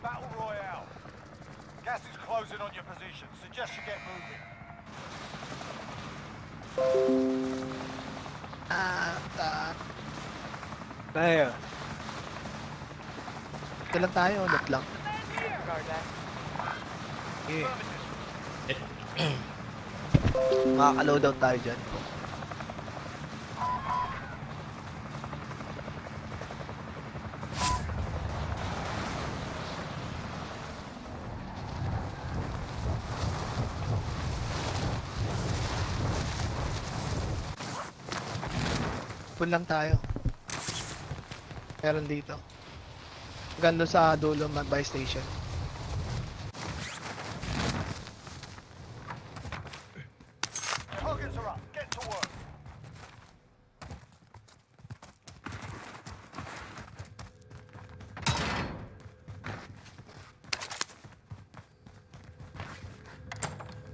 Battle Royale. Gas is closing on your position. Suggest you get moving. Tayo. Ito lang tayo, ulit lang. Okay. Makaka-loadout tayo dyan. Pun lang tayo. Meron dito. Ganda sa dulo mag-buy station. Targets are up. Get to work.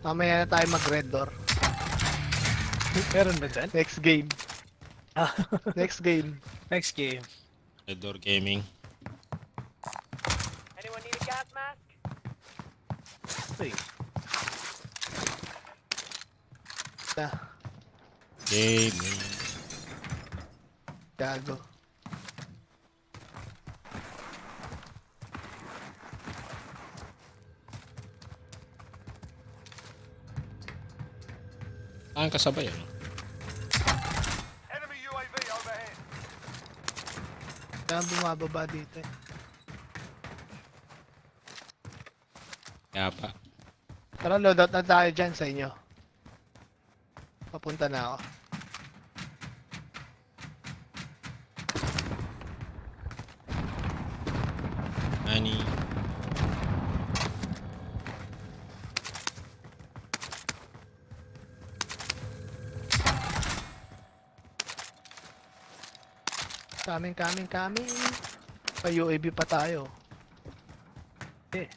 Mamaya na tayo mag-red door. Meron ba dyan? Next game. Ah, Next game. next game. Red Door Gaming. Anyone need a gas mask? Uy. Na, Gaming. gago. Saan kasabay ano? Enemy UAV overhead. Kaya bumababa dito eh. Kaya pa. Tara, loadout na tayo dyan sa inyo. Papunta na ako. Nani. Coming. Pa UAV pa tayo. Eh.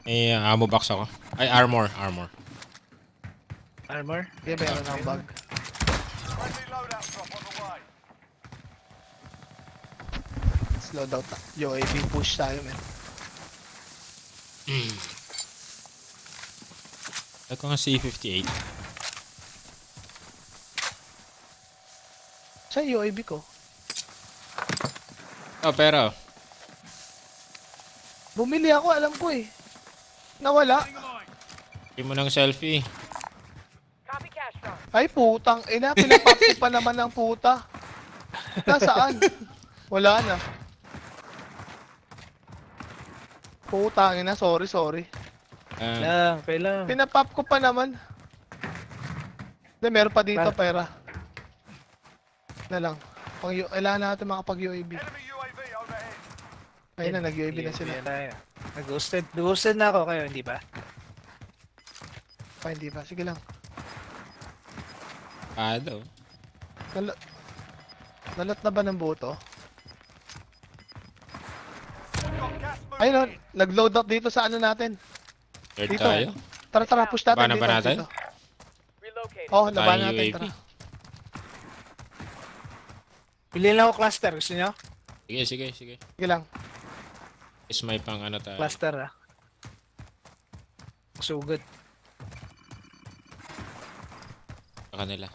May ammo box ako. Ay, armor. Armor? Okay, meron ng bag. Friendly loadout drop on the way. Slow down. UAV push tayo, man. Ako nga C58. Sa UAV ko. Oh, pero. Bumili ako, alam ko eh. Nawala. Hindi mo ng selfie. Copy cash drop. Ay, putang ina. Pinapap ko pa naman ng puta. Nasaan? Wala na. Putang ina. Sorry. Kailang. Pinapap ko pa naman. Hindi, meron pa dito pera. Na lang. Kailangan natin makapag-UAV. Enemy UAV overhead. Ayun na, nag-UAV na sila. Tayo. Nag-ghosted na ako kayo, hindi ba? Pa, hindi pa. Sige lang. Daw. Nalat na ba ng boto? Got gas moving. Ayun o, nag-load up dito sa ano natin. Third Dito. tayo. Tara, push natin Labanan dito. ba natin? Dito. Relocate. Oh, Tayo laban natin. UAV. Tara. Pili lang ako cluster. Gusto nyo? Sige. Sige lang. Is may pang ano tayo. Cluster ah. Sugod. Sa kanila.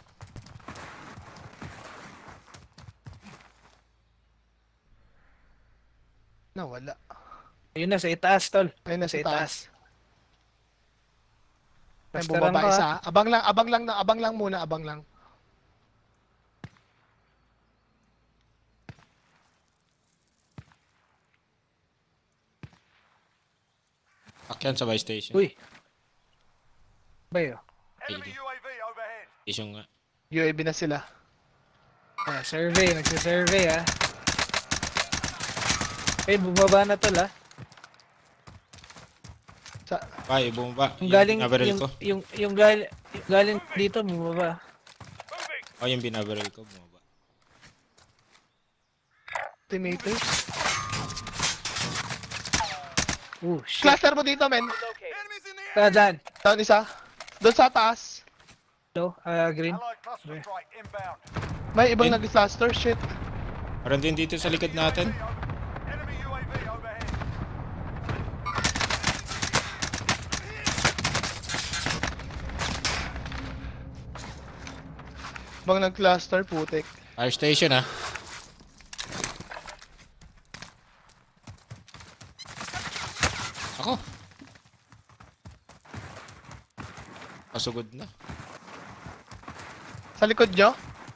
Nawala. Ayun na, sa itaas, tol. Ayun na sa taas. May Clusteran bumaba ko, isa. Abang lang muna. Akyan sa buy station. Uy. Bayo. Enemy UAV overhead. Station nga. UAV na sila. Ah, survey. Nagsisurvey ah. Eh, bumaba na tol ah. Sa, Ay, bumaba. Yung galing, binabaril ko. yung galing dito, bumaba. Oh, yung binabaril ko, bumaba. teammates. Shit. Cluster mo dito, men. Relocating. Dyan. Down isa. Doon sa taas. Hello, green. Allied cluster strike inbound. May ibang nag-cluster. Shit. Parang din dito sa likod natin. Enemy UAV overhead. Ibang nag-cluster, putik. Fire station, ah. Ako. Pasugod na. Sa likod nyo?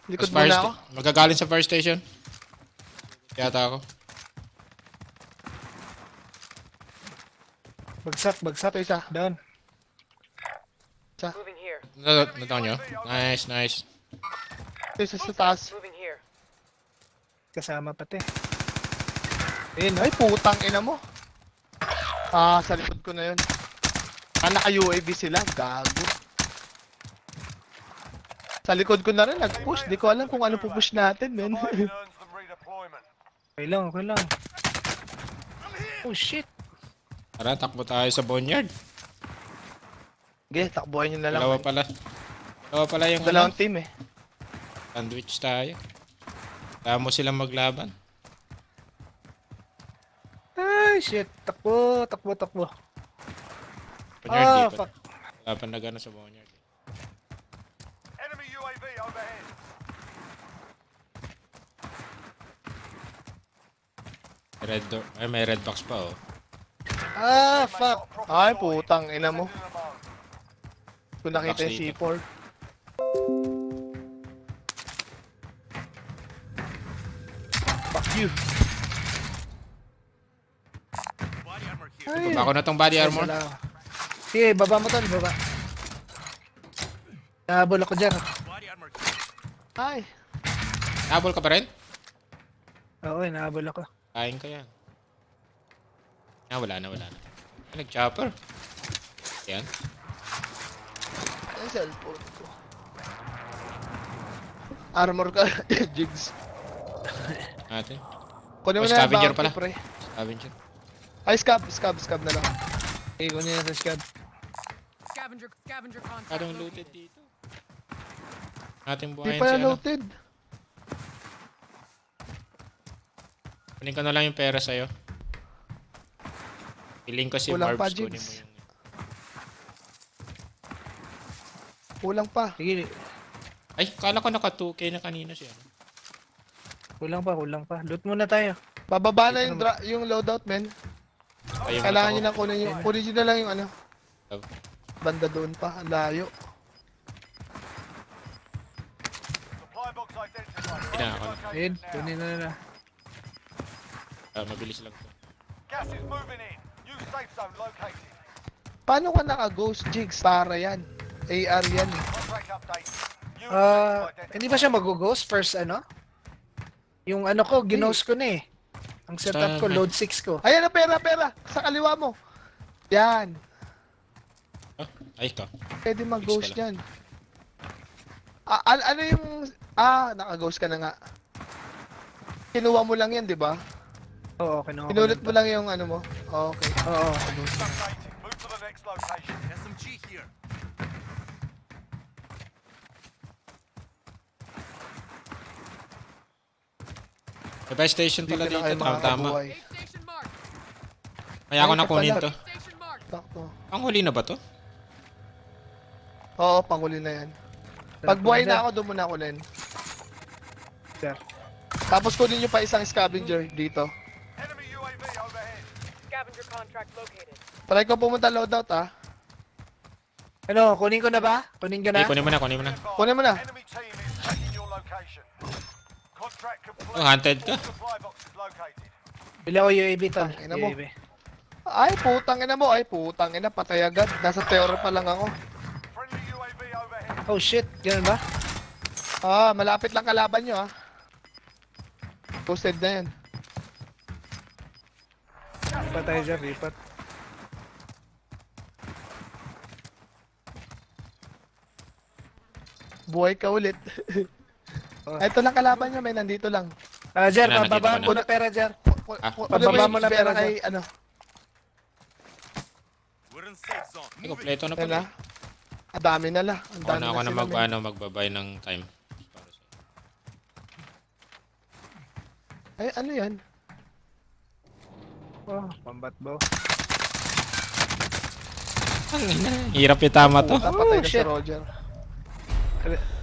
Likod Fire muna ako. Magagaling sa fire station. Yata ako. Bagsak. Ito isa. Down. Moving here. Nataw nyo? Nice. Ito isa sa taas. Moving here. Kasama pati. Ay, putang ina mo. Sa likod ko na yun. Naka-UAV sila. Gago. Sa likod ko na rin, nag-push. Di ko alam kung ano pupush natin, men. Surviving earns them redeployment. Okay lang. Oh, shit. Tara, takbo tayo sa boneyard. Sige, takbuhan nyo na lang. Dalawa men. pala yung Dalawang team eh. sandwich tayo. Tama mo silang maglaban. Ay, shit. Takbo. Boneyard, di pa. Fuck. Wala pa nagano sa boneyard. Enemy UAV overhead. Red door. Ay, may red box pa, oh. Fuck. Ay, putang ina mo. Sending them home. Kung nakita Box yung dito. C4. Fuck you. Ay, Baba ko na tong body armor. wala. Sige, baba mo tol, baba. Nahabol ako dyan. Ay. Nabol ka pa rin? Oo, nahabol ako. Kain ka yan. Wala na. Nag-chopper. Yan. Ang cellphone ko. Armor ka, Jigs. Natin. Kunin mo Oh, na yung scavenger bounty, pala. pre. Scavenger. Ay, scab na lang. Okay, kunin na sa squad. Scavenger contract. Anong looted dito? Ating Di buhayin pa si na ano. loaded. Kunin ko na lang yung pera sa'yo. Piling ko si Kulang pa, Barbs. Kunin mo Jigs. yung... Kulang pa. Sige, Ay, kala ko naka 2K na kanina siya. kulang pa. Loot muna tayo. Bababa na yung loadout, men. Ayun, Kailangan nyo ako. na kunin nyo na lang yung ano. Oh. Banda doon pa, ang layo. Supply box identified. Kailangan ko. Ayun, Located now. kunin na. Mabilis lang to. Gas is moving in. New safe zone located. Paano ka naka-ghost, Jigs? Para yan. AR yan eh. Contract update. New objective identified. Hindi ba siya mag-ghost first ano? Yung ano ko, ginost ko na eh. Ang setup ko, Basta- load 6 ko. Ayan na, pera. Sa kaliwa mo. Yan. Oh, ay ka. Pwede mag-ghost Fix yan. Ano yung... naka-ghost ka na nga. Kinuha mo lang yan, di ba? Oo, kinuha ko Pinulit lang mo to. lang yung ano mo. Okay. Oo, Updated. Move to the next location. SMG here. May buy station Hindi pala ka na dito. kayo Tama. makakabuhay. Station mark. Kaya ako Ay, nakunin kapala. to. Station mark. Sakto. Ang huli na ba to? Oo, panghuli na yan. Pag buhay na ako, doon muna ako len. Sir. Tapos kunin nyo pa isang scavenger dito. Enemy UAV overhead. Scavenger contract located. Para ikaw pumunta loadout Ano, kunin ko na ba? Kunin ko na? Okay, kunin mo na. Kunin mo na. Enemy team is tracking your location. Contract complete. Oh, hunted ka? All supply box is located. Bila ko UAV tol. Ina mo. UAV. Ay, putang ina mo. Ay, putang ina. Patay agad. Nasa terror pa lang ako. Friendly UAV overhead. Oh shit, ganun ba? Malapit lang kalaban nyo Posted na yan. Ripat tayo dyan, ripat. Buhay ka ulit. Oh. Ito lang kalaban nyo, may nandito lang. Jer, Wala, nakita pababa ko mo na. na pera, Jer. Ah. Pababa mo na pera, kay, Jer. ano, We're in safe zone. Ay, kompleto na yan pala. na. Ang dami na lang. Ang Ako dami na ako na sila, men. magbabay ng time. Para sa... Ay, ano yan? Oh, pambatbaw. Hirap itama to. Napatay na si shit. Roger.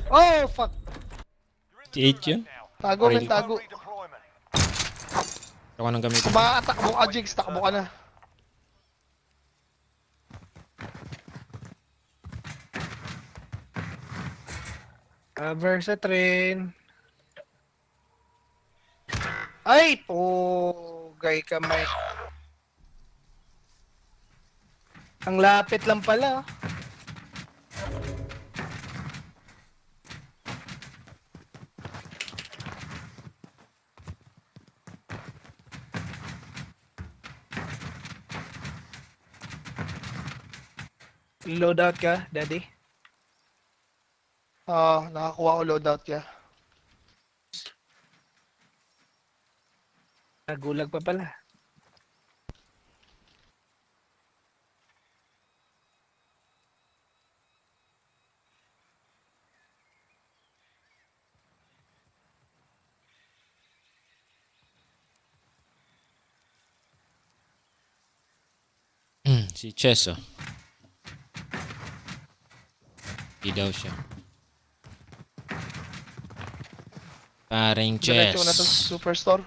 Oh, fuck. TH yun. Tago, men, Really? tago. Redeployment. Ako nang gamitin. Takbo ka, Jigs. Takbo ka na. Cover sa train. Ay, pugay kamay. Ang lapit lang pala. Loadout ka, daddy? Nakakuha ko loadout ya. Nagulag pa pala. Si Chess, oh. Di daw siya. Paring Chess. Diretso ko na to sa superstore.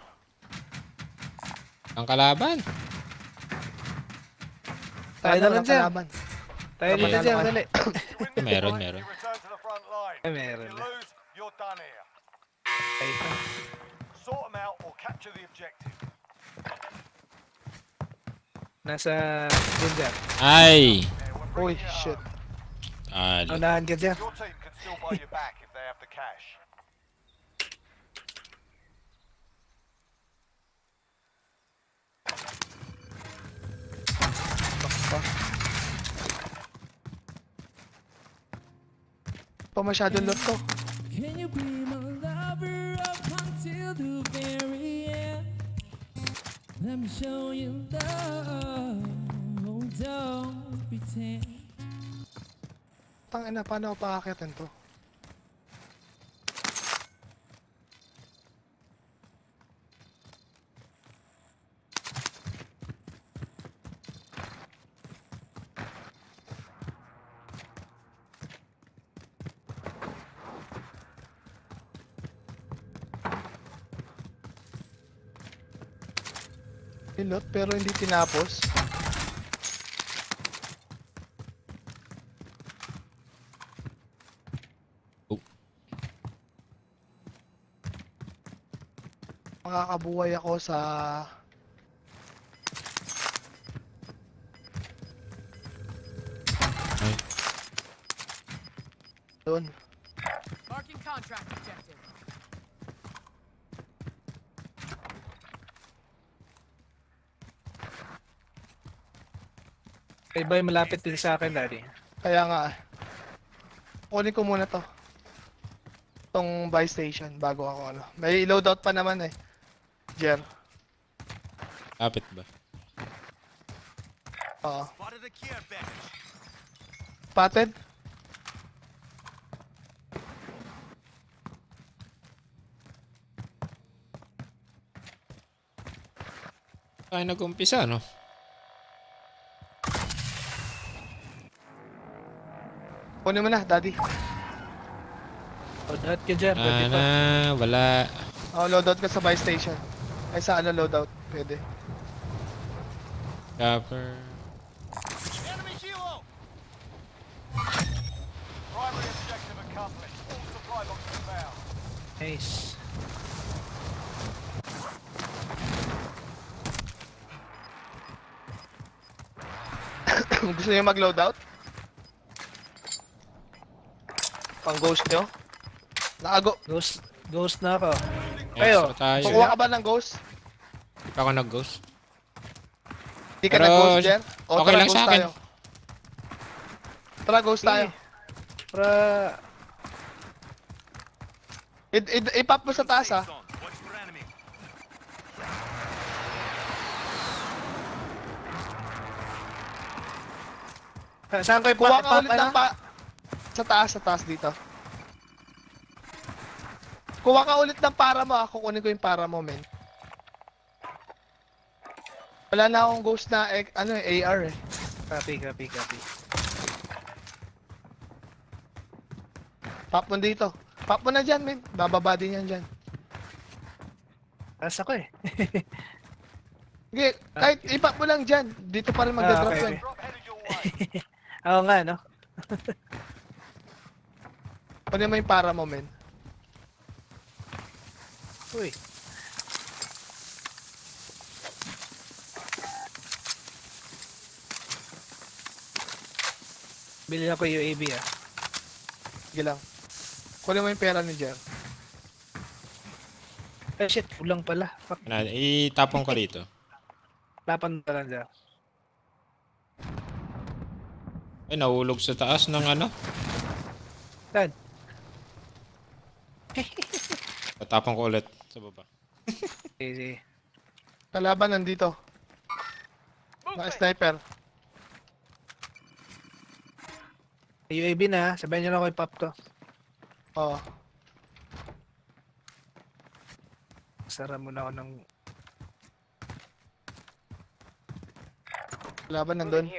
Ang kalaban. Tayo na lang, Jer. kalaban. Tayo dito, Jer. Dali. Meron. You return to the front line. Ay, meron If you na. lose, you're done here. Tayo pa. Sort them out or capture the objective. Nasa dun, Jer. Ay! Yeah, we're Uy, bringing it shit. home. Talo. Unahan ka, Jer. Your team can still buy you back if they have the cash. Pa masyadong lot to. Can you be my lover up until the very end? Let me show you love. Oh, don't pretend. Tangina, paano ako paakyatin to? Pilot pero hindi tinapos. Oh. Makakabuhay ako sa Ay. doon. Marking contract objective. Kay Boy, malapit din sa akin, daddy. Kaya nga, kunin ko muna to. Itong buy station bago ako ano. May loadout pa naman eh. Jer. Kapit ba? Oo. Spotted a care package. Spotted? Tayo nag-umpisa, no? Kunin mo na, daddy. Loadout ka, Jer. Pwede pa. Wala. Loadout ka sa buy station. Ay sa ano loadout, pwede. Copper. Enemy helo! Primary objective accomplished. All supply boxes found. Nice. Gusto niyo mag-loadout? Pang ghost nyo? Nakago. Ghost na ako. Kayo, Extra tayo. Kukuha ka ba ng ghost? Ako nag-ghost. Hindi ka Pero, nag-ghost, Jer? O, okay tara, lang ghost sa akin. tayo. Tara, ghost tayo. Para I-pop mo sa taas ha. Saan ko Kuha ka ipap, ulit ano? ng sa taas dito. Kuha ka ulit ng para mo, ako kunin ko yung para mo, men. Wala na akong ghost na, AR eh. Copy. Pop mo dito. Pop mo na dyan, men. Bababa din yan dyan. Taas ako eh. Okay, kahit ipop mo lang dyan. Dito pa rin magdadrop okay. yun. Drop headed your way. Oo nga, no? Kunin mo yung para mo, men. Uy. Bili ako UAV ah. Sige lang. Kunin mo yung pera ni Jer. Eh shit, kulang pala. Fuck, Itapon ko rito. lapan pa lang dyan. Ay, nahulog sa taas ng ano. Saan? Tatapon ko ulit sa baba. Sige. Kalaban nandito. Naka-sniper. UAV na, sabayan nyo na ako i-pop to. Oo. Sara muna ako ng... Kalaban nandun.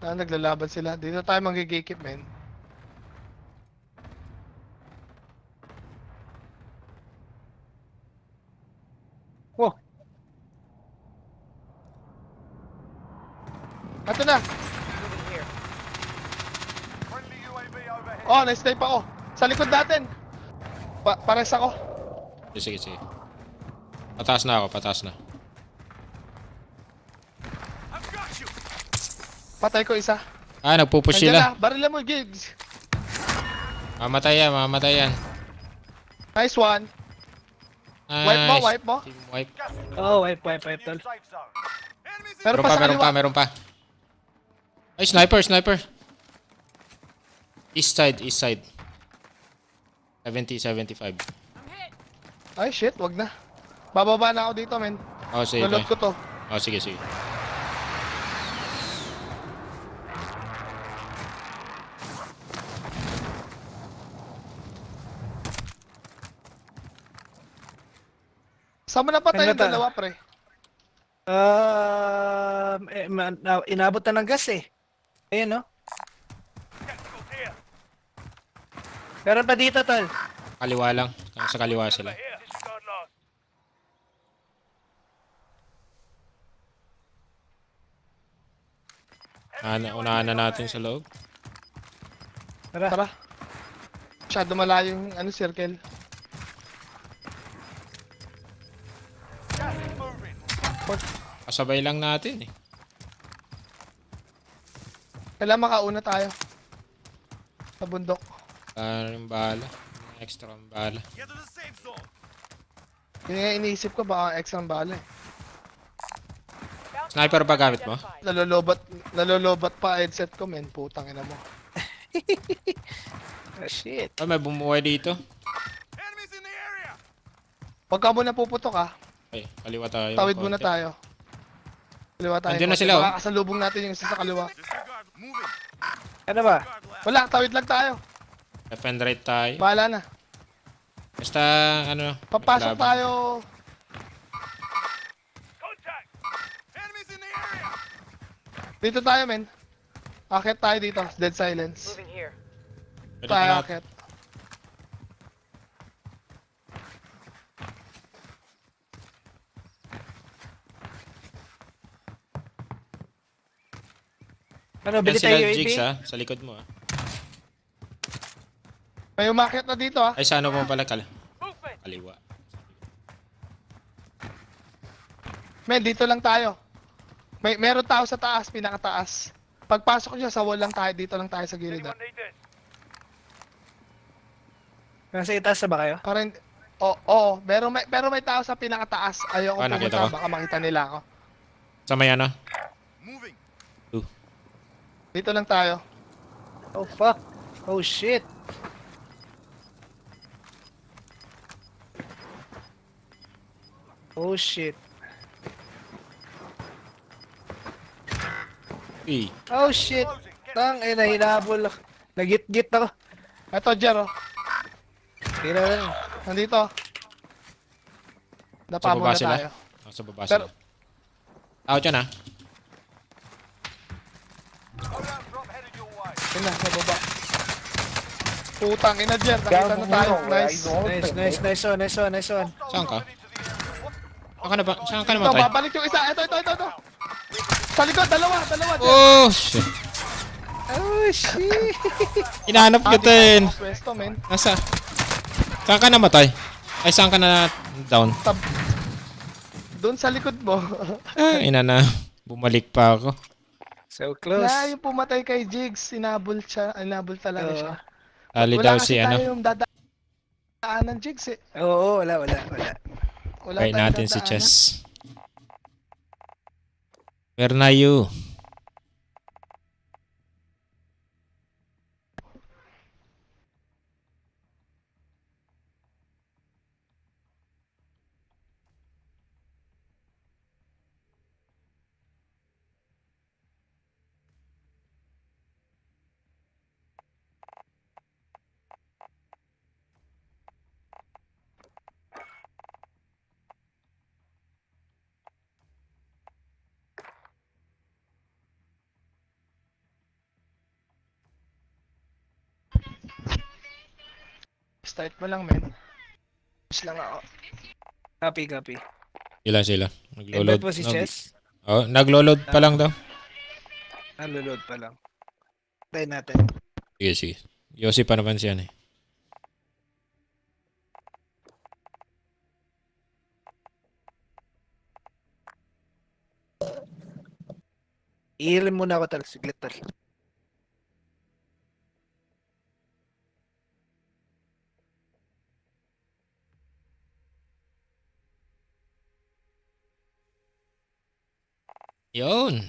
Naglalaban sila. Dito tayo magigikip, men. Wow! Ato na! Friendly UAV overhead. Oh, na-snipe ako. Sa likod natin. Pares ako. Sige. Pataas na ako, pataas na. Patay ko isa. Ah, nagpupush Nandiyan sila. na. Barila mo, Gigs. Mamatay yan. Nice one. Nice. Wipe mo. Team wipe. Gas is Oh, wipe new tol. safe zone. Meron pa sa kaliwa. Meron pa. Ay, sniper. East side. 70, 75. I'm hit. Ay, shit. Wag na. Bababa na ako dito, men. Oh, sige. Nalot ko to. Oh, sige. Saan mo napatay yung Ano ta? dalawa, pre? Inabot na ng gas eh. Ayun, no? Tacticals here. Meron pa dito, tol. Kaliwa lang. Sa kaliwa sila. Here. Disregard last. Unahan na natin sa loob. Tara. Tara. Masyado malayo yung circle. Gas is moving. Kasabay lang natin eh. Kailangan makauna tayo. Sa bundok. Yung bala. Extra bala. Get to the safe zone. Yun nga iniisip ko, baka extra bala eh. Sniper ba gamit mo? Nalolobat pa headset ko, men. Putang ina mo. Oh, shit. Oh, may bumuhay dito. Enemies in the area. Huwag ka muna puputok ha. Ay, kaliwa tayo. Tawid muna konti. tayo. Kaliwa tayo. Nandiyan na konti. sila, oh. Baka kasalubong natin yung isa sa kaliwa. Disregard. Moving. Ano ba? Disregard left. Wala, tawid lang tayo. Left and right tayo. Bahala na. Basta, ano. Papasok maglaban. tayo. Contact. Enemies in the area. Dito tayo, men. Akit tayo dito. Dead silence. Pwede Tayo pa akit. Ano, Yan bili sila tayo UAV? jigs ha. Sa likod mo ha. May umakit na dito ha. Ay, sa ano mo pala kaliwa. Men, dito lang tayo. Meron tao sa taas, pinakataas. Pagpasok nyo sa wall lang tayo, dito lang tayo sa gilid ha. Anyone need this? Nasa itaas na ba kayo? Parang, oo, pero may tao sa pinakataas. Ayoko nakita pumunta, ko. baka makita nila ako. Sa may ano? Moving. Dito lang tayo. Oh, fuck. Oh, shit. Oh, shit. Uy. Oh, shit. Tang, hinabol ako. Nagit-git ako. Eto, Jero. Tira lang. Nandito. Sa Dapa baba muna sila? tayo. Oh, sa baba Pero- sila. Tao dyan ah. Loadout drop headed your way. Yun na, sa baba. Putang ina dyan. Nakita na tayo. Nice. Nice one. Saan ka? Into the area. Saan ka na ba? Saan ka Ito, namatay? babalik yung isa. Ito. Sa likod, dalawa. Dyan. Oh, shit. Oh, shit. Hinahanap kita din. Pwesto, men. Nasa? Saan ka namatay? Ay, saan ka na down? Doon sa likod mo. Ah, ina na. Bumalik pa ako. So close. Na, yung pumatay kay Jigs, inabol talaga Oo. siya. Ali Wala daw kasi si ano. tayo yung dadaanan, Jigs eh. Oo, wala. Wala Kaya tayong natin si dadaanan. Chess. Where na you? Start mo lang, men. Push lang ako. Copy. Sila sila. Invite mo si Chess. Oh, naglo-load pa lang daw. Nalulod pa lang. Try natin. Sige. Yossi pa naman siya eh. I-heal muna ako siglit tal. Yun.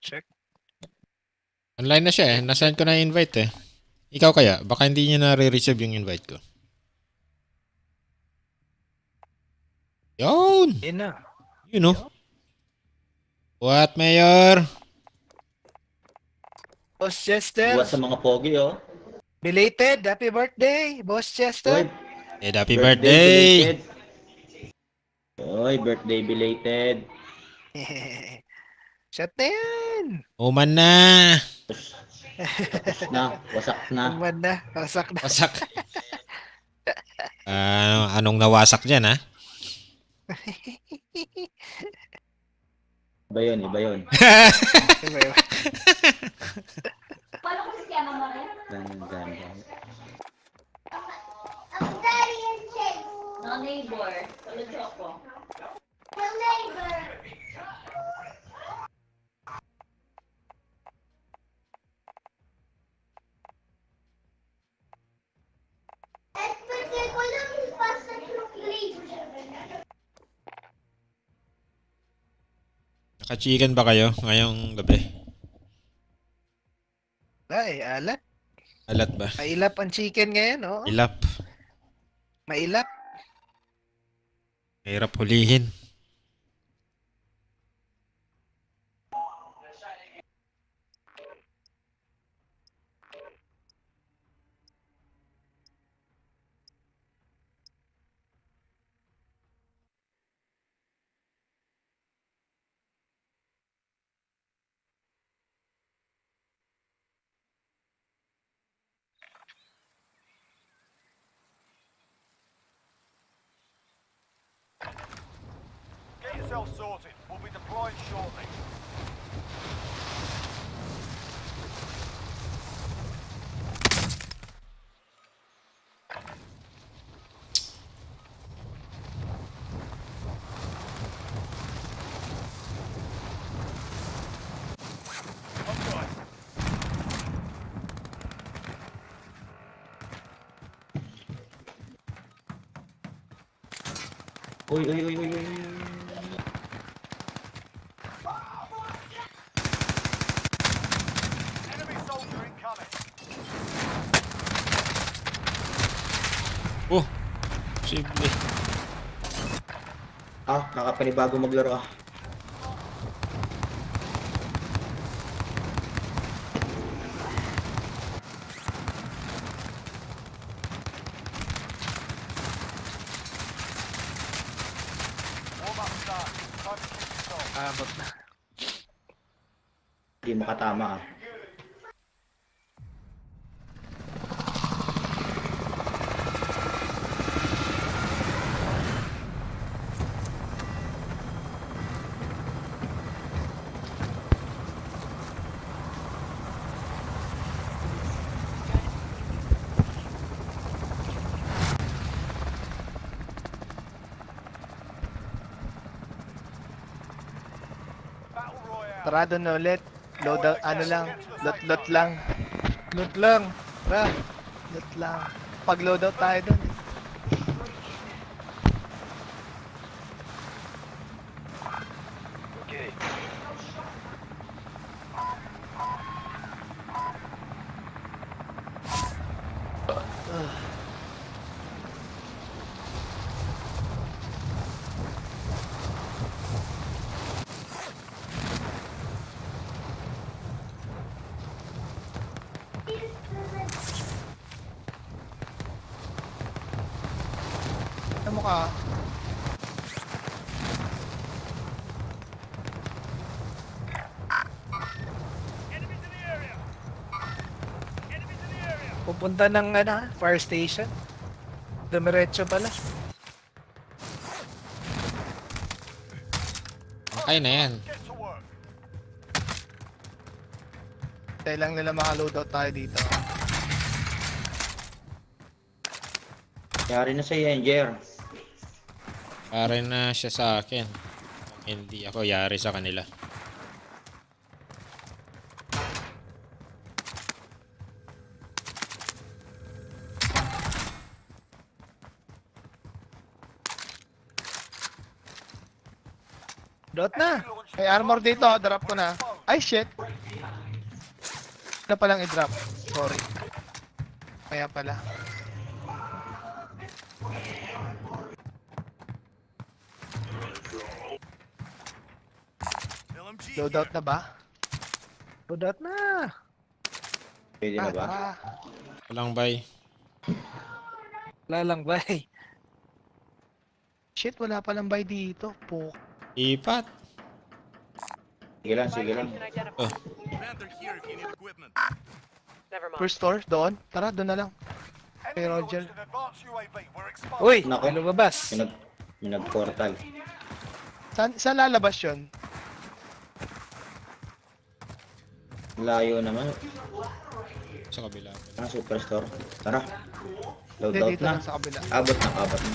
Check. Online na siya eh. Nasend ko na yung invite eh. Ikaw kaya? Baka hindi niya na-receive yung invite ko. Yun! Yun na. You know. What, Mayor? Boss Chester. Buwas sa mga pogi, oh. Belated. Happy birthday, Boss Chester. Eh, happy birthday! belated. Oy, birthday belated. Shut na yan. Uman na! Wasak na. Uman na. Wasak na. Wasak. Anong nawasak dyan ha? Ba yun, Diba yun? Ganyan. No neighbor. Tulad ako. No neighbor. Pwede ko lang ipasa yung grade. Naka-chicken ba kayo ngayong gabi? Ay, alat. Alat ba? Mailap ang chicken ngayon, oh. Ilap. Mailap. Hirap hulihin. Get yourself sorted. We'll be deploying shortly. Okay. Uy. Enemy soldier incoming. Oh! Simple. Nakapanibago maglaro ah. Warm up done. Time to kick this off. Abot na. Hindi makatama ah. Battle Royale. Tara doon na ulit. Loadout, ano lang. Lot lang. Loot lang. Tara. Lot lang. Pag loadout tayo doon. Ano mo ka? Enemies in the area. Enemies in the area. Pupunta ng fire station. Dumiretso pala. Okay na yan. Get to work. Tayo lang nila maka-loadout tayo dito. Yari na sa Yanger. Pare na siya sa akin. Hindi ako yari sa kanila. Dot na. May armor dito, drop ko na. Ay shit. Na palang i-drop. Sorry. Kaya pala. Loadout na ba? Dot na. Pwede na ba? Tara. Walang bay. Wala lang ba eh. Shit, wala palang buy dito. Po. Ipat. Sige lang. Oh. First store, doon. Tara, doon na lang. Enemy Roger. launched an advanced UAV. We're exposed. Uy, Nako. may lumabas. May nag-portal. Saan lalabas yun? Layo naman. Sa kabila. Ang superstore. Tara. Load Hindi, out dito na. lang sa kabila. Abot na, abot na.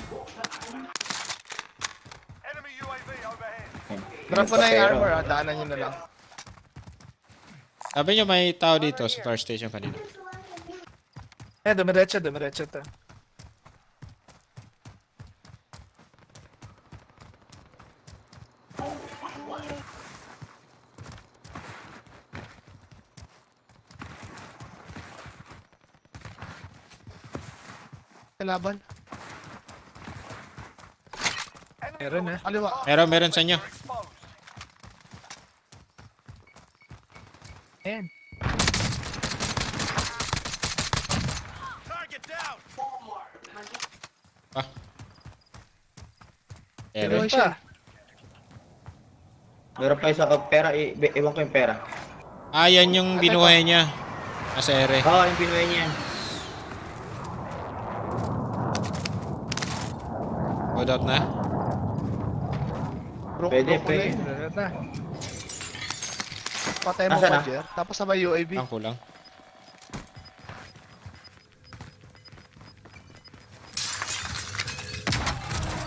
Enemy UAV overhead. Ayan. Drop ko na yung Pero, armor ha, daanan nyo na lang. Sabi niyo may tao dito sa fire station kanina. Dumiretso to. Kalaban. Meron eh. Kaliwa. Meron sa inyo. Exposed. Ayan. Target down. Ah. Kaliwa Meron. siya. meron pa isa pera, iwan ko yung pera. Ah, yan yung binuhay niya. Nasa ere. Oo, yung pinuhay niya. Load out na. Pwede, Broke ko na pwede. yun. Meron na. Patay mo Nasaan pa, na? Jer. Tapos sabay UAV. Ang kulang.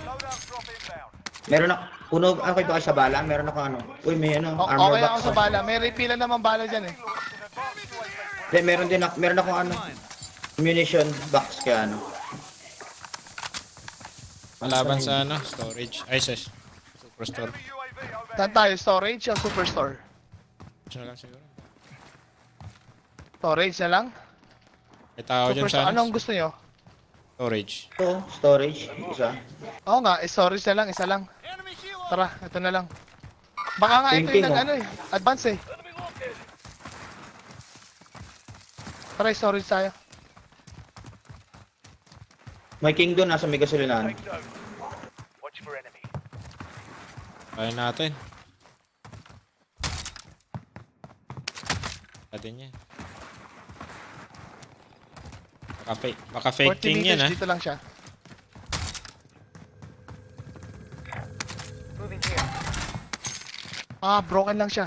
Loadout drop inbound. Meron ako, puno, ako ba sa bala? Meron ako ano? Uy, may ano, armor Okay box. ako sa bala. May refill naman bala dyan eh. Hindi, meron ako ano, ammunition box kaya ano. Malaban sa ano, storage. Ay, sa superstore. Enemy UAV overhead. Saan tayo? Storage o superstore? Ito na lang siguro. Storage na lang? May tao dyan Superstore. sa Anong ano? gusto nyo? Storage. Ito, storage, isa. Oo nga, storage na lang. Isa lang. Tara, ito na lang. Baka nga ito Thinking, yung oh. ano eh. Advance eh. Tara, storage tayo. May king doon, nasa may gasolinahan. Watch for enemy. Kaya natin. Natin yan. Baka fake 40 king yan, meters, ha? dito lang siya. Moving here. Ah, broken lang siya.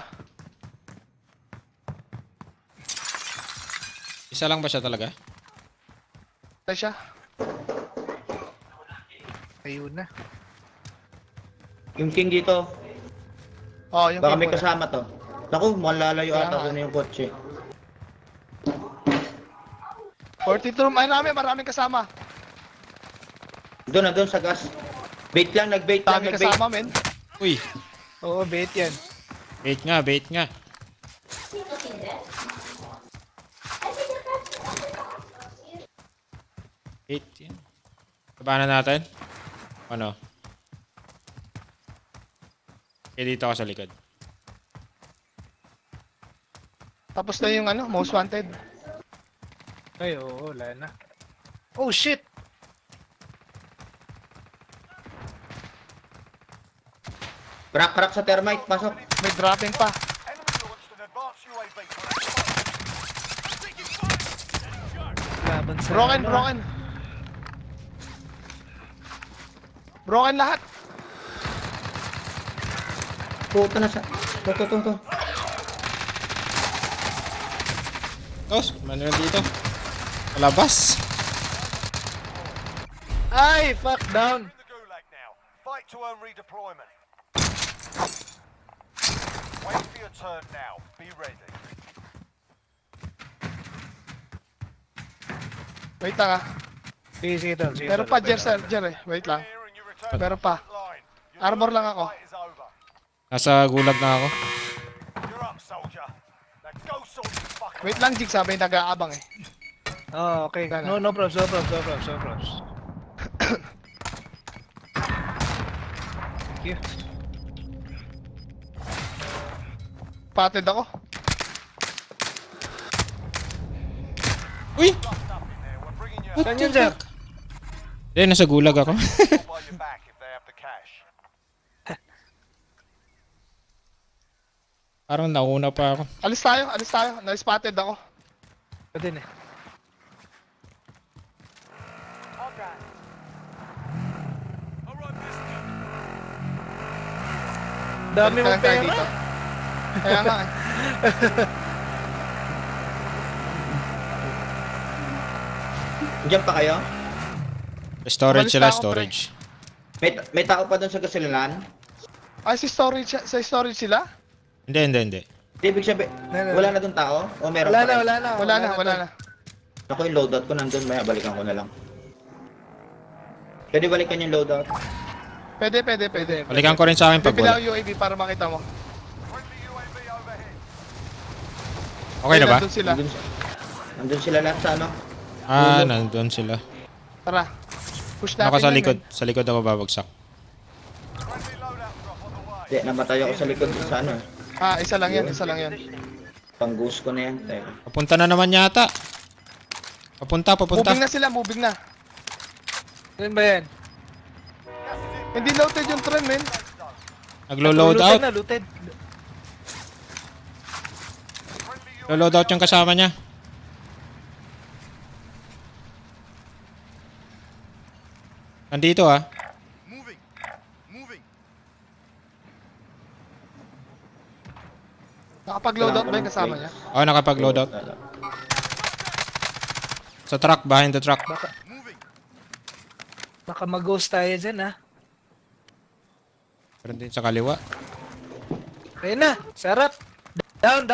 Isa lang ba siya talaga? Patay siya. Ayun na. Yung king dito, Oh, yung baka king may mo na. kasama to. Naku, malalayo Kaya ata nga. doon yung kotse. 42, maraming kasama. Doon na doon sa gas. Bait lang, nag-bait lang, Dami nag-bait. kasama, men. Uy! Oo, bait yan. Bait nga, bait nga. Bait yan. Tabanan natin? Ano? Okay, dito ako sa likod. Tapos na yung ano, most wanted. Ay, oo, wala na. Oh, shit! Crack sa termite, pasok. May dropping pa. Enemy launched an advanced UAV. Laban sa Broken, ano. broken. Broken lahat. Puto na sa... To. Tos, manual dito. Palabas. Ay, fuck, down! In the gulag now. Fight to earn redeployment. Wait for your turn now. Be ready. Wait lang ah. Sige, tol. Sige, Meron tol. pa, Jer eh. Wait lang. Here and you return Meron to the pa. front line. Your Armor lang time ako. fight is over. Nasa gulag na ako. You're up, soldier. Now go sort this fucker Wait out. lang, Jig. Sabi nag-aabang eh. Oh, okay. Sana. No props. Thank you. Patid ako. Uy! Dust up in there. We're bringing you Saan yun, Jer? Eh, nasa gulag ako. I'll buy you back if they have the cash. Parang nauna pa ako. Alis tayo. Na-spotted ako. Ito din eh. Dami mong Kaya tayo pera. dito. Kaya nga eh. Diyan pa kayo? Storage Umalis sila, na ako, storage. May tao pa doon sa gasolinan? Ay, sa storage sila? Hindi. Ibig sabihin, No. wala na doon tao? O meron Wala pa na, rin? wala na. Wala na. Ako yung loadout ko nandun, maya balikan ko na lang. Pwede balikan yung loadout? Pwede. Balikan ko rin sa akin pag Bibila wala. ko UAV para makita mo. Friendly UAV overhead. Okay na ba? Nandun sila. Nandun sila lahat sa ano? Nandun sila. Tara. Push natin Ako sa yan, likod. men. Sa likod ako babagsak. Friendly loadout drop on the way. Hindi, namatay ako sa likod dun sa ano. Isa lang yan. Pang-goose ko na yan. Teka. Papunta na naman yata. Papunta. Moving na sila, moving na. Saan ba yan? Hindi loaded yung tren, men. Naglo-load Looted out. na, looted. Naglo-load out yung kasama niya. Nandito ah. Nakapag-load out ba yung kasama niya? Oh, nakapag-load out. Sa truck, behind the truck. Baka mag-ghost tayo dyan, ha? Meron din sa kaliwa. Ayun na, sarap. Down.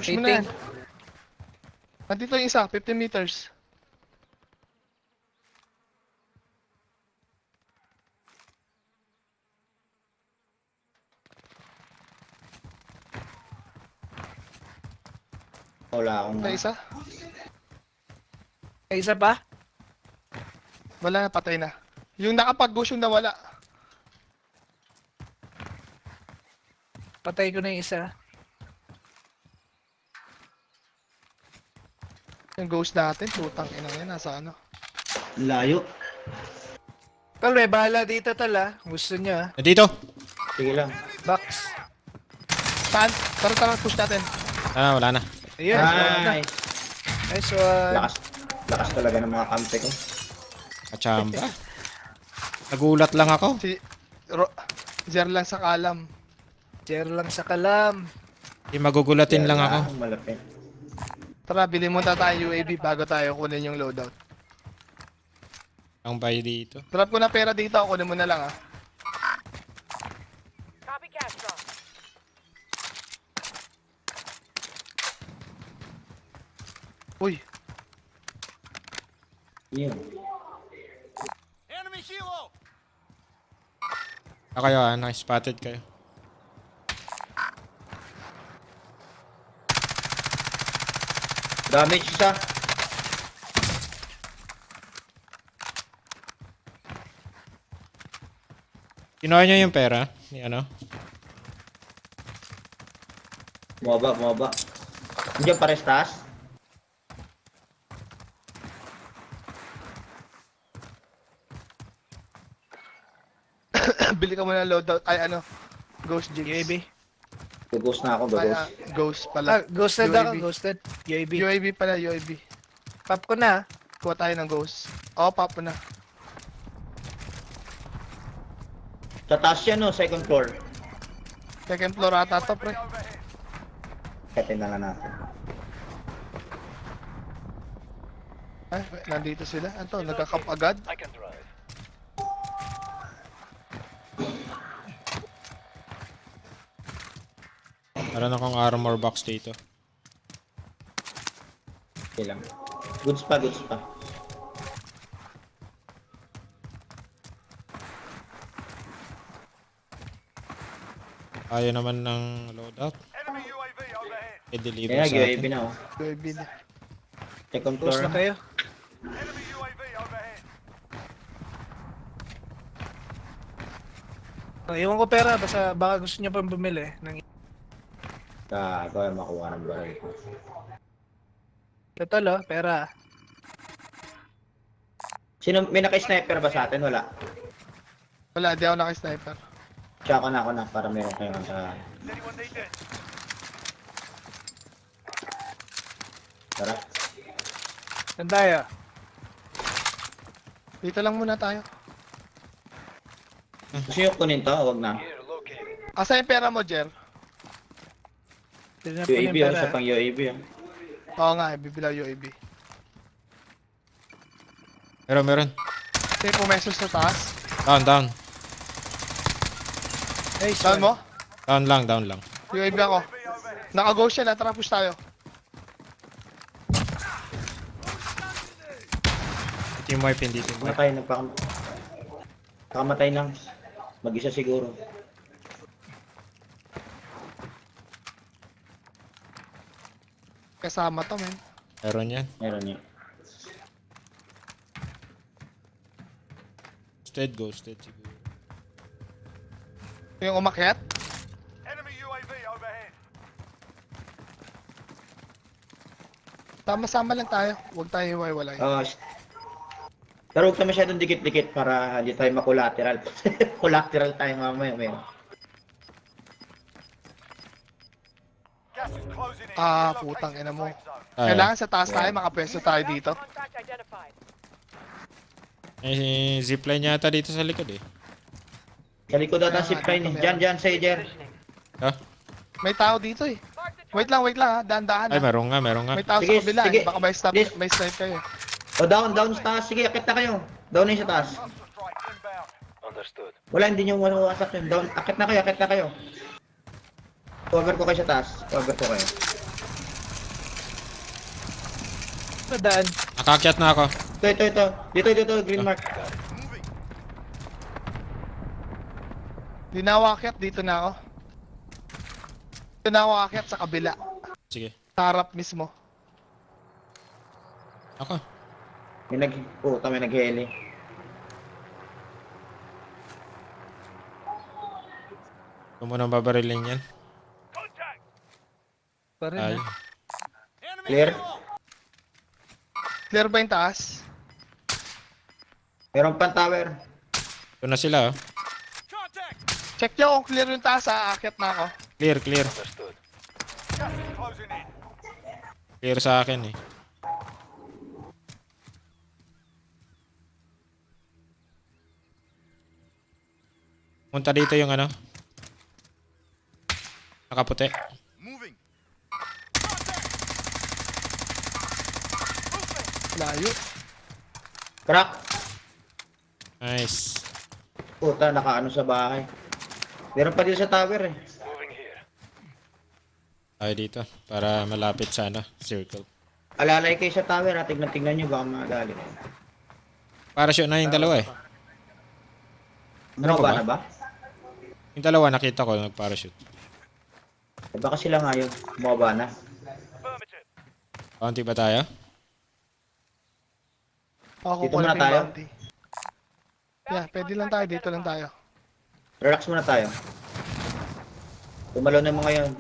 Push mo na yan. Nandito yung isa, 15 meters. Wala akong... May isa? May isa pa? Wala na, patay na. Yung nakapag-goose yung nawala. Patay ko na yung isa. Yung ghost natin, putang ina yan, nasa ano. Layo. Tol, may bahala dito, tol, ha? Gusto nyo, ha? Nandito. Sige lang. Box. Saan? Tara, push natin. Wala na. Ayun, sarap na. Nice. Nice one. Lakas talaga ng mga kampe ko. Kachamba. Nagulat lang ako. Zer lang sa kalam. Share lang sa kalam. Hindi magugulatin lang ako. Malapit. Tara, bili muna tayo UAV bago tayo kunin yung loadout. Ang bay dito. Drop ko na pera dito, kunin mo na lang ah. Copy cash drop. Uy, Yun. Enemy helo. Kayo naka-spotted kayo. Damage isa. Kinuha niyo yung pera. Ni ano? Bumaba. Diyan pares taas. bili ka muna ng loadout. Ay ano, Ghost Jigs. UAV. Gugos na ako, Ay, gugos. Ghost pala. Ghosted UAV. ako, ghosted. UAV. UAV pala, UAV. Pop ko na, ha? Kuha tayo ng Ghost. Oo, pop mo na. Sa taas yan, no? Second floor. Second floor ata to, pre. Katin na nga natin. Ay, nandito sila. Ano, nagka-camp agad? Meron akong armor box dito. Okay lang. Goods pa. Kaya naman ng loadout. Enemy UAV overhead. I-deliver Kaya, sa UAV atin. na, oh. UAV na. Second floor. Close na kayo. Enemy UAV overhead. Iwan ko pera, baka gusto nyo pang bumili. Gago, ay makuha ng baril ko. Total, pera. Sino, may naka-sniper ba sa atin? Wala. Wala, di ako naka-sniper. Tsaka ako na, para meron kayo sa... Does anyone need this? Tara. Saan tayo? Dito lang muna tayo. Gusto nyo kunin to? Huwag na. Asa yung pera mo, Jer? Tinap ko na UAV yung oh, pera. sa pang UAV oh. Oo nga, bibilaw UAV. Meron. May pumesos sa taas. Down. Nice Saan one. mo? Down lang. UAV ako. Naka-go siya na, tara push tayo. Team wipe, hindi team wipe. Matay, nakamatay lang. Mag-isa siguro. Kasama to, men. Meron yan. Meron niya. Ghosted siguro. Yung umakyat. Enemy UAV overhead. Sama-sama lang tayo. Huwag tayo hiwa-hiwalay. Pero huwag tayo masyadong dikit-dikit para hindi tayo makulateral. Collateral tayo mamaya. Gas is closing in. Ah, Relocating putang ina the mo. safe zone. Kailangan sa taas tayo, makapwesto tayo dito. Contact identified. May zipline yata dito sa likod eh. Sa likod ata si Prine. Diyan, sa Jer. Ha? May tao dito eh. Wait lang ha. Dahan-dahan Ay, ha. meron nga. May tao Sige, sa kabila sige. eh. Baka may snipe kayo. O down sa taas. Sige, akit na kayo. Down na yung sa taas. Cluster strike inbound. Wala, hindi nyo mawasak yun. Down, akit na kayo. Cover ko kayo sa taas. Cover ko kayo. Padaan. Nakakyat na ako. Ito. Dito, green mark. Di na ako aakyat, dito na ako. Dito na ako aakyat sa kabila. Sige. Sa harap mismo. Ako. May nag-heli. Ito mo nang babarilin yan. Pa rin, Ay. ha? Clear? Clear ba yung taas? Meron pang tower. Ito na sila oh. Check nyo kung clear yung taas ha. Aakyat na ako. Clear. Gas is closing in. Clear sa akin eh. Punta dito yung ano. Nakaputi. Layo. Crack. Nice. Puta, nakaano sa bahay. Meron pa dito sa tower eh. Tayo dito. Para malapit sa ano. Circle. Alalay kayo sa tower ha. Tignan nyo baka madali. Parachute na yung dalawa eh. Ano Bumaba ba? na ba? Yung dalawa nakita ko nag-parachute. Eh, baka sila nga yun. Bumaba na. Bounty ba tayo? Ako Dito kukuha muna yung tayo? bounty. Yeah, pwede lang tayo. Dito lang tayo. Relax muna tayo. Tumalo na mo ngayon.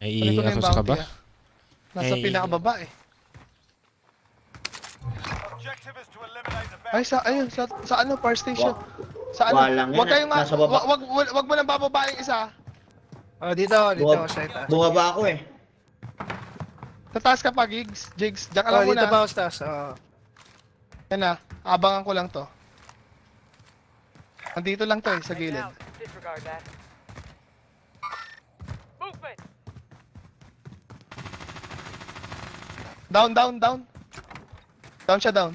Naiihi Ano ko na ako yung sa bounty kaba. ah? Nasa Ay. pinakababa eh. Objective is to eliminate the Ay, ayun, sa ano, fire station. Sa ano? Walang yan, Wag kayong nasa baba. wag mo nang bababa yung isa. Oh, dito ako sa itaas. Bumaba ako eh. Sa taas ka pa, Jigs. Diyan ka Oh, lang dito muna. pa ako sa taas. Oh. Yan na, abangan ko lang to. Nandito lang to eh, sa gilid. Disregard that. Movement. Down. Down siya, down.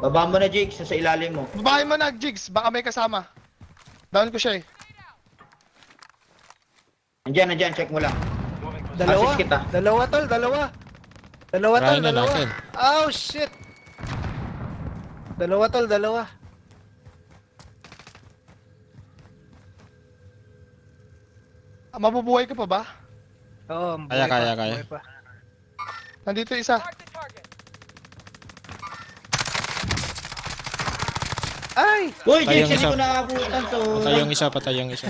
Baba mo na, Jake. Sa ilalim mo. Babahin mo na, Jigs. Baka may kasama. Down ko siya eh. Nandiyan. Check mo lang. Dalawa. Assist kita. Dalawa, tol. Dalawa, tol. Try na Dalawa. natin. Oh, shit. Dalawa, tol. Dalawa. Mabubuhay ka pa ba? Oo, Kaya. buhay pa. Nandito isa. Mark the target. Ay! Uy, Patay Jake. yung Hindi isa. ko nakabutan. So... Patay yung isa.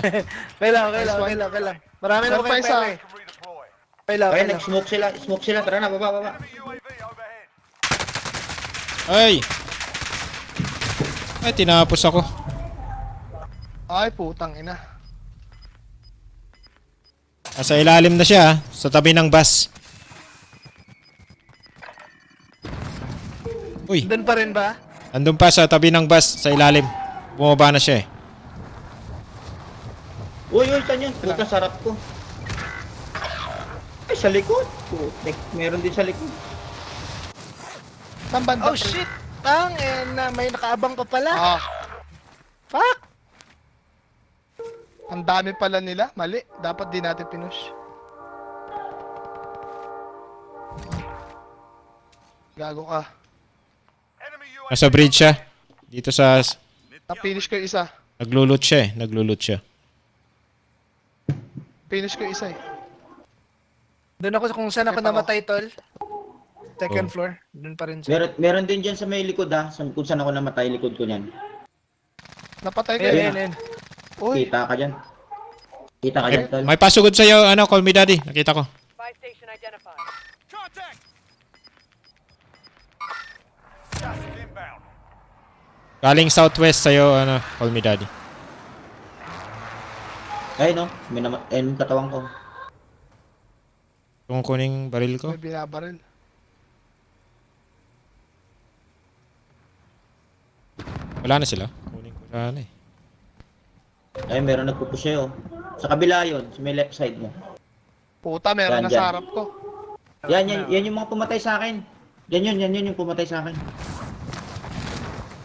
Kailang. Marami na Meron pa kayong isa. pera eh. can redeploy. Kailang. Ay, nag-smoke sila. Smoke sila. Tara na, baba. Enemy UAV overhead. Ay! Ay, tinapos ako. Ay, putang ina. Nasa ilalim na siya, sa tabi ng bus. Uy, Doon pa rin ba? andun pa sa tabi ng bus, sa ilalim. Bumaba na siya eh. Uy, saan yun? Puta, sarap ko. Ay, sa likod. Putek, meron din sa likod. Saan banda? Oh shit! May nakaabang pa pala. Ah, Fuck! ang dami pala nila. Mali. Dapat di natin pinush. Gago ka. Enemy UAV. Nasa bridge siya. Dito sa... Na-finish ko yung isa. Naglulot siya eh. Naglulot siya. Finish ko yung isa eh. Doon ako kung saan ako Kita ko. namatay, tol. Second Oh. floor. Doon pa rin siya. Meron din dyan sa may likod ha. Kung saan ako namatay, likod ko niyan. Napatay ko Ayan, yun. ayan. Uy, Kita ka dyan. Kita ka dyan, tol. May pasugod sa'yo, ano, call me daddy. Nakita ko. Spy station identified. Contact! Gas is inbound. Galing southwest sa'yo, ano, call me daddy. Ay, no. May yung katawan ko. Kung kuning baril ko. may binabaril. Wala na sila. Kunin ko sana eh. Ay, meron nagpupush sa'yo. Sa kabila yun. Sa may left side mo. Puta, meron Yan, na dyan. sa harap ko. Yan yung mga pumatay sa akin. Yan yung pumatay sa akin.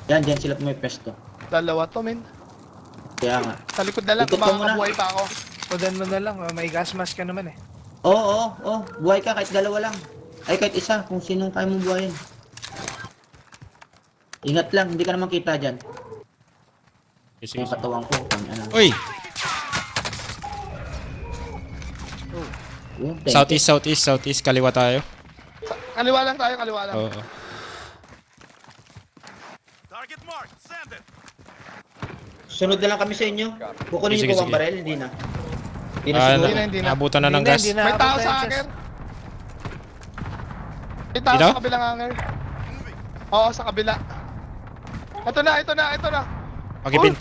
Yan sila pumipesto. Dalawa to, men. Kaya nga. Sa likod na lang, Ikot kung ka muna. makakabuhay pa ako. Udan mo na lang. May gas mask ka naman eh. Oo. Buhay ka kahit dalawa lang. Ay, kahit isa. Kung sinong kaya mong buhayin. Ingat lang. Hindi ka naman kita dyan. Sige, Yung sige. katawan ko. Ano. Uy! Yun, thank you. Southeast. Kaliwa tayo. Kaliwa lang tayo, kaliwa lang. Oo. Target marked. Send it. Sunod na lang kami sa inyo. Kukunin Sige, niyo po ang sige. baril. Hindi na. Hindi na Ah, siguro. hindi na. Nabutan na ng gas. Hindi na. May tao abot sa tayo, akin. Chess. May tao Dito? sa kabilang hanger. Oo, sa kabila. Ito na. Pakipin.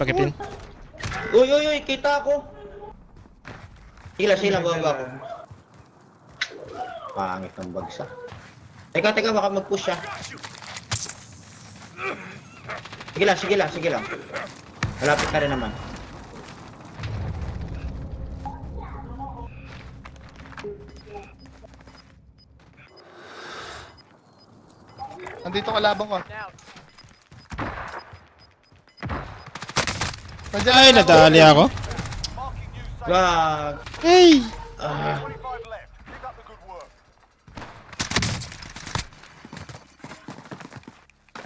Uy, kita ako. Sila, baba ko. Pangit ang bagsak. Teka, baka mag-push siya. Sige lang. Malapit na rin naman. Nandito kalabang ko. Now, Nandiyan Ay, na nadali ako. Marking new safe. Wag. Hey! 25 left. Keep up the good work.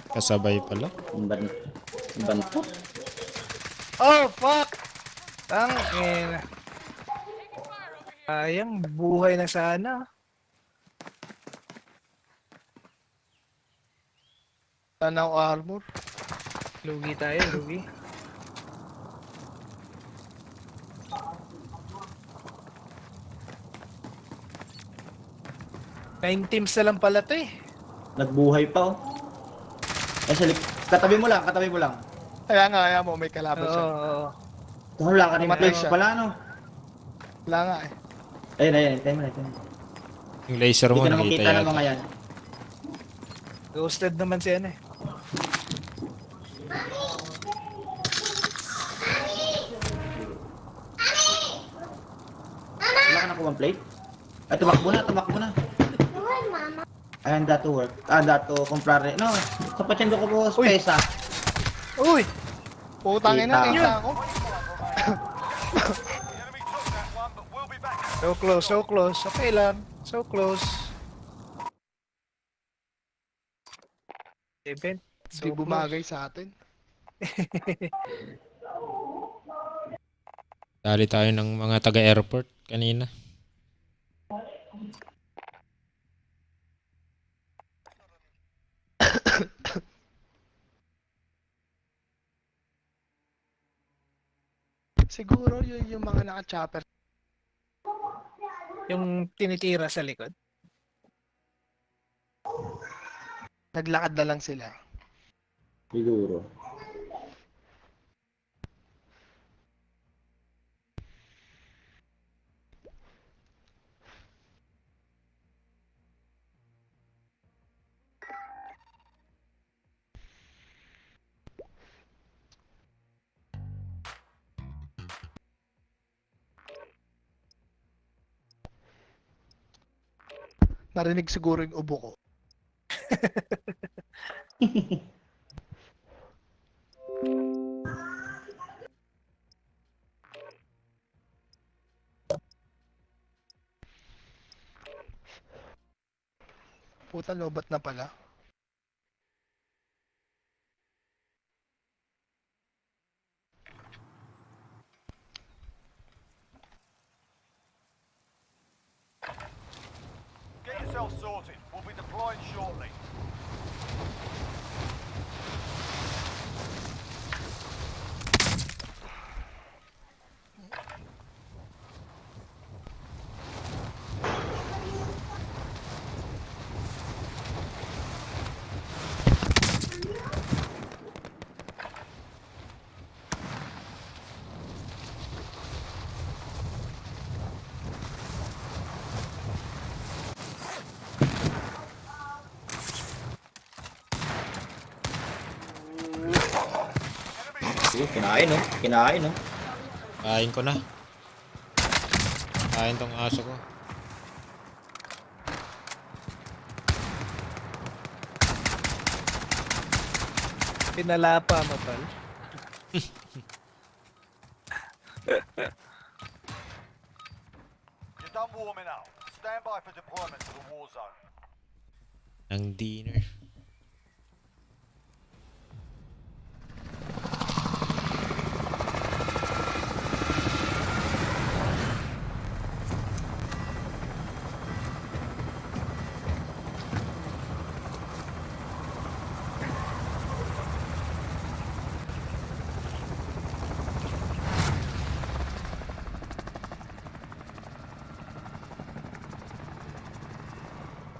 Kasabay pala. Banto. Oh, fuck! Tangin. Sayang, buhay na sana. Sana ako armor. Lugi tayo, lugi. Nine teams na lang pala to eh. Nagbuhay pa oh. Ay, katabi mo lang. Kaya mo, may kalaban siya. Oo. Wala ka rin Mamatay place siya. pala, no? Wala nga eh. Ayun, tayo mo. Yung laser Hindi mo, ka na makita nakita ng yata. mga yan. Ghosted naman siya eh. Wala ka nakuha plate? Ay, tumakbo na. Ayan, that to work. That to comprare. No, sa pachendo ko po spesa. Uy! Putangin na, Kita. kita ako. The enemy took that one, but we'll be back. So close. Okay lang. So close. Event. Di bumagay sa atin. Dali tayo ng mga taga-airport kanina. Siguro yun yung mga naka-chopper. Yung tinitira sa likod. Naglakad na lang sila. Siguro. Narinig siguro yung ubo ko. Puta, lobat na pala. Get yourself sorted. We'll be deploying shortly. Sige, kinain oh. Kinain oh. Kain ko na. Kain tong aso ko. Pinalapa mo, tol. You're done warming up. Stand by for deployment to the war zone. Ang dinner.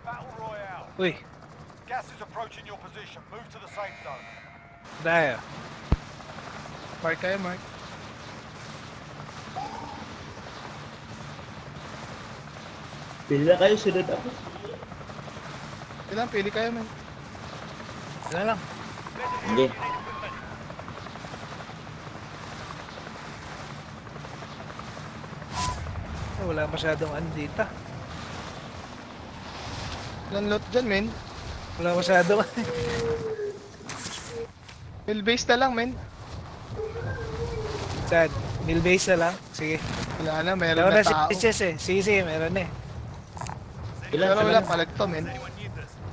Battle Royale. Uy, Gas is approaching your position. Move to the safe zone. dahil. Mark kayo, Mark. Pili na kayo, sunod ako. Ilan, pili kayo, man. Wala lang. Hindi. Wala masyadong andita. Ilan loot dyan, men. Wala masyadong Mill base na lang, men. Sad. Mill base na lang. Sige. Wala na, meron Wala na na tao. si Chess eh. Sige, sige. Meron eh. Ilan Pero sa wala, lang? palag to, men.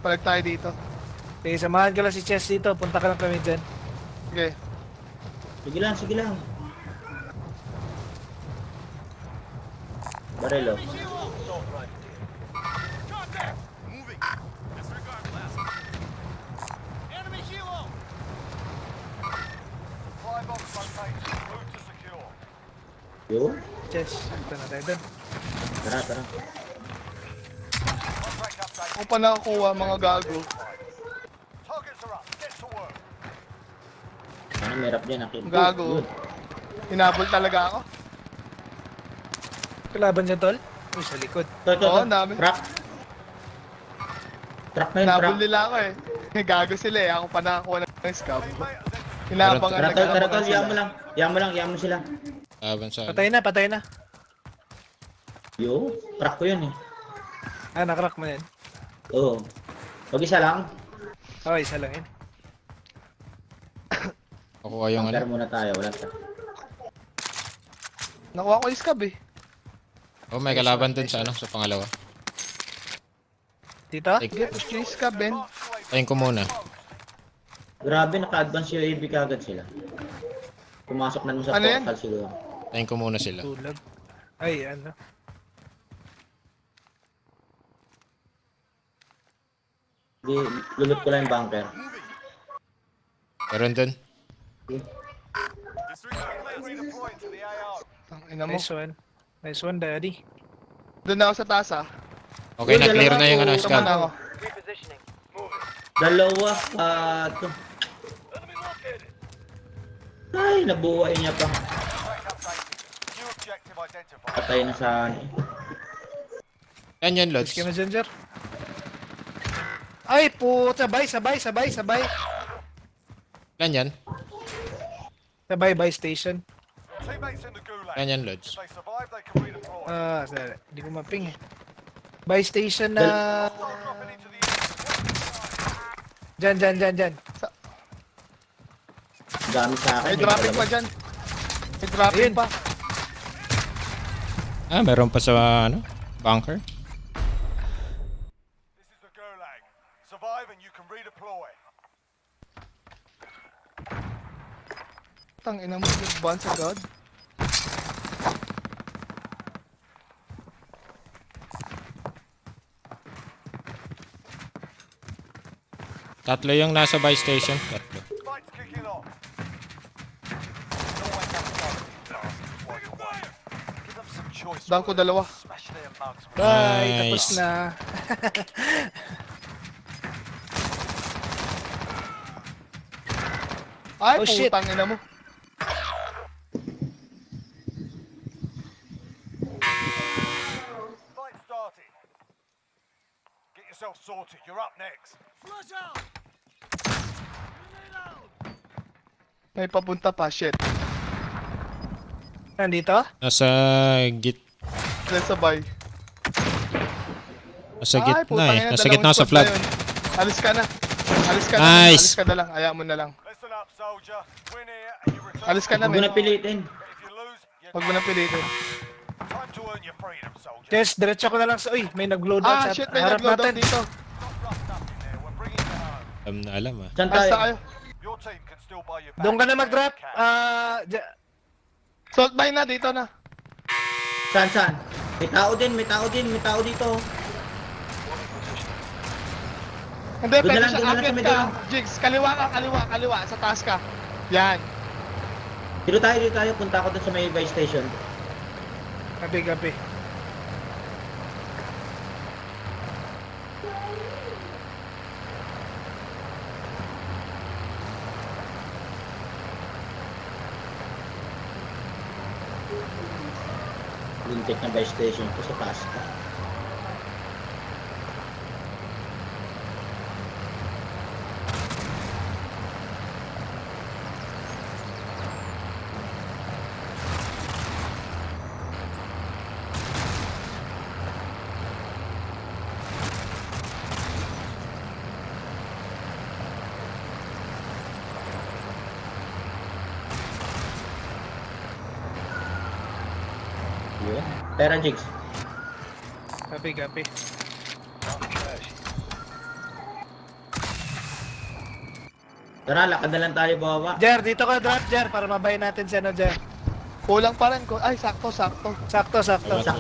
Palag tayo dito. Sige, samahan ka lang si Chess dito. Punta ka lang kami dyan. Okay. Sige lang, sige lang. Barelo. Supply box located. Move to secure. Yo, Chess. Punta na tayo dun. tara, tara. Contract update. Kung pa nakakuha, mga gago. Targets are up. Get to work. Ano, merap dyan, nakita. Gago. Hinabol talaga ako. Kalaban dyan, tol. Uy, sa likod. To, Oo, dami. Truck. Truck na yun, Hinabol truck. nila ako eh. Gago sila eh. Ako pa nakakuha ng scab. Teammate has entered. Hinabangan Tara, tol, tara, tol. sila. Yaman mo lang. Yaman lang, yaman sila. Laban sa Patay na, patay na. Yo, truck ko yun eh. Ah, nakrock mo yan. Oo. Huwag isa lang. Oh, isa lang yun. Kukuha yung Bunker ano. muna tayo, wala ta. Nakuha ko yung scab eh. Oh, may kalaban dun sa ano, sa pangalawa. Dito? Take. Get push yung scab, Ben. Tayin ko muna. Grabe, naka-advance yung UAV kagad sila. Pumasok na nun sa Ano yan? portal siguro. Tayin ko muna sila. Tulag. Ay, ano. Di, lulot ko lang yung bunker. Meron dun. Redeploying to the AO. Ang ina mo. Nice one. Nice one, daddy. Doon na ako sa taas ah. Okay, na-clear na yung ano, Tama scab. na ako. Repositioning. Dalawa, to. Ay, nabuhay niya pa. Contract updated. New objective identified. Patay na sa ano. Yan yan, Lods. Iski messenger. Ay, puta. Sabay. Yan yan. Sabay, by station. Teammates in the gulag. Yan yan, If Lods. they survive, they can redeploy. Ah, sorry. Hindi ko maping eh. Buy station na... Dropping into the Dyan. Dami sa akin. May dropping pa dyan. May dropping Ayun. pa. Meron pa sa ano? Bunker? This is the Gulag. Survive and you can redeploy. Tang ina mo, advance agad. Tatlo yung nasa buy station. Tatlo. Fight's kicking off. Always have to go. While you're waiting. Give them some choice. Down ko dalawa. Smash their mugs. Bye, Nice. tapos na. Ay, Oh, shit. putang ina mo. Fight started. Get yourself sorted. You're up next. May papunta pa, shit. Nandito? Nasa git... Let's sabay. Nasa Ay, gitna putang eh. ina, Nasa dalawang gitna sa squad flag. na yun. Alis ka na. Alis ka na. Nice. Alis ka na lang. Ayaw mo na lang. Listen up, soldier. Win here and you return. Alis ka na, Huwag mo men. na pilitin. But if you lose, you're Huwag mo na pilitin. time to earn your freedom, soldier. Yes, diretso ko na lang sa... Uy, may nag-load out Ah, sa shit, may harap nag-load natin. out dito. Not roughed up in there. We're bringing you home. Alam na alam ah. Saan Alis tayo? tayo. Your team can still buy you back. Doon ka na if mag-drop. they can. Salt buy na, dito na. Saan? May tao dito. Hindi, Doon na pwede lang, siya. doon na lang Akyat sa may ka. dulo. Jigs, kaliwa. Sa taas ka. Yan. Dito tayo. Punta ako doon sa may buy station. Gabi. Lintik na buy station ko sa taas ka. Yun. Pera jigs. Gabi. Tara, lakad na lang tayo baba. Jer, dito ka drop, Jer, para mabay natin si ano, Jer. Kulang pa rin. Ay, sakto. Sakto. Sakto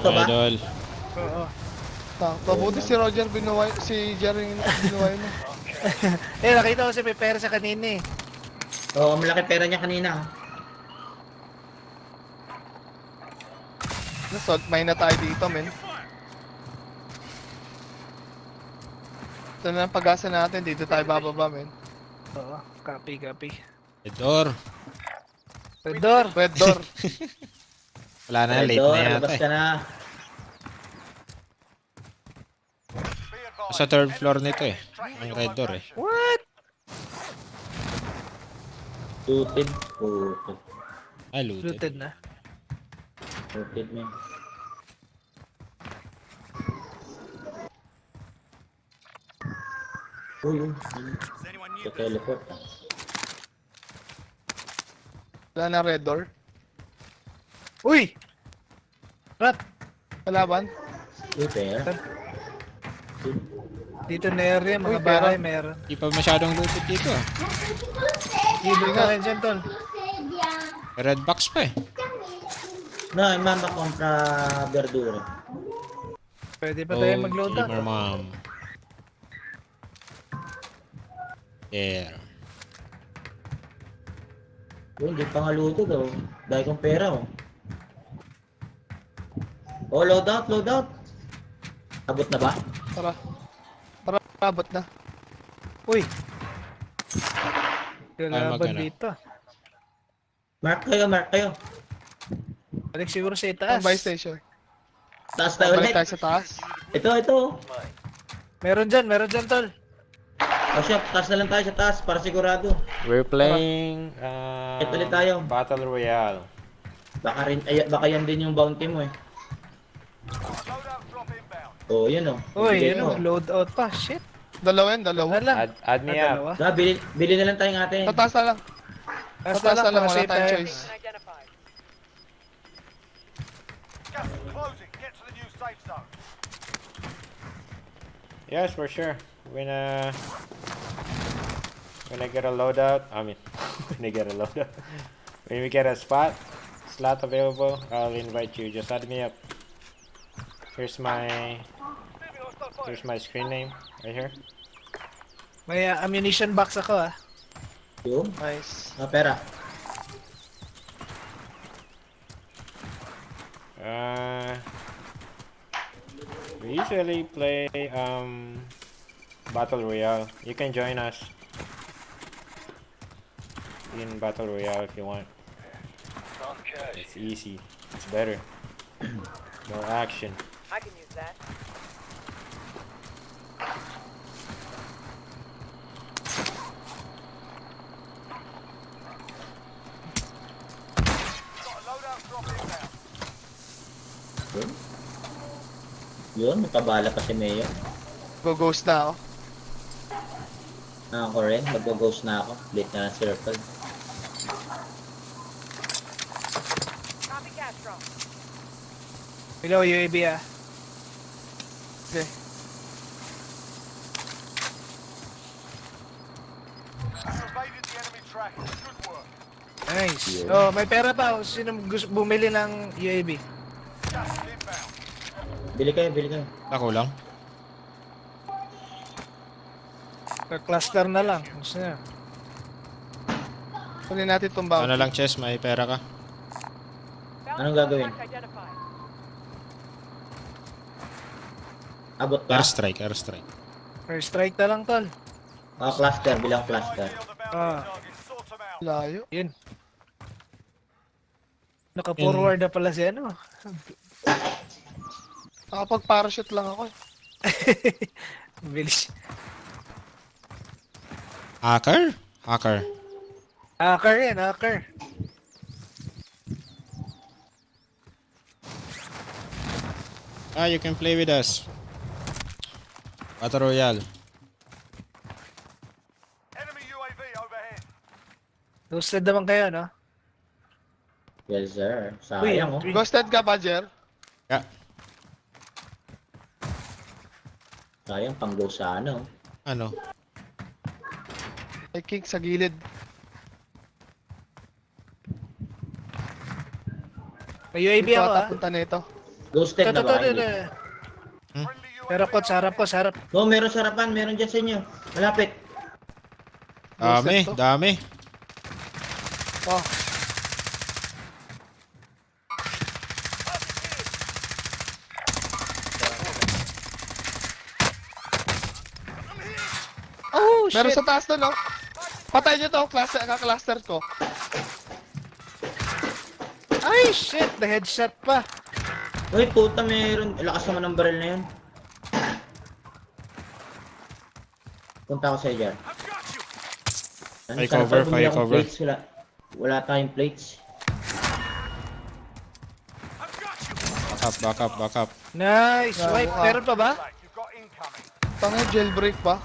ba? Idol. Oo. Sakto. Buti si Roger binuway, si Jerry binuway mo. Nakita ko si may pera sa kanina eh. Oo, malaki pera niya kanina. Salt mine na tayo dito, men. Ito na ang pag-asa natin. Dito tayo bababa, men. Oo, copy. Edor. Red door. Red door. Wala na, late Ito, na yata labas eh. ka na. Be advised. Sa third floor nito eh. Ang red door eh. What? Looted. Looted. Looted na. Looted, man. Uy. Sa teleport. Wala na red door. Uy! Rat! Kalaban. Uy, pera. Dito na area, mga Uy, bahay pera. meron. Di pa masyadong looted dito ah. Libre ka rin dyan, tol. May red box pa eh. No, mama kompra verdura. Pwede pa tayo Oh, mag-load out. gamer mom. There. Uy, hindi pa nga luto daw. Dahil kong pera, oh. Oh, load out. Abot na ba? Tara. Tara, abot na. Uy! Kalaban magana. dito. Mark kayo. Balik siguro sa Ang itaas. buy station. Taas tayo Balik ulit. tayo sa taas. Ito. Meron dyan, tol. Oh, shop, taas na lang tayo sa taas para sigurado. We're playing Ito ulit tayo. Battle Royale. Baka yan din yung bounty mo eh. Loadout drop inbound. Oh, yun oh. Uy, Bigay yun mo. o, loadout pa. Shit. Dalawa yan, dalawa. Wala lang. Add me up. Dalawa. Bili na lang tayo ng atin. Tataas na lang. Taas Tataas na lang, para wala safe tayong tayo. choice. Identified. Gas is closing. Get to the new safe zone. Yes, for sure. When I get a loadout, when I get a loadout, when we get a slot available, I'll invite you. Just add me up. Here's my screen name right here. May ammunition box ako ah. Yung? Nice. Pera. We usually play Battle Royale. You can join us in Battle Royale if you want. It's easy. It's better. More action. I can use that. Got a loadout drop inbound. Yun, nakabala pa si Mayo. Go-ghost na ako. Ako rin, mag-ghost na ako. Late na ng circle. Copy Castro. Below UAV ah. Okay. You evaded the enemy track. Good work. Nice. Yeah. Oh, may pera pa. Sino gusto bumili ng UAV? Gas is inbound. Bili kayo, bili kayo. Ako lang. Cluster na lang. Gusto na. Kunin natin itong Ano bounty. lang, Chess, may pera ka. Anong gagawin? Contact identified. Abot pa? Airstrike. First strike na lang tol. Cluster, bilang cluster. ID on the bounty Ah. target. Sort them out. Layo. Yun. Naka-forward na pala si ano. Nakapag-parachute lang ako. Bilis. Hacker? Hacker yan, hacker. You can play with us. Battle Royale. Enemy UAV overhead. Toasted naman kayo, no? Yes, sir. Uy, Sayang, oh. Ghosted ka ba, Jer? Yeah. Sayang, pang-ghost sa ano. Ano? May kick sa gilid. May UAV Dito ako ata ah. punta nito. Ghosted na ba? Hindi. Friendly UAV Pero ko, sarap ko, sarap. No, meron sa harapan. Meron dyan sa inyo. Malapit. Dami, Ghosted to. dami. Oh, Oh, shit. meron sa taas to, no? Patay nyo to, cluster ko. Ay, shit. The headshot pa. Uy, puta, meron. Lakas naman ng barrel na yun. Punta ako sa'yo dyan. I've got you. Fire Sana cover, pala bumili fire akong cover. plates. Wala tayong plates. I've got you. Back up. Nice. Bravo, Wipe. ah. Meron pa ba? Right, you've got incoming. Tangay, jailbreak pa.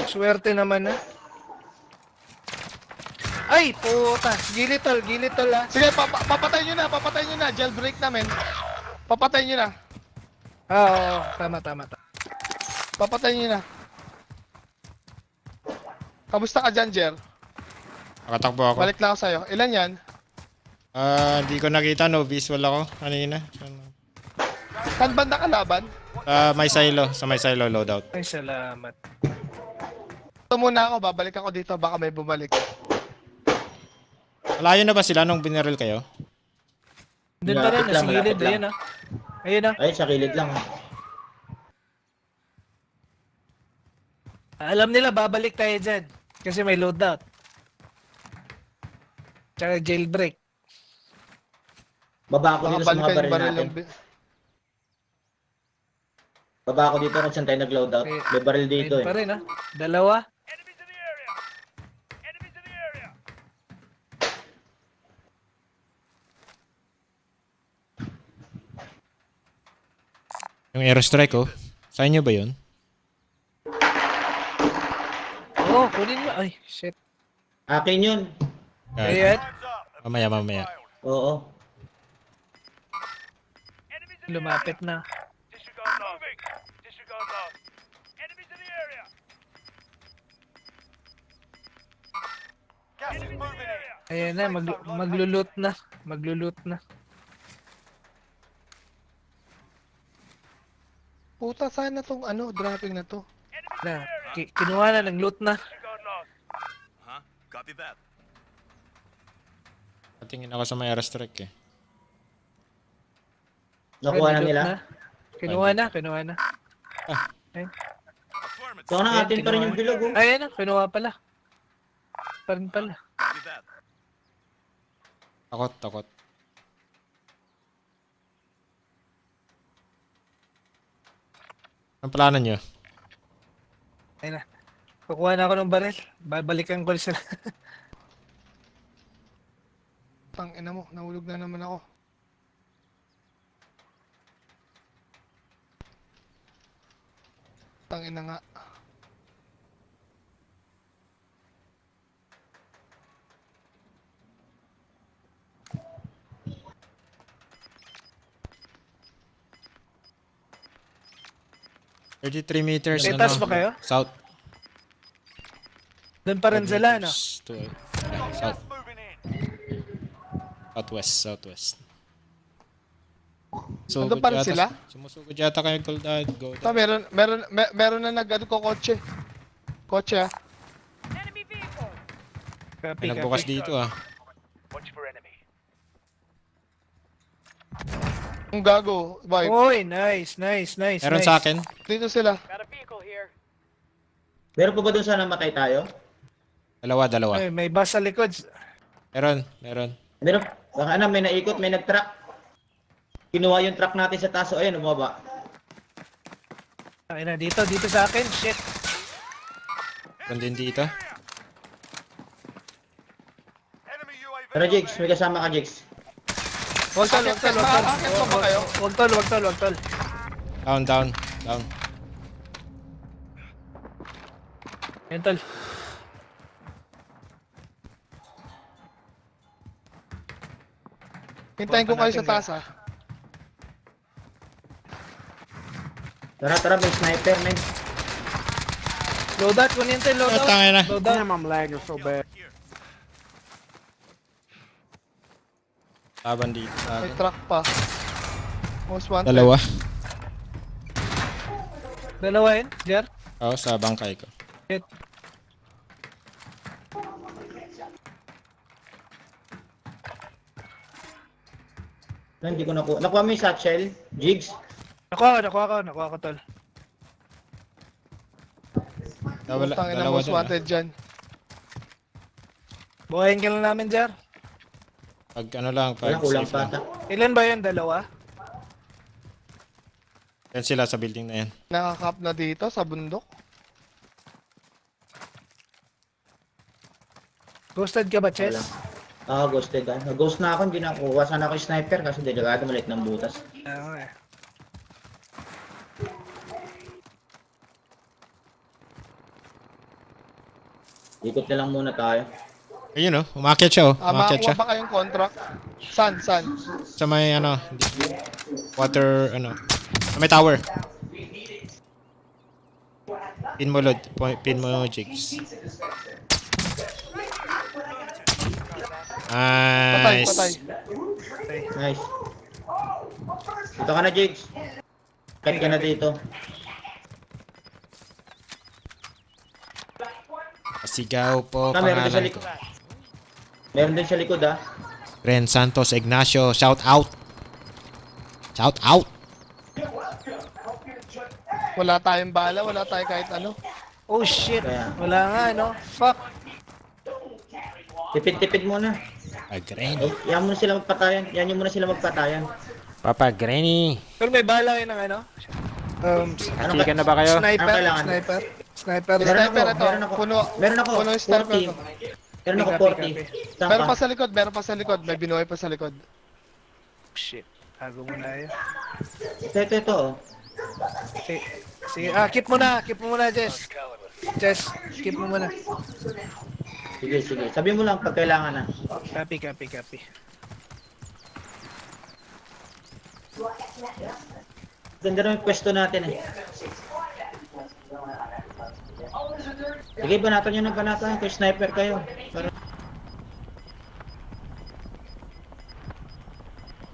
Swerte naman ah. Ay, puta. Gilid tol ah. Sige, papatay nyo na, jailbreak namin. Papatay nyo na. Oo, tama. Papatay nyo na. Kamusta ka dyan, Jer? Nakatakbo ako. Balik lang ako sa'yo. Ilan yan? Hindi ko nakita, no visual ako kanina. Saan banda kalaban? Sa may silo loadout. Ay, salamat. Ito muna ako, babalik ako dito, baka may bumalik. Malayo na ba sila nung binaril kayo? Doon pa rin, Malapit lang, nasa gilid. malapit lang. Ayun ah. Ayun ah. Ay, sa kilid lang. Alam nila, babalik tayo dyan. Kasi may loadout. Tsaka jailbreak. Baba ako Baka dito sa mga balikan barrel yung baril natin. yung... Baba ako dito kung saan tayo nag-loadout. Okay. May barrel dito Ayun pa eh. rin ah. Dalawa. Enemies in the area. Enemies in the area. Yung Yung airstrike oh. Sa inyo ba yun? Oo, kunin mo. Ay, shit. Akin yun. Ayan. Time's up. Mamaya. Oo. Lumapit na. Disregard moving. Disregard last. Enemies in the area. Gas is moving in. Ayan na, maglulot na. Maglulot na. Puta, saan na tong ano, dropping na to? Na, kinuha na, nag-loot na. Disregard last. Copy that. Patingin ako sa may airstrike eh. Nakuha na Nag-loot nila. Kinuha na. So na atin pa rin yung bilog oh. Ayan na, kinuha pala. Pa rin pala. Takot. Anong plano nyo? Ayan na. Kukuha na ako ng baril. Babalikan ko sila. Tang ina mo, nahulog na naman ako. Tang ina nga. $33 May taas ba kayo? South. Doon pa rin sila, no? South. Southwest. So, Nandun pa rin sila? Sumusugod yata kayo gold go. Ito, meron na nag-ano ko kotse. Kotse ah. Enemy vehicle. Copy, May nagbukas copy. dito ah. Watch for enemy. Ang gago, vibe. Uy, nice. Meron sa akin. Dito sila. Got a vehicle here. Meron pa ba dun sa namatay tayo? Dalawa. Ay, may bus sa likod. Meron. Meron. Baka ano, may naikot, may nag-truck. Kinuha yung truck natin sa taso. Ayun, umaba. Ay na, dito sa akin. Shit. Meron din dito. Enemy UAV. Pero Jigs, may kasama ka Jigs. Wag tol. Akit pa ba kayo? Wag tol. Down. Yan tol. Hintayin ko kayo sa taas ah. Tara, may sniper, men. Loadout, kunin tayo loadout. Tangay na. Loadout. Laban dito sa May akin. truck pa. Most wanted. Dalawa yun, Jer. Oo, sa bangkay ko. Shit. Hindi ko nakuha. Nakuha mo yung satchel, Jigs. Nakuha ko tol. Putang ina, Dalawa most dun ah. wanted dyan. Buhayin ka lang namin, Jer. Pag ano lang, Wala, pag kulang safe lang. pata. Ilan ba yun? Dalawa? Yan sila sa building na yan. Nakakap na dito sa bundok. Ghosted ka ba, Chess? Wala. Ghosted ah. Nag-ghost na ako, hindi na kuha. Sana ako yung sniper kasi delikado maliit ng butas. Okay. Ikot na lang muna tayo. Ayun oh, umakyat siya oh. Umakyat siya. Makakuha pa kayong contract. San? Sa may ano, water ano. Sa may tower. Pin mo load, pin mo jigs. Patay. Nice. Nice. Dito ka na, Jigs. Kahit ka na dito. Sigaw po Meron din sa pangalan likod. ko. Meron din sa likod ah. Ren Santos Ignacio, shout out. Shout out. Wala tayong bala, wala tayong kahit ano. Oh shit. Kaya. Wala nga, no? Fuck. Tipid-tipid muna. Granny. Yan muna sila magpatayan. Yan yung muna sila magpatayan. Papa Granny. Pero may bala kayo ng ano? Ano Chicken na ba kayo? Sniper. Ano kailangan? Sniper. Meron ako, Sniper ito. meron ako. Puno. Meron ako. Puno yung sniper 40. ko. Meron ako Copy, 40. Saan Meron pa? pa sa likod, meron pa sa likod. May binuhay pa sa likod. Shit. Tago muna yun. Ito. Oh. Sige, sige. Keep mo muna, Jess. Jess, keep mo muna. Sige, sige. Sabi mo lang pag kailangan na. Copy. Ganda naman yung pwesto natin eh. Sige, banatan nyo ng banatan. Kung sniper kayo. Para...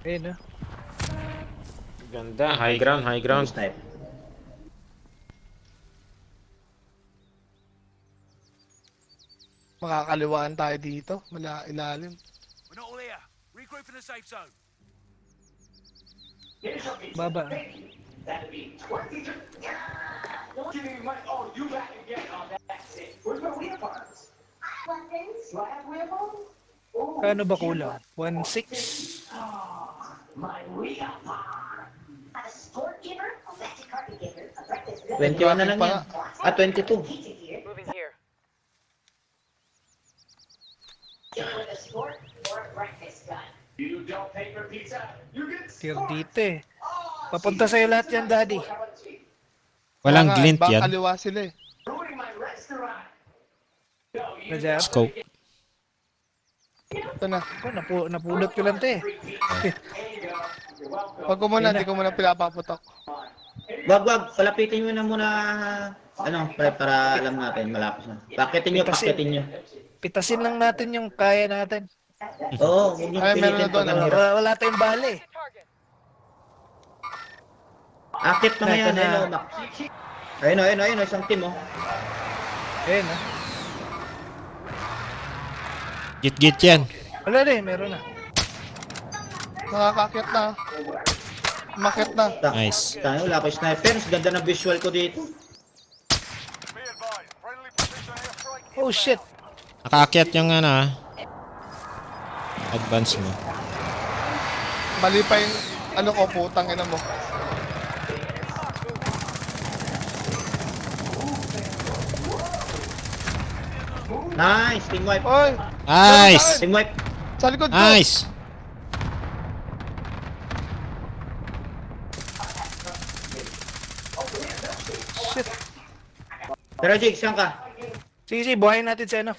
Ayun, no? Ganda. High ground. Sniper. Makakaliwaan tayo dito. Ilalim. We're not all here. Regroup in the safe zone. Baba. Kano ba kulang? 1.6? 21 na lang yan. 22. Moving here. Tier dito eh. Papunta sa'yo lahat yan, Daddy. Walang Kaya nga, glint baka yan. kaliwa sila eh. Nadya. Scope. Ito na. Napulot ko lang 'to eh. Pag ko muna, hindi ko muna pinapaputok. Wag. Palapitin nyo na muna. Ano, para alam natin. Malapit na. Pakitin nyo. Pitasin lang natin yung kaya natin. Oo, huwag nyo Ay, meron na pilitin doon, pag ang hirap. Wala tayong bale. Target. Akit na ngayon, Ito na. hello, Max. Ayun, isang team, oh. Ayun ah. Git yan. Wala na eh, meron na. Nakakakit na. Makit na. Nice. Tayo, wala ko sniper. Ang ganda ng visual ko dito. Be advised. Friendly precision airstrike. Oh shit. Nakaakyat yung advance mo. Mali pa yung ano ko, putang ina mo. Nice, team wipe. Oy! Nice! Team wipe. Sa likod ko! Nice! Shit. Pero Jigs, saan ka? Sige, buhayin natin si ano.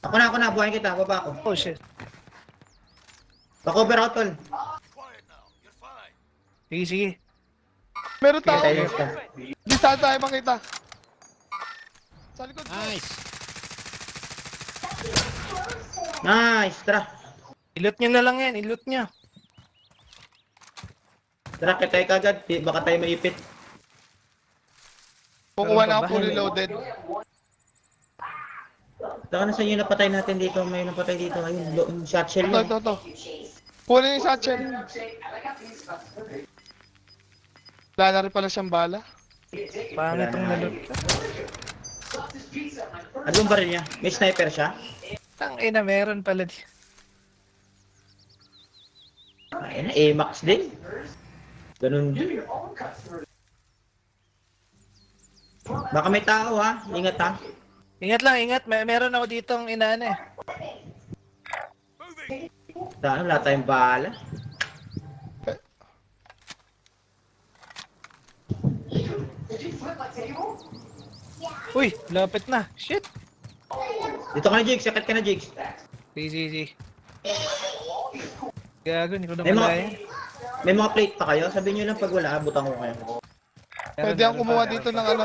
Ako na, buhayin kita, baba ako. Oh shit. Pa-cover ako, tol. Sige. Meron Sige, tao! tayo ka. Di saan tayo makita? Sa likod ko! Nice! Nice, tara. Ilot nyo na lang yan, ilot nyo. Tara, kitay ka agad. Baka tayo maipit. Kukuha na ako fully loaded. Saka na sa inyo napatay natin dito. May napatay dito. Ayun, yung shot shell yun. Ito. Kunin yung satchel. Wala na rin pala siyang bala. Pangit ang nalot. Ano yung baril niya? May sniper siya? Tangina, meron pala di. Ayun, A-Max din. Ganun din. Baka may tao ha. Ingat ha. Ingat lang, ingat. Meron ako ditong inaano eh. Saan? Wala tayong bala. Uy, lapit na. Shit. Dito ka na, Jigs. Sakit ka na, Jigs. Sige. Gago, hindi ko na May mga, malaya. may mga plate pa kayo? Sabihin nyo lang pag wala, abutan ko kayo. Pwede akong kumuha dito ng ano.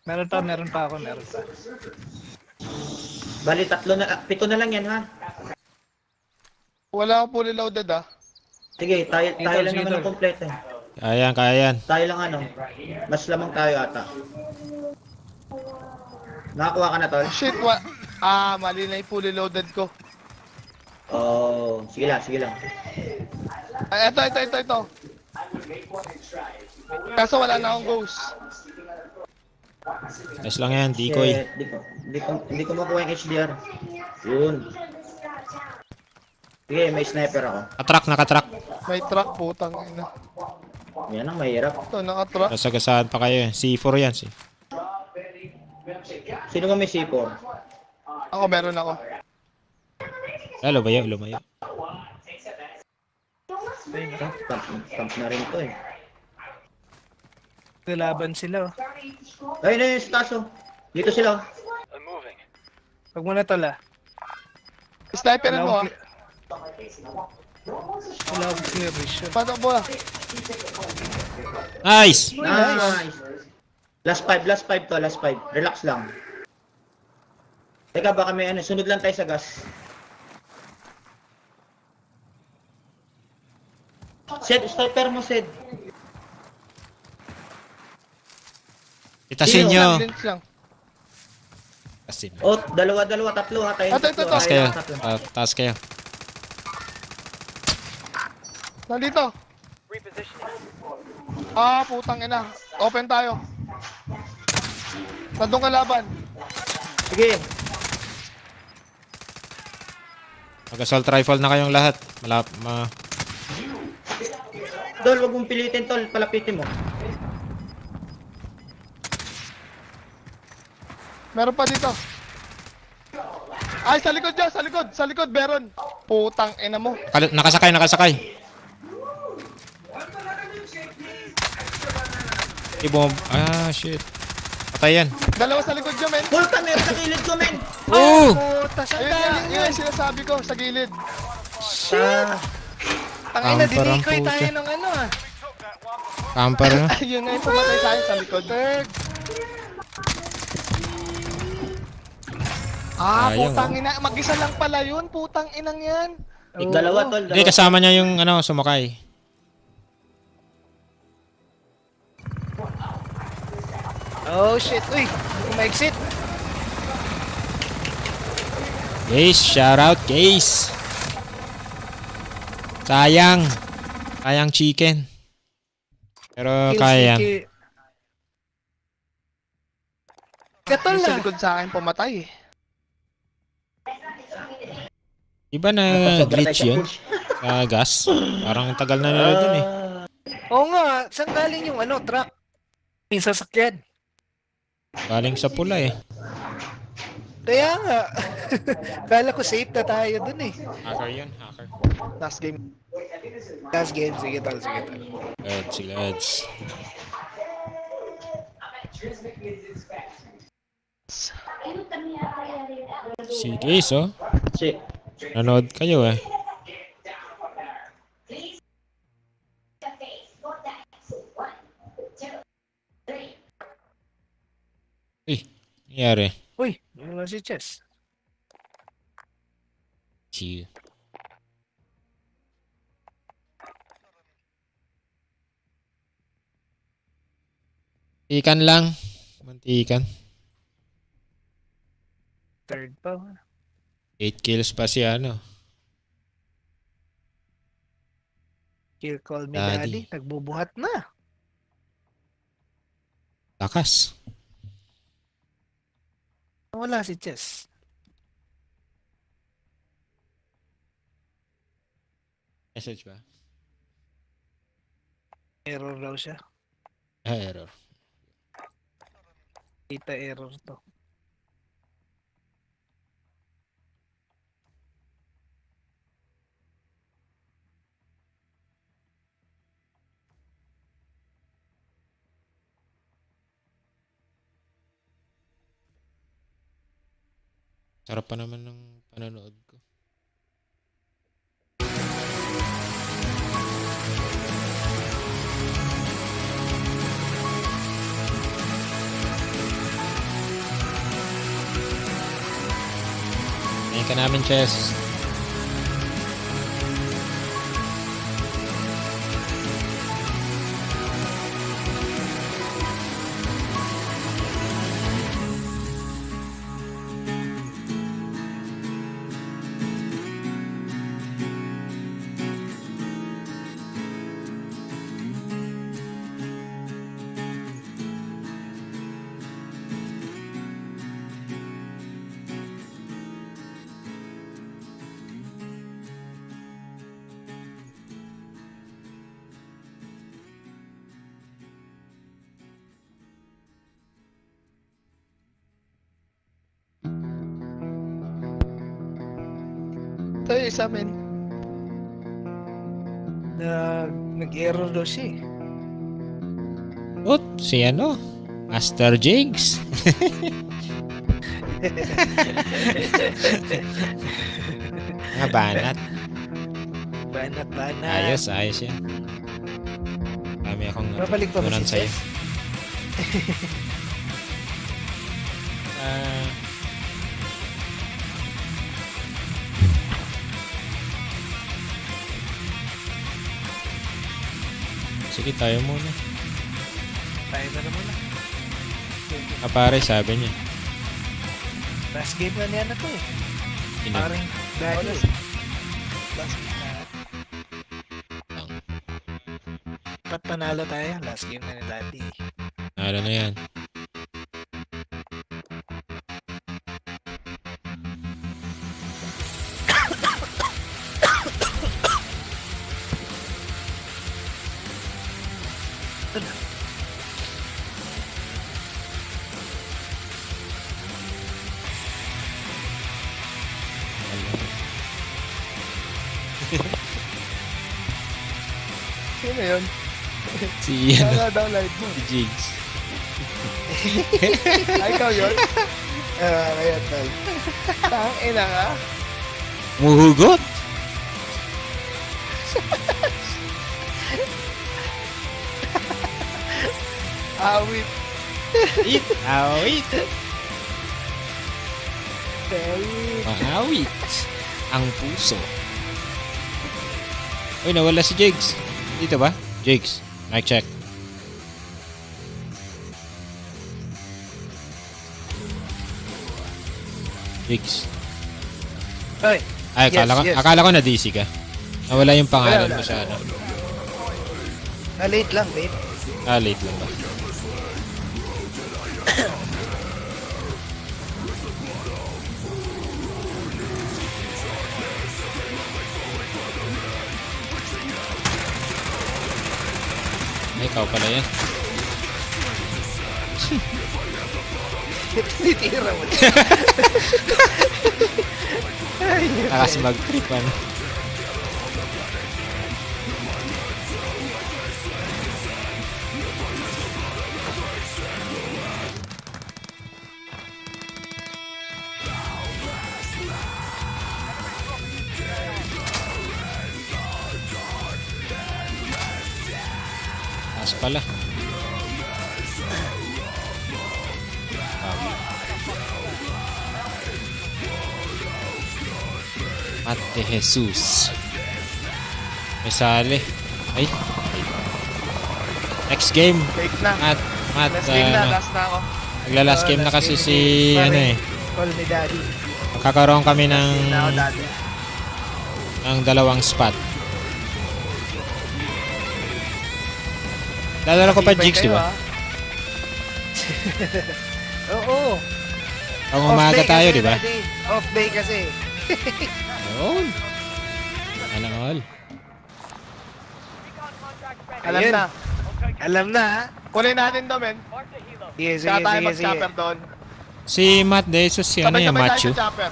Meron pa ako. Bali, 7 na lang yan ha. Wala akong fully loaded ah. Sige, tayo lang Sige, naman tol. ng complete eh. Kaya yan. Tayo lang ano. Mas lamang tayo ata. Nakakuha ka na, tol? Shit, mali na yung fully loaded ko. Oh, sige lang. Ay, ito. Kaso wala na akong ghost. Nice lang yan, decoy. Shit, Hindi ko makuha yung HDR. Yun. Sige, may sniper ako. Nakatrack. May truck, putang ina. Yan ang mahirap. Ito, naka-truck. Nasagasaan pa kayo eh. C4 yan. Sino ba may C4? Ako, meron ako. Lumayo. Camp na rin to eh. Lalaban sila. Oh. Ayun na yung staso. Dito sila. Pag mo na tala. Sniperin mo, ah. Wala akong clear vision. Paano bola? Nice! Nice. Last 5 to, last 5. Relax lang. Teka, baka may ano, sunod lang tayo sa gas. Sed, sniper mo, Sed. Itasin Sino? nyo. Lens lang. Itasin. Oh, dalawa, tatlo ha. Tayo Ito. Taas kayo. Taas kayo. Nandito. Ah, putang ina. Open tayo. Nandun ka laban. Sige. Mag-assault rifle na kayong lahat. Tol, wag mong pilitin, Tol. Palapitin mo. Meron pa dito. Ay, sa likod dyan, sa likod, Baron. Putang ina mo. Nakasakay. Ibom. Ah, shit. Patay yan. Dalawa sa likod dyan, men. Pulta, meron sa kilid ko, men. Oh! Puta, saan Ayun nga, galing yun yun? yung sinasabi ko, sa gilid. Ah, Tangina, Camper ang dinikoy tayo puta. ng ano ah. Camper na. Yun nga yung pumatay sa akin sa likod. Ah, Sayang, putang ina. Mag-isa lang pala yun, putang inang yan. dalawa, Tol. Hindi, kasama niya yung sumakay. Oh shit, uy. Ma-exit. Guys, shout out guys. Sayang chicken. Pero kaya yan. Katol Yung sa na. likod sa akin pumatay eh. Iba na glitch yun sa gas. Parang tagal na nila dun eh. Oo nga, saan galing yung truck? Yung sasakyan. Galing sa pula eh. Kaya nga. Kala ko safe na tayo dun eh. Hacker yun, hacker. Last game. Last game, sige tol. Lads. Si guys oh. Si. Nanood kayo eh. Uy, nangyari. Uy, wala si Chess. See you. Mantikan lang. Mantikan. Third pa. 8 kills pa si ano. Kill call me Daddy. daddy. Nagbubuhat na. Lakas. Wala si Chess. Message ba? Error daw siya. Error. Data error to. Sarap pa naman ng panonood ko. Ngayon ka namin, Chess. Ito yung isa, men. Nag-error daw siya eh. Si ano? Master Jigs. Mga banat. Banat. Ayos yan. Kami akong Babalik pa ba natutunan si sa'yo. Jess? Sige, tayo muna. Tayo na naman na. Pare, sabi niya. Last game na niya na to eh. Inom. Parang dahil. Honest. Last game na. Ba't panalo tayo? Last game na ni Daddy. Ano na yan? Sino yun? Si ano? Kaya daw live mo. Si Jigs. Ay, ikaw yun? Kaya tal. Tang ina ka. Muhugot? Awit. Awit. Maawit. Ang puso. Uy, nawala si Jigs. Dito ba? Jigs. Mic check. Jigs. Oy. Ay, akala ko na DC ka. Nawala yung pangalan Wala. mo sa ano. Late lang, babe. Late lang ba? Ay, ikaw pala yan. Titira mo. Kasi mag-trip ano. Taas pala. Ate Jesus. May sali. Ay. Next game. Fake na. Mat, Last game na. ano, Last na ako. Magla-last game na kasi si, ano eh. Call ni Daddy. Magkakaroon kami ng, Na ako, Daddy. ng dalawang spot. Dadala ko pa Jigs, di ba? Oo. Pang umaga tayo, di ba? Off day kasi. Ayun. Ano all? Alam Ayun. na. Alam na ha. Kunin natin to, men. Sige, Kaya tayo sige. mag-chopper doon. Si Matt De Jesus, si ano yan, Sabay-sabay tayo Machu. sa chopper.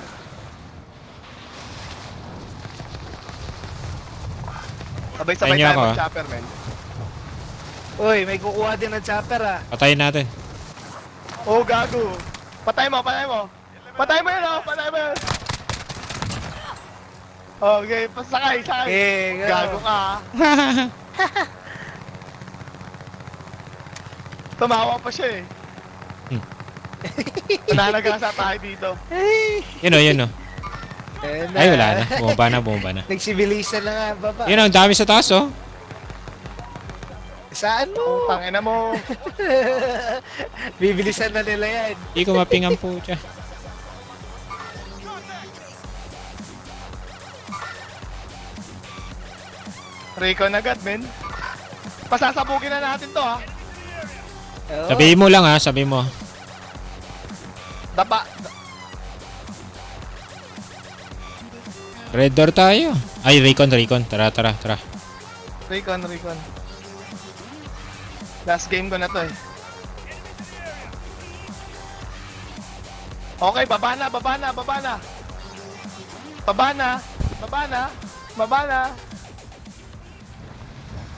Sabay-sabay Tayo tayo ako, mag-chopper, men. Uy, may kukuha din ng chopper ah. Patayin natin. Oh, gago. Patay mo, patay mo. Patay mo yun, oh. Patay mo yun. Okay, pasakay, sakay. Gago ka, ha. Tumawa pa siya, eh. Nanagasa tayo dito. Yun o, yun o. Ay, wala na. Bumaba na. Nagsibilisa na nga baba. Yun o, ang dami sa taas oh. Saan mo? Tangina mo. Bibilisan na nila yan. Hindi ko mapingan po siya. Recon agad, men. Pasasabugin na natin to, ha. Oo. Sabihin mo lang ha, sabihin mo. Dapa. Red door tayo. Ay, recon. Tara. Recon. Last game ko na to, eh. Okay, baba na.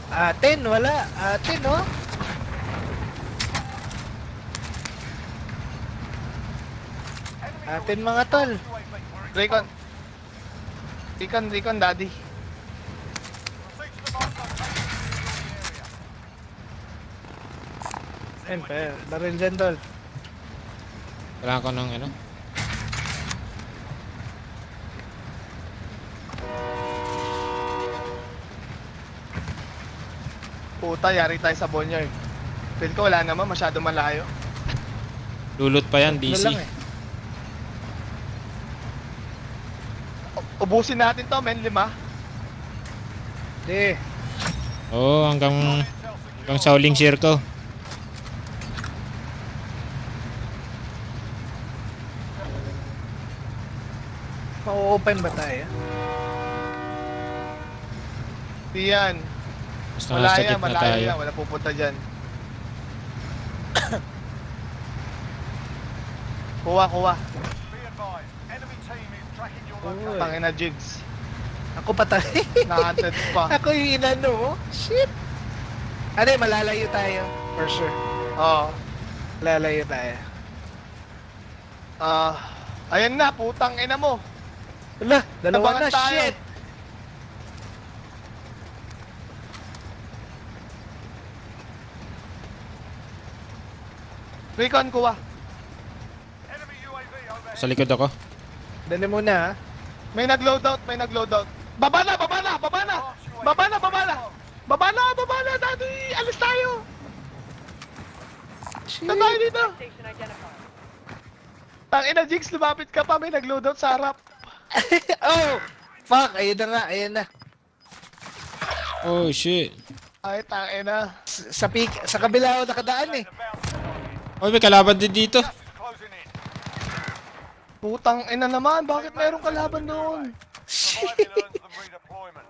Atin, wala. Atin, oh. Atin mga tol. Recon. Recon, daddy. Proceed to the mark location in the area. Ayun, baril dyan tol. Kailangan ko ng ano. Puta, yari tayo sa boneyard. Feel ko wala naman, masyado malayo. Lulot pa yan, Ano DC. lang eh. Ubusin natin to, men, 5. Di. Oo, hanggang sa huling circle. Ma-open ba tayo? Di yan. Basta Wala nasa yan, gitna malayo tayo. yan. Wala pupunta dyan. Kuha. Be advised, enemy team is tracking your Uy. location. Tangin na jigs. Ako patay. Nakahanted pa. Ako yung inano. Shit. Ano malalayo tayo. For sure. Oo. Malalayo tayo. Ayan na, putang ina mo. Wala, dalawa Tabangan na. tayo. Shit. Recon, kuha. Enemy UAV overhead. Sa likod ako. Dali muna ha. May nag-loadout. Baba na, daddy. Alis tayo. Shit. Saan tayo dito? Station identified. Tangin na, jigs, lumapit ka pa. May nag-loadout sa harap. Oh! Fuck, ayun na nga, ayun na. Oh, shit. Ay, tangin na. Sa kabila ako nakadaan eh. The bounce target. Oh, may kalaban din dito. Gas is closing in. Putang ina naman. Bakit mayroong kalaban doon? Surviving earns them redeployment.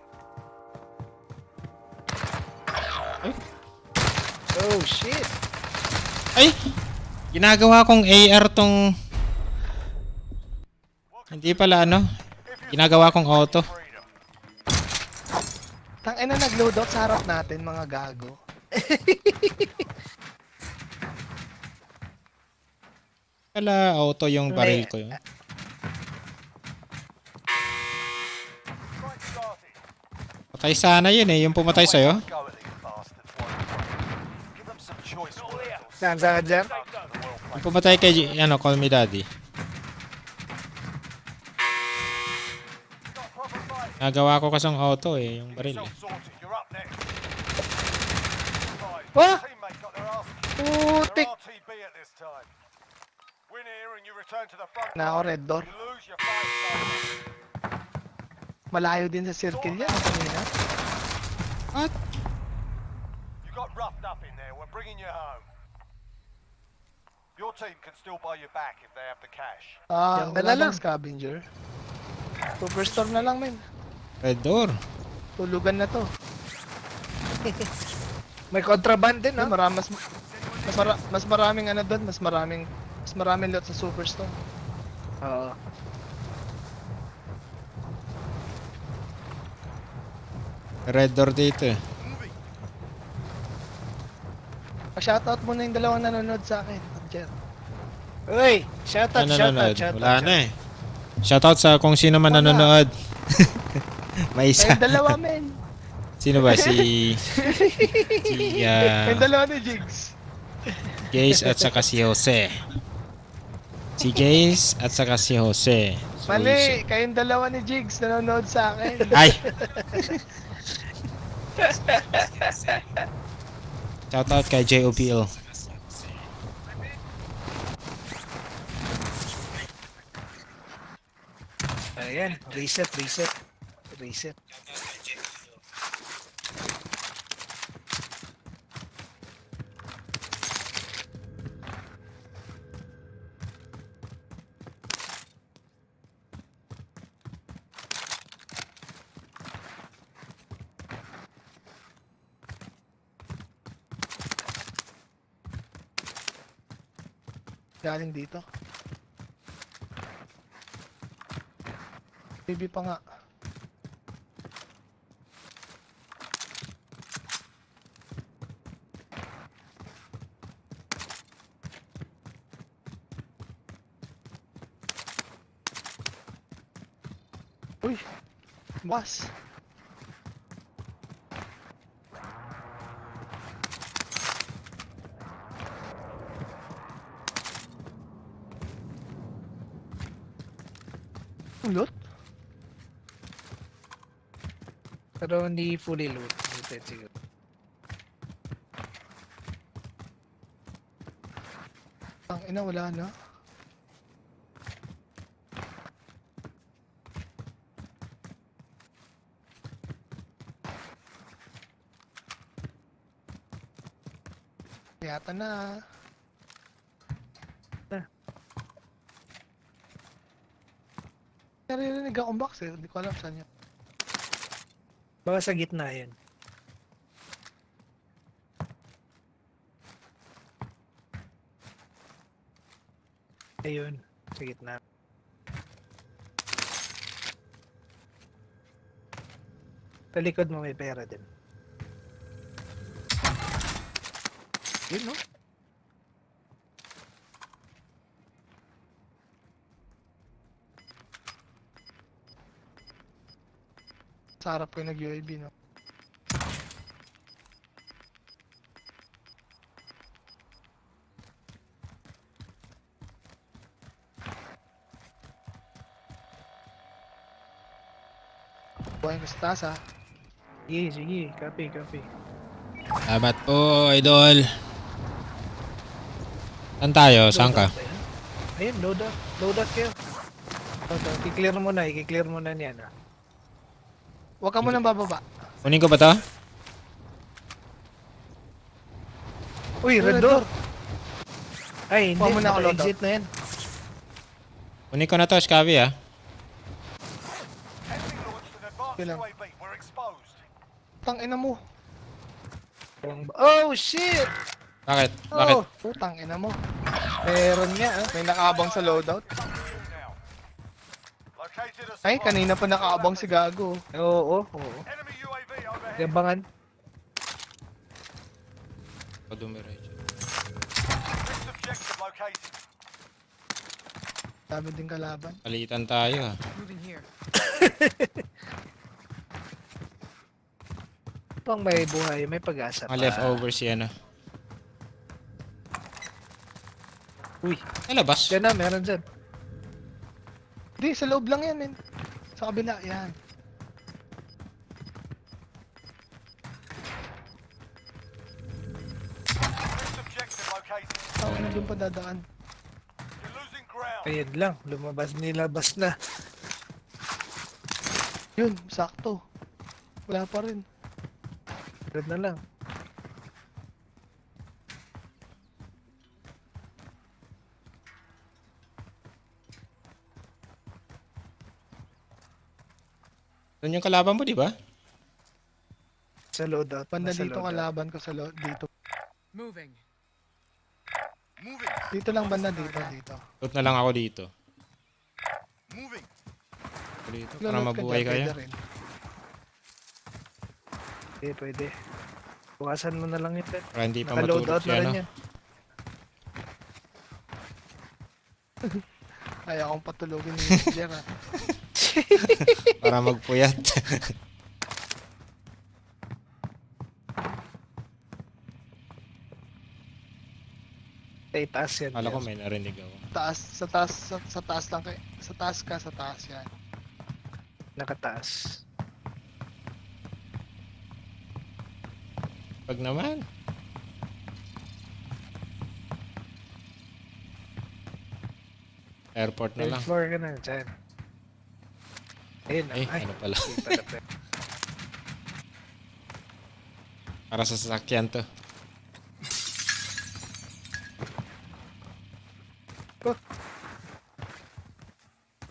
Oh shit. Ay! Ginagawa kong AR tong... Hindi pala ano. Ginagawa kong auto. Freedom. Tangin na, nag-loadout sa harap natin, mga gago. Pala auto yung baril ko yun. Strike started. Patay sana yun eh, yung pumatay sa'yo. Go at these bastards, won't you? Give them some choice words or Saan ka dyan? start to the well Yung pumatay kay, ano, Call Me Daddy. Got proper fight. Nagawa ko kasang auto eh, yung baril eh. Yourself sorted. You're up next. Wah! Teammate got their ass. Putik. They're RTB at this time. Win here and you return to the front. Na ako, red door. You lose your fight. Malayo din sa circle yan. Kanina. What? You got roughed up in there. We're bringing you home. Your team can still buy you back if they have the cash. Diyan ka Wala na lang. bang scavenger? Superstore na lang, men. Red door. Tulugan na to. May contraband din, Ay, no? mas maraming ano doon, mas maraming lot sa Superstore. Oo. Red door dito eh. Pa-shoutout muna yung dalawang nanonood sa akin. Roger. Uy, shoutout, Ano shoutout, nanonood? shoutout. Wala na eh. Shoutout sa kung sino man Wala. nanonood. May isa. Yung dalawa, men. Sino ba? Si Yung dalawa ni Jigs. Gaze at saka si Jose. Si Gaze at saka si Jose. So, Mali, kayong dalawa ni Jigs nanonood sa akin. Ay! Shoutout kay JOPL. Ayan, reset. Galing dito. Baby pa nga. Uy! Boss! Loot? Pero hindi fully looted siguro. Ang ina, wala na. Yata na. Naririnig akong box eh. Hindi ko alam saan yun. Baka sa gitna yan. Ayun, sa gitna. Sa likod mo may pera din. Yun, no? Sa harap ko yung nag-UAV, no? Buhay ko sa taas, ha? Sige, sige. Copy, copy. Salamat po, idol. Saan tayo? Saan ka? Ayun, load up. Load up kayo. I-clear mo na, i-clear mo na niyan. Ah. Huwag ka munang bababa. Kunin ko ba to? Uy, red door! Ay, hindi. Kuha mo na ako, load up. Exit na yan. Kunin ko na to, Scabby ah. Enemy launched an advanced Kailan? UAV. We're exposed. Putang ina mo. Oh, shit! Bakit? Bakit? Oh, Putang ina mo. meron nga. Ah. May nakaabang sa loadout. Now. Located a Ay, supply kanina pa depot. nakaabang si Gago. Oo, oo. Enemy UAV overhead. Yabangan. Dumiretso. Next objective located. Dami din kalaban. Palitan tayo ah. Pang may buhay, may pag-asa pa. Mga leftovers yan ah. Uy, Sa labas. dyan na, meron dyan. Hindi, sa loob lang yan, men. Sa kabila, yan. Next objective located. Ang ina doon pa dadaan. You're losing ground. Ayun lang, lumabas nilabas na. Yun, sakto. Wala pa rin. Red na lang. Doon yung kalaban mo, di ba? Sa loadout. Banda nasa dito loadout. kalaban ko sa dito. Moving. Moving. Dito lang banda dito. Loot na lang ako dito. Moving. Dito, para Loot ka mabuhay dyan, kayo. pwede rin. Pwede, pwede. Bukasan mo na lang yun. Ted. Para hindi pa Naka-loadout matulog si na ano. rin yan. Ayaw akong patulogin ni Jer, ha. Para magpuyat. Sa itaas yan. Kala ko Jer. may narinig ako. Sa taas lang kay. Sa taas ka, sa taas yan. Nakataas. Pag naman. Airport na Third lang. floor ka na dyan. Ayun na. Ay, Ay, ano pala. hindi pala pwede. Para sa sasakyan to.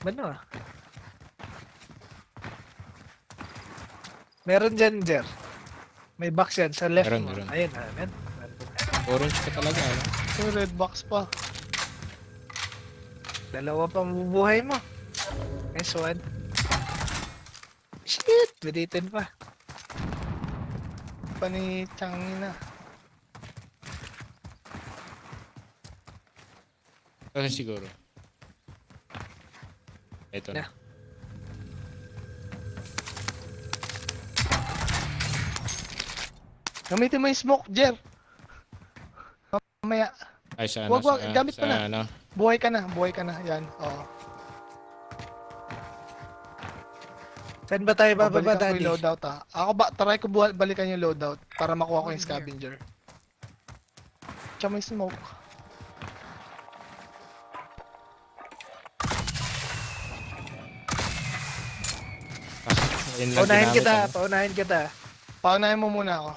Ano ah? Meron dyan, Jer. May box yan sa left Meron, mo. meron. Ayun ah, men. Orange ka talaga, ano? Yung red box pa. Dalawa pang bubuhay mo. Nice one. Shit! Biditin pa. Pa ni Changina. Ito na siguro. Ito na. Na. Gamitin mo yung smoke, Jer. Mamaya. Ay, sa ano, Wag, gamit sa mo na. ano. Buhay ka na. Yan, oo. Saan ba tayo bababa, Babalikan ko Daddy? yung loadout ha. Ako ba, try ko balikan yung loadout para makuha ko yung scavenger. Tsaka may smoke. Yun lang Paunahin ginamit, kita, ano. paunahin kita. Paunahin mo muna ako.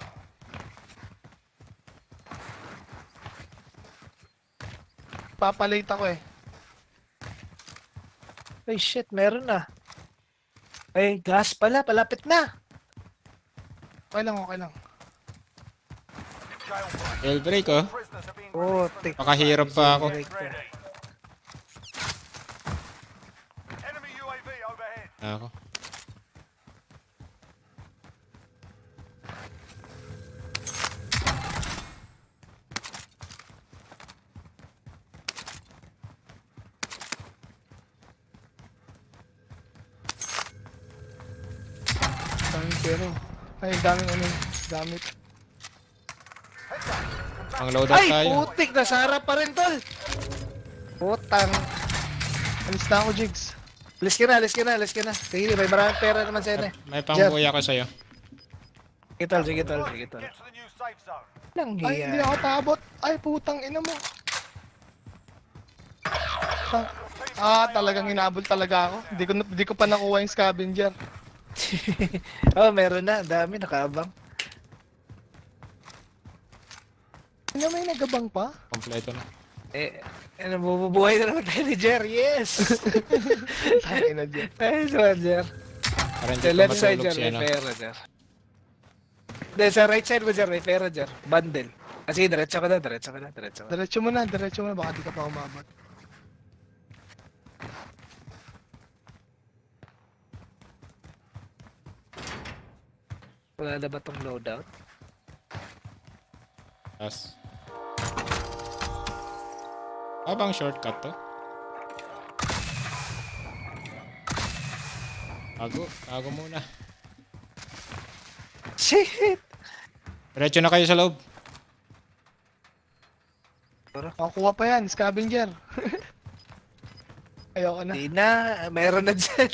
Papalate ako eh. Ay shit, meron na. Ay, gas pala, palapit na. Okay lang. Jailbreak, oh. Prisoners are being Oh, released from tik. Pakahirap pa ako. the ready. Enemy UAV overhead. Ako. Daming pero. Ay, daming ano, gamit. Pang loadout Ay, tayo. putik, nasa harap pa rin, tol. Putang. Alis na ako, Jigs. Alis ka na. Sige, may maraming pera naman sa'yo eh. May pangbuhay ako sa'yo. Sige, tol. Get to the new safe zone. Lang Ay, hindi hiya. ako tabot. Ay, putang ina mo. Talagang hinabol talaga ako. Hindi ko pa nakuha yung scavenger. Oh, meron na. Dami, nakaabang. Ano, may nagabang pa? Kompleto na. Ano, bububuhay na naman tayo ni Jer. Yes! Tangina dyan. Nice one, Jer. Para hindi Sa pa left side, matulog Jer, si may ano. pera, Jer. Hindi, sa right side mo, Jer, may pera, Jer. Bundle. Kasi diretso ka na. Diretso mo na. Baka di ka pa umabot. Wala na ba tong loadout? Tapos. Bang shortcut to? Tago muna. Shit! Diretso na kayo sa loob. Makukuha pa yan, scavenger. Ayoko na. Hindi na, meron na dyan.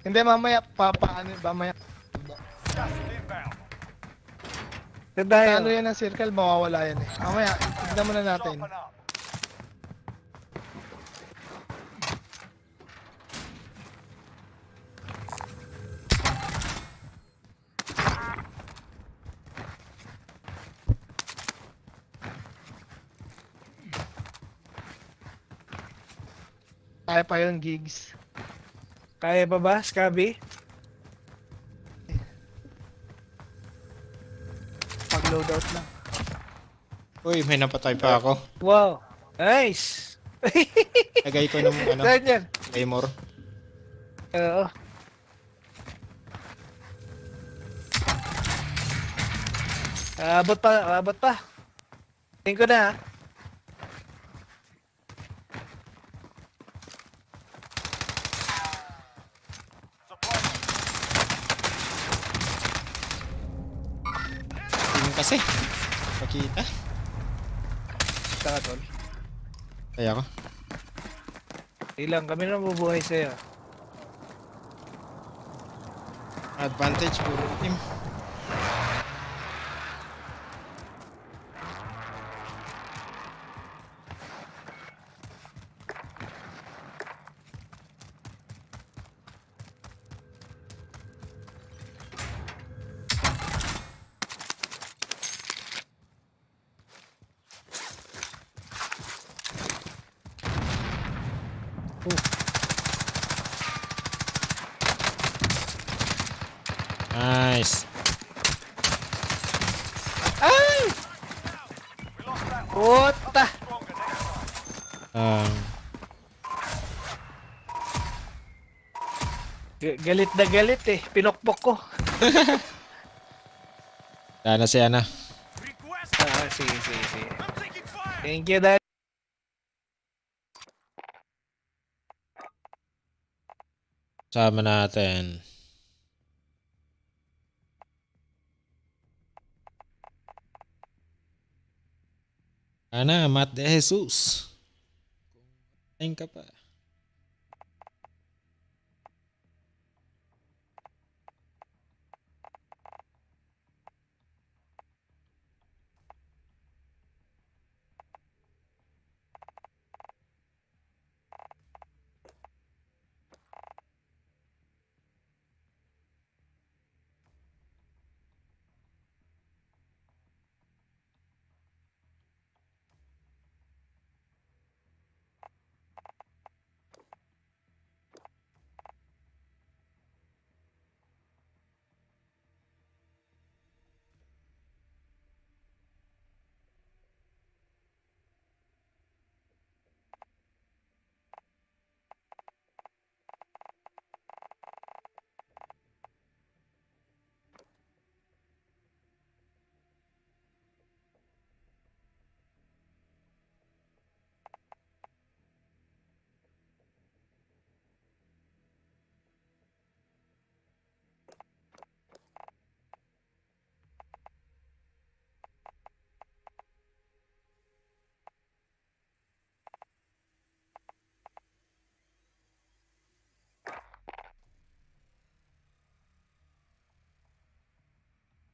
Hindi, mamaya, mamaya. Gas is inbound. Ganda Ano yan ang circle, mawawala yan eh. Mamaya, tignan muna natin. Sharpen up. Kaya pa yun, gigs. Kaya pa ba, Scabby? Pag-loadout lang. Uy, may napatay pa ako. Wow! Nice! Lagay ko ng ano, Saan yan? Claymore. Oo. Abot pa. Tingin ko na, ha? Tingin kasi. Pakita. Saka, tol. Kaya ko. Ilang kami na mabubuhay sa'yo. Advantage, puro team. Nice. Ay! Puta! Galit na galit eh. Pinokpok ko. Sana si Ana. Sige. Thank you, Dad. Sama natin. Ana, Matt De Jesus. Ayun ka pa.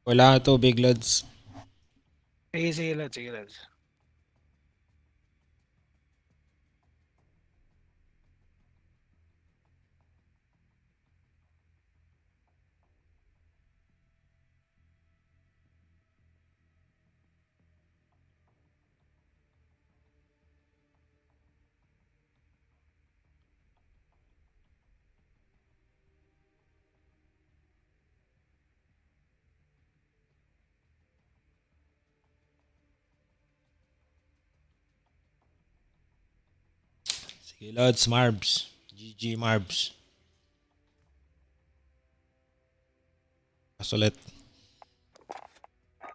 Wala ka to, Big Lods. Sige, sige, Lods. Sige, Lods. Sige, Lods, Marbs. GG Marbs. Ulit.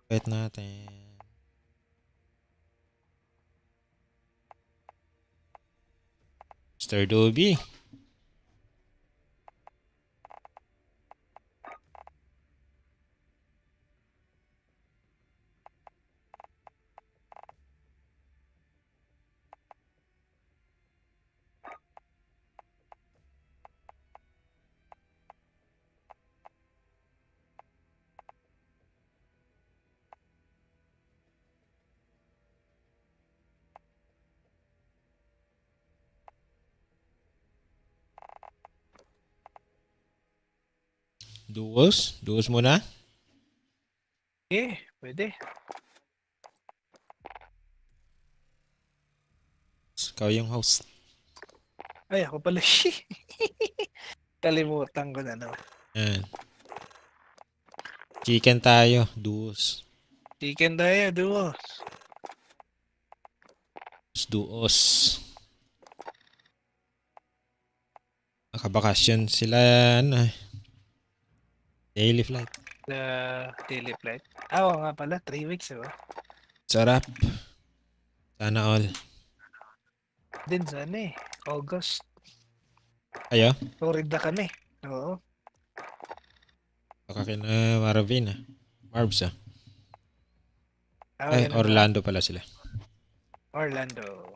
Wait natin. Mr. Dobby. Duos? Duos muna? Eh, pwede. Ikaw yung host. Ay, ako pala. Kalimutan ko na, no. Yan. Chicken tayo. Duos. Chicken tayo, duo. Duos. Nakabakasyon sila, ano eh. Daily flight. Daily flight. Ah, oo nga pala. 3 weeks, diba? Sarap. Sana all. Din sana eh. August. Ayo. Florida kami. Oo. Baka kina Marvin ah. Marbs ah. Ah, Ay, ganun ba? Orlando pala sila. Orlando.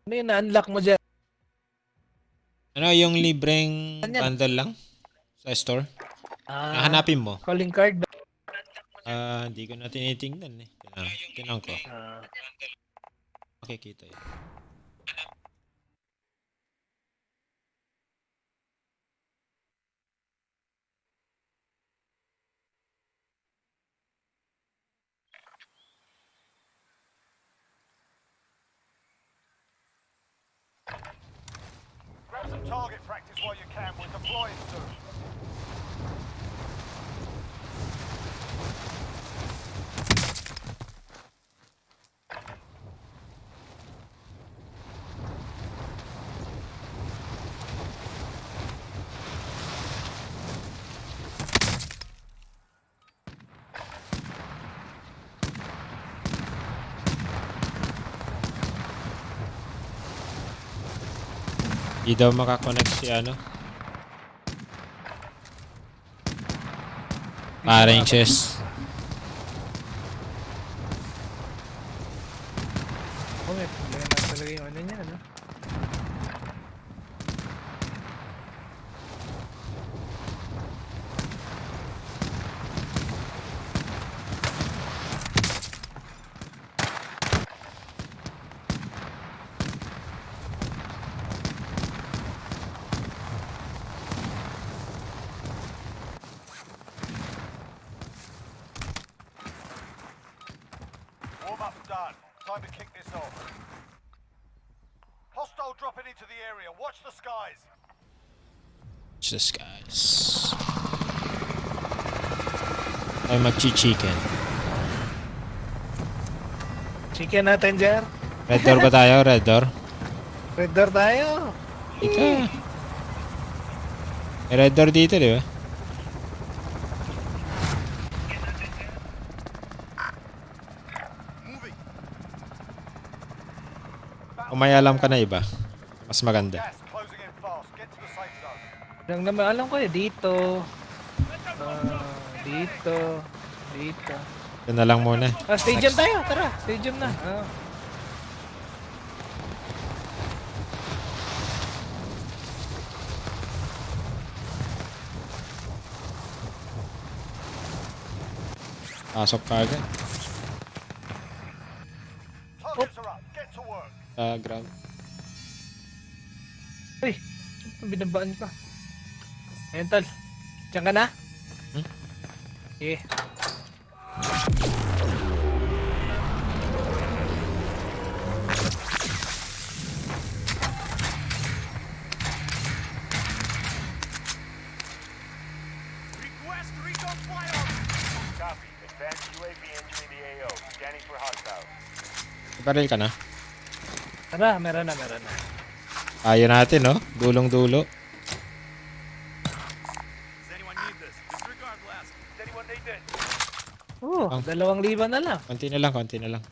Ano yun na-unlock mo dyan? Ano yung libreng Ano yan? bundle lang? Sa store? Ah, Hanapin mo. calling card. Hindi ko na tinitingnan eh. Tinan ko. Ah, Makikita yun. Grab some target practice while you can. We're deploying soon. Di daw makakonect si ano. Paring chest. Oh, may problema talaga yung ano niya, no? Warm-up's done. Time to kick this off. Hostile dropping into the area. Watch the skies. Just guys. Ay mag-chicken. Chicken natin, Jer. Red door ba tayo? Red door? Red door tayo. Ika. May red door dito, di ba? Kung may alam ka na iba, mas maganda. Gas closing in fast. Get to the safe zone. Lang naman alam ko eh, dito. Dito. Dito. Yun na lang muna. Stadium tayo, tara. Stadium na. Pasok ka agad. Targets are up. Get to work. Sa ground. Uy, binabaan ka. Ayun, tol. Diyan ka na? Sige. Request recon flyover. Copy. Advanced UAV entering the AO. Scanning for hostiles. Baril ka na. Tara, meron na. Ayaw natin, no? Dulong-dulo. Does anyone need this? Disregard last. Does anyone need this? Oh, 2,000 na lang. Konti na lang, konti na lang.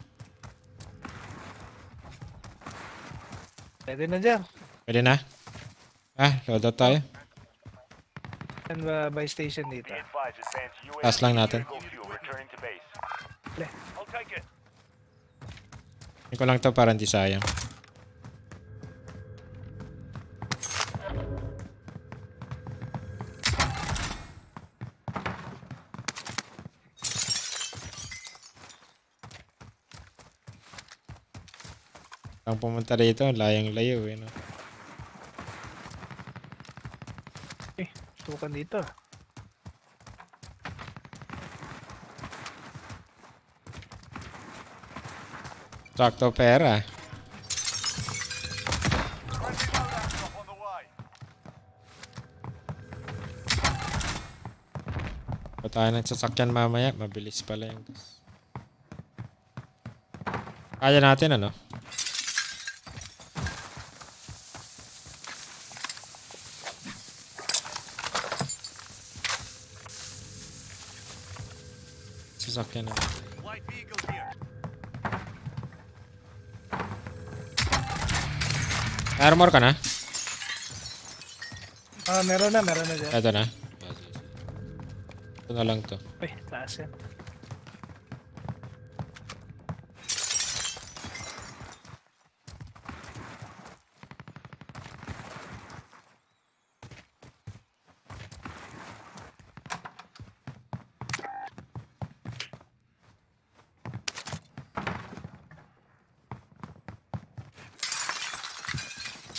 Pwede na, Jer. Pwede na? Loadout tayo. Yan ba by station dito? Advise advanced UAV. Taas lang natin. Fuel returning to base. I'll take it. Hindi ko lang to para hindi sayang. Ang pumunta rito, layang-layo eh, no? Tukan dito. Sakto pera. Friendly loadout drop on the way. Pa tayo ng sasakyan mamaya, mabilis pala yung gas. Kaya natin, ano? Sasakyan na. Light vehicle here. Armor ka na? Meron na, Jer. Ito na. Ito na lang to. Uy, taas yan.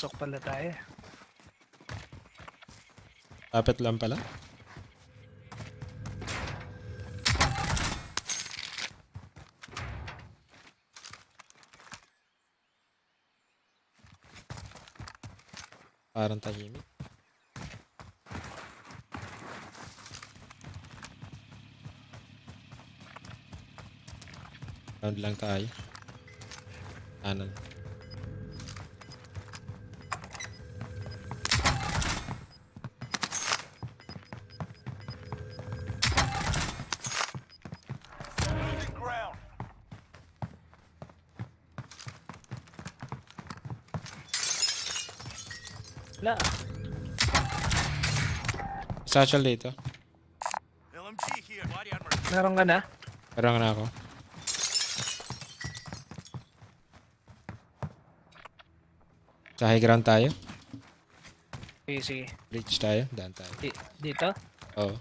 Pasok pala tayo. Lapit lang pala. Parang tahimik. Round lang tayo. Anan. Losing ground. Wala. Satchel dito. Meron ka na? Parang na ako. Sa high ground tayo. Sige, sige. Reach tayo. Daan tayo. Dito? Oo.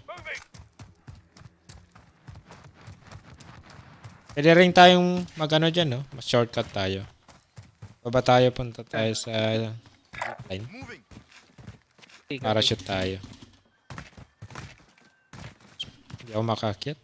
Pwede rin tayong mag-ano dyan, no? Mas shortcut tayo. Baba tayo, punta tayo sa line. Para shoot tayo. Hindi ako makakit.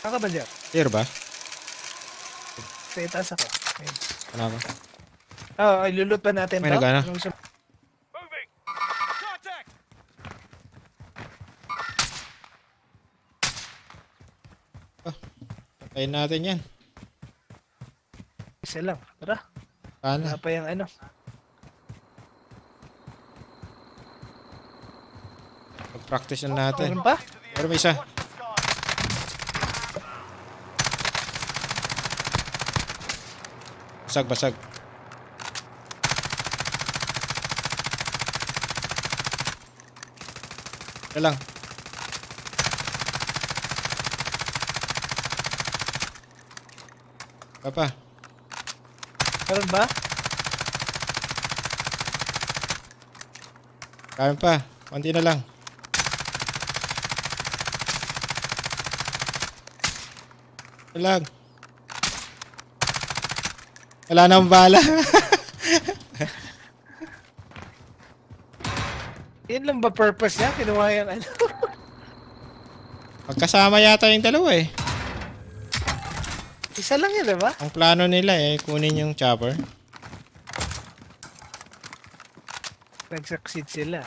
Saan ka ba dyan? Clear ba? Sa itaas ako. Ayun. Ano ako? Ilulot pa natin May to? nagana? Moving! Contact! Patayin natin yan. Isa lang. Tara. Paano? Wala pa yung ano. Pag-practice na natin. Meron pa? Pero may isa. Basag, basag. Ito lang. Papa. Meron ba? Kaya pa. Konti na lang. Ito lang. Wala nang bala. Yan lang ba purpose niya? Kinuha yung ano? Magkasama yata yung dalawa eh. Isa lang yun, diba? Ang plano nila eh, kunin yung chopper. Nag-succeed sila.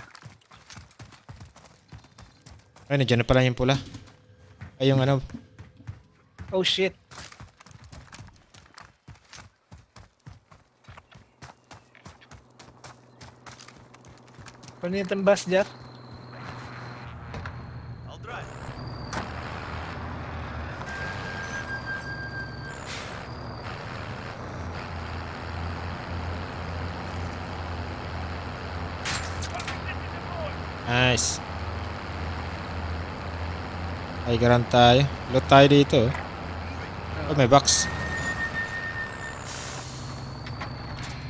Ay, nandiyan na pala yung pula. Ay, yung ano. Oh shit. Ano yung tambas dyan? Nice. Ay, garant tayo. Loot tayo dito. Oh, may box.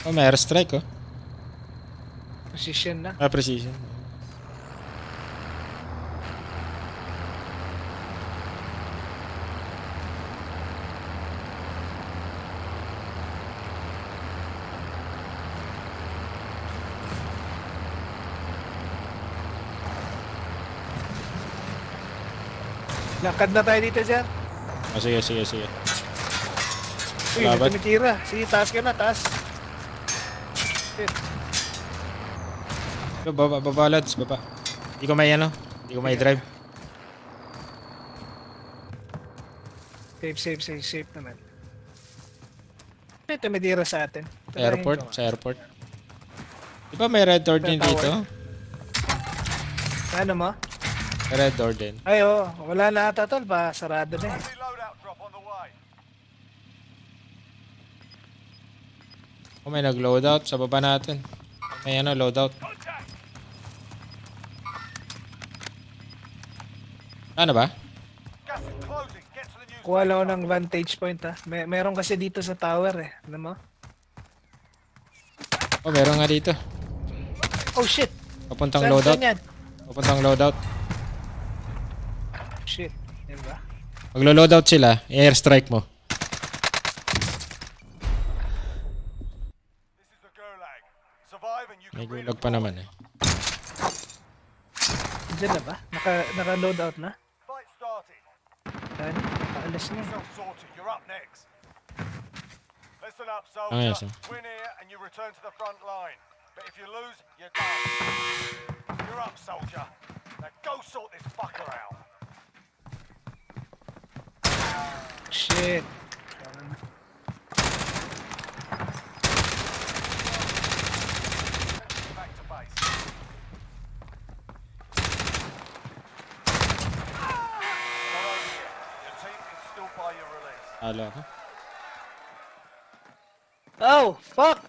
Oh, may airstrike oh. Position na. Ah, precision. Lakad na tayo dito, sir. Oh, sige, sige, sige. Uy, may Laban. tumitira. Sige, taas ka na, taas. Shit. Baba, baba, lads, baba. Hindi ko may ano. Hindi ko may drive. Safe naman. May tumitira sa atin. Sa airport, sa airport. Di ba may red door din Sa tower. dito? Ano mo? May red door din. Ay, oo. Wala na ata tol. Sarado na eh. Friendly loadout drop on the way. Oh, may nag-loadout sa baba natin. May ano, loadout. Ano ba? Gas is closing. Get to the new Kuha lang ako ng vantage point ha. Meron kasi dito sa tower eh. Ano mo? Oh, meron nga dito. Oh shit! Papuntang Saan loadout. yan? Papuntang loadout. Shit. Yan ba? Maglo-loadout sila, i-airstrike mo. This is the Gulag. Survive and you May can gulag pa naman eh. Diyan na ba? Naka-load out na? Fight started. Ano? Paalas na. Yourself sorted. You're up next. Listen up, Ah, yes, soldier. sir. Win here and you return to the front line. But if you lose, you're done. You're up, soldier. Now go sort this fucker out. Shit. Back to base. Not over yet. Your team can still buy your release. Talo ako. Oh, fuck!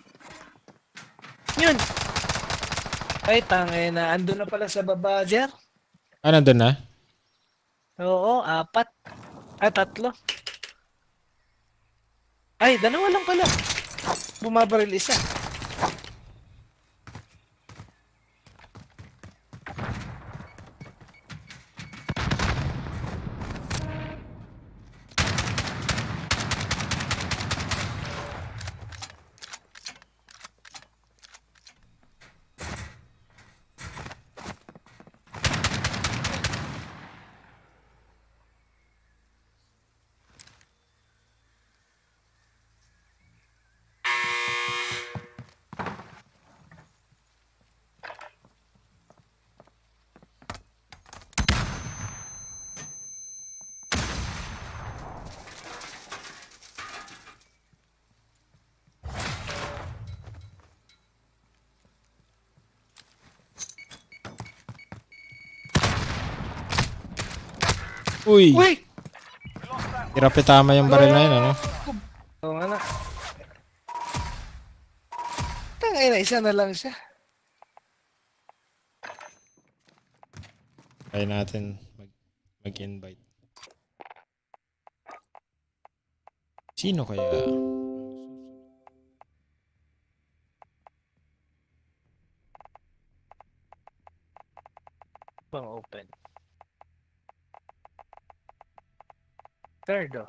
Yun! Ay, tangay na. Ando na pala sa baba, Jer. Ah, nandun na? Oo, 4. Ah, 3. Ay, 2 lang pala. Bumabaril isa. Uy! Uy! Hirap itama yung baril na yun, ano? Oo nga na. Tangay na, isa na lang siya. Try natin mag-invite. Sino kaya? Pang open. Third, oh.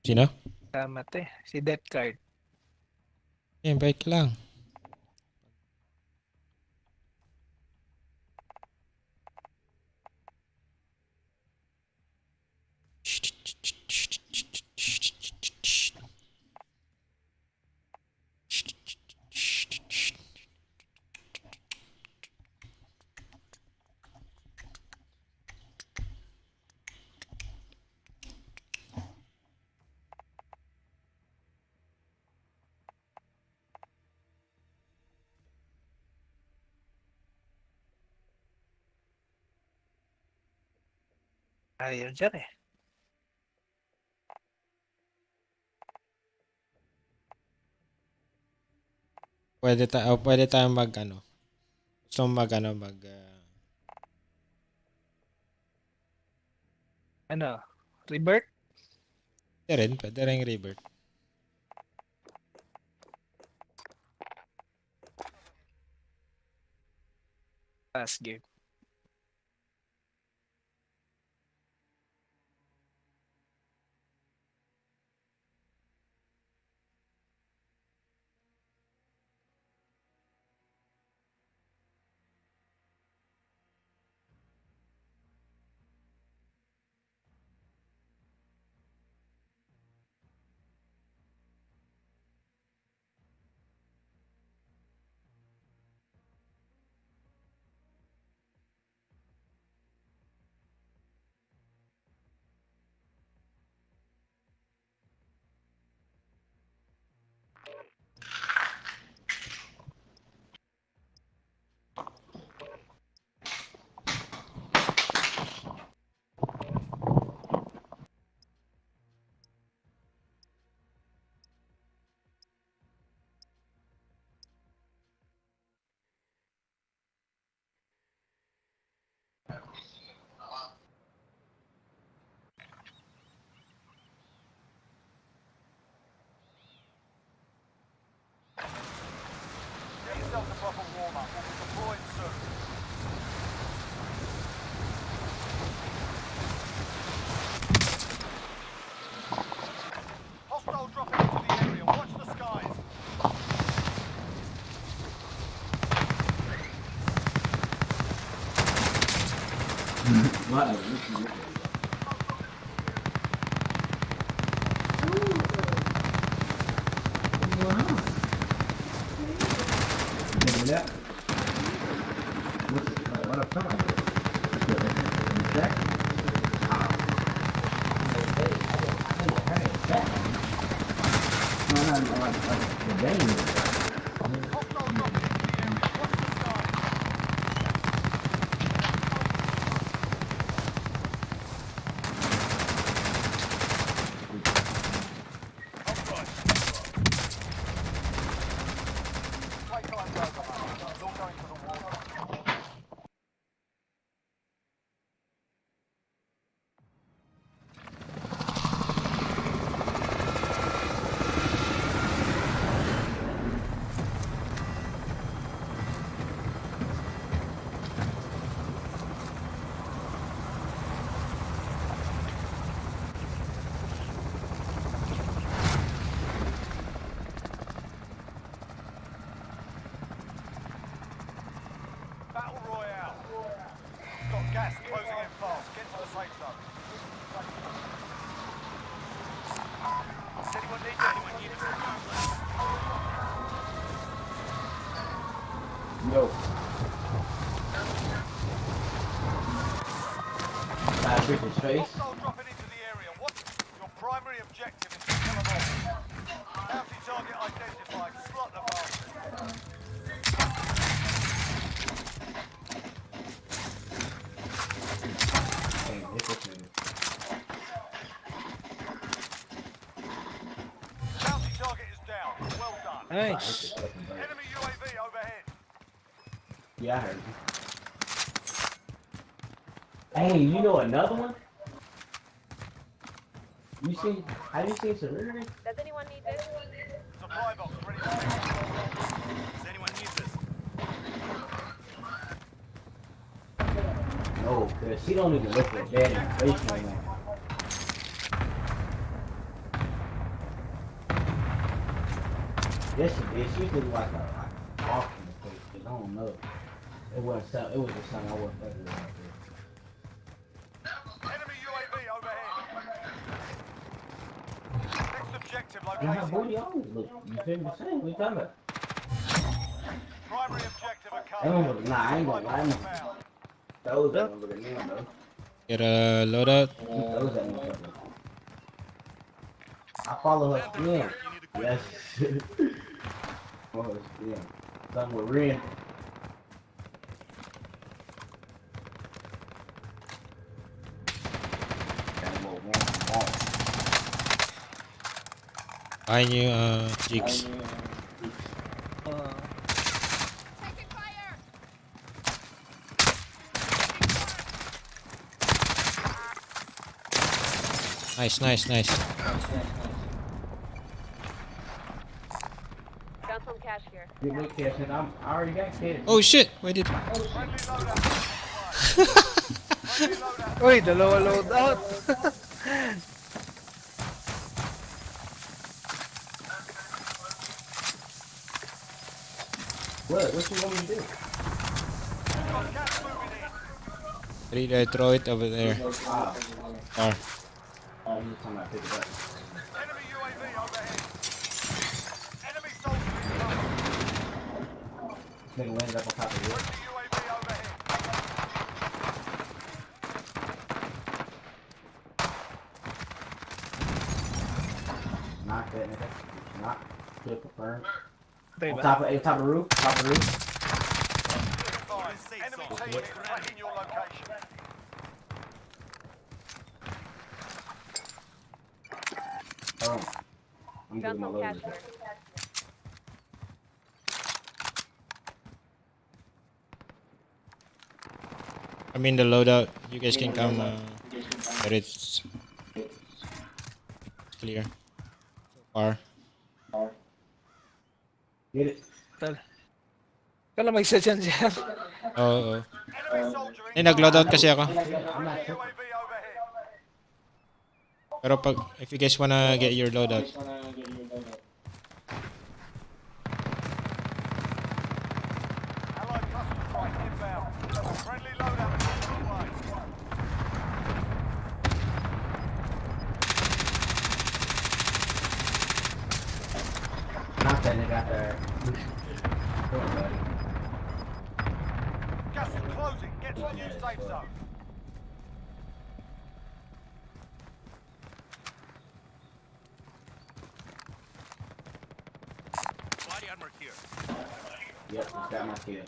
Sino? Tama te. Si Death Card. Invite lang. Ayaw dyan eh. Pwede tayong mag ano. Gusto mo mag ano, Ano? Rebirth? pwede rin revert. Last game. Get yourself a proper warm-up. We'll be deploying soon. Hostile dropping into the area. Watch the skies. Yeah. What up, come on? Jack? No, the game. Battle Royale. Got gas closing in fast. Get to the safe zone. Does anyone need us? Yo. Bad his face. Hostile dropping into the area. What? Your primary objective is to kill them all. Bounty target identified. Slot the bastard. Bounty target is down. Well done. Nice. Enemy UAV overhead. Yeah, I heard you. Hey, you know another one? You see? Have you seen Serenity? Does anyone need this? Supply box ready to pick. Does anyone need this? No, cause she don't even look at bad in the face no more. Yes, she did. She looked like a off in the face, cause I don't know. It wasn't something. It was just something I wasn't fucking with right Enemy UAV overhead. Next objective there. And her located. booty always look. You feel me saying? We talking about? Primary objective That accomplished. one was, nah, I ain't gonna lie. Found. Those that one look at me though. Get a loadout. Those that motherfucker. I follow her skin. Yes. Follow her skin. Something with Ren. Behind you, Jigs. Nice, nice, nice. Got some cash here. Get me cash and I already got kids. Oh shit! Why did? Friendly loadout. Friendly loadout. Uy, dalawa loadout. What you want me to do? Got gas moving in. Ready to throw it over there. Ah, Far. oh, you talking about pick it up. Enemy UAV overhead. Enemy soldier incoming. Nigga landed up on top of you. Friendly UAV overhead. Knock that nigga. Knock. Kill confirmed. Patay On ba? top of the roof. Top of the roof. Enemy team is tracking your location. Oh. I'm Got getting my some cash loaded. here. I'm in the loadout. You guys can come. But it's clear. So far. Get it. Kala may isa dyan siya. Oo. Enemy soldier Eh, nag-loadout kasi ako. I'm not sure. UAV overhead. Pero pag, if you guys wanna get your loadout. Allied custom flight inbound. Friendly loadout is on the way. Knock that nigga out there. Come on, buddy. Get to the new safe zone. Yep, just got my kill.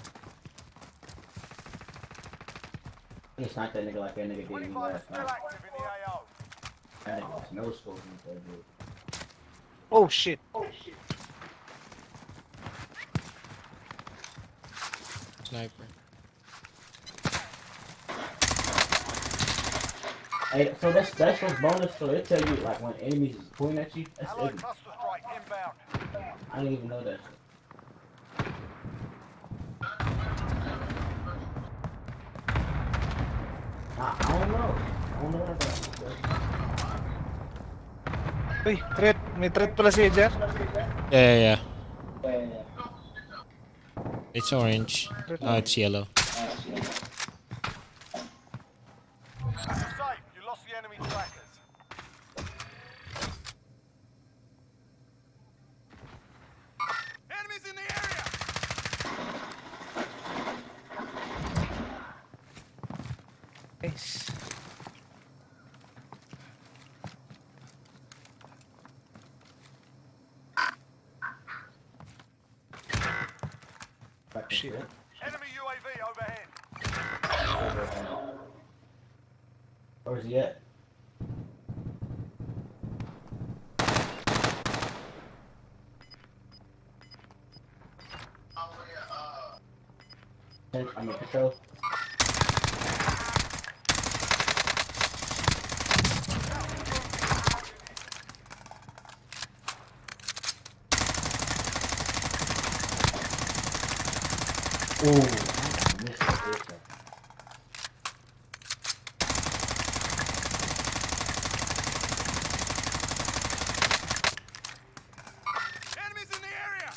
I just sniped that nigga like that nigga did me 25 are last still night. active in the AO. That nigga was no scoping that dude. Oh shit. Sniper. Hey, so that's what's bonus. So they tell you like when enemies is pointing at you. That's Allied every. cluster strike inbound. I didn't even know that. I don't know. I don't know what about it. Uy, threat. May threat pala si Ejar. Yeah. It's orange. No, it's yellow. You're safe. You lost the enemy trackers. Enemies in the area! Nice. Shit. Enemy UAV overhead. Where's he at? I'm in control. Ooh, I missed that. Enemies in the area!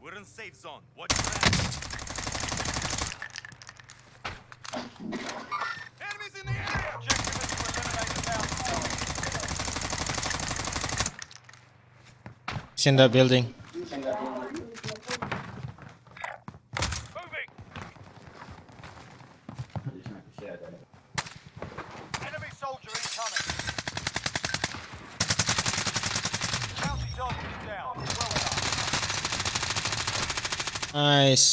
We're in safe zone. Watch your back. Enemies in the area! Objective is to eliminate the down. It's in that building. Moving! Enemy soldier incoming. Bounty target is down. Well done. Nice.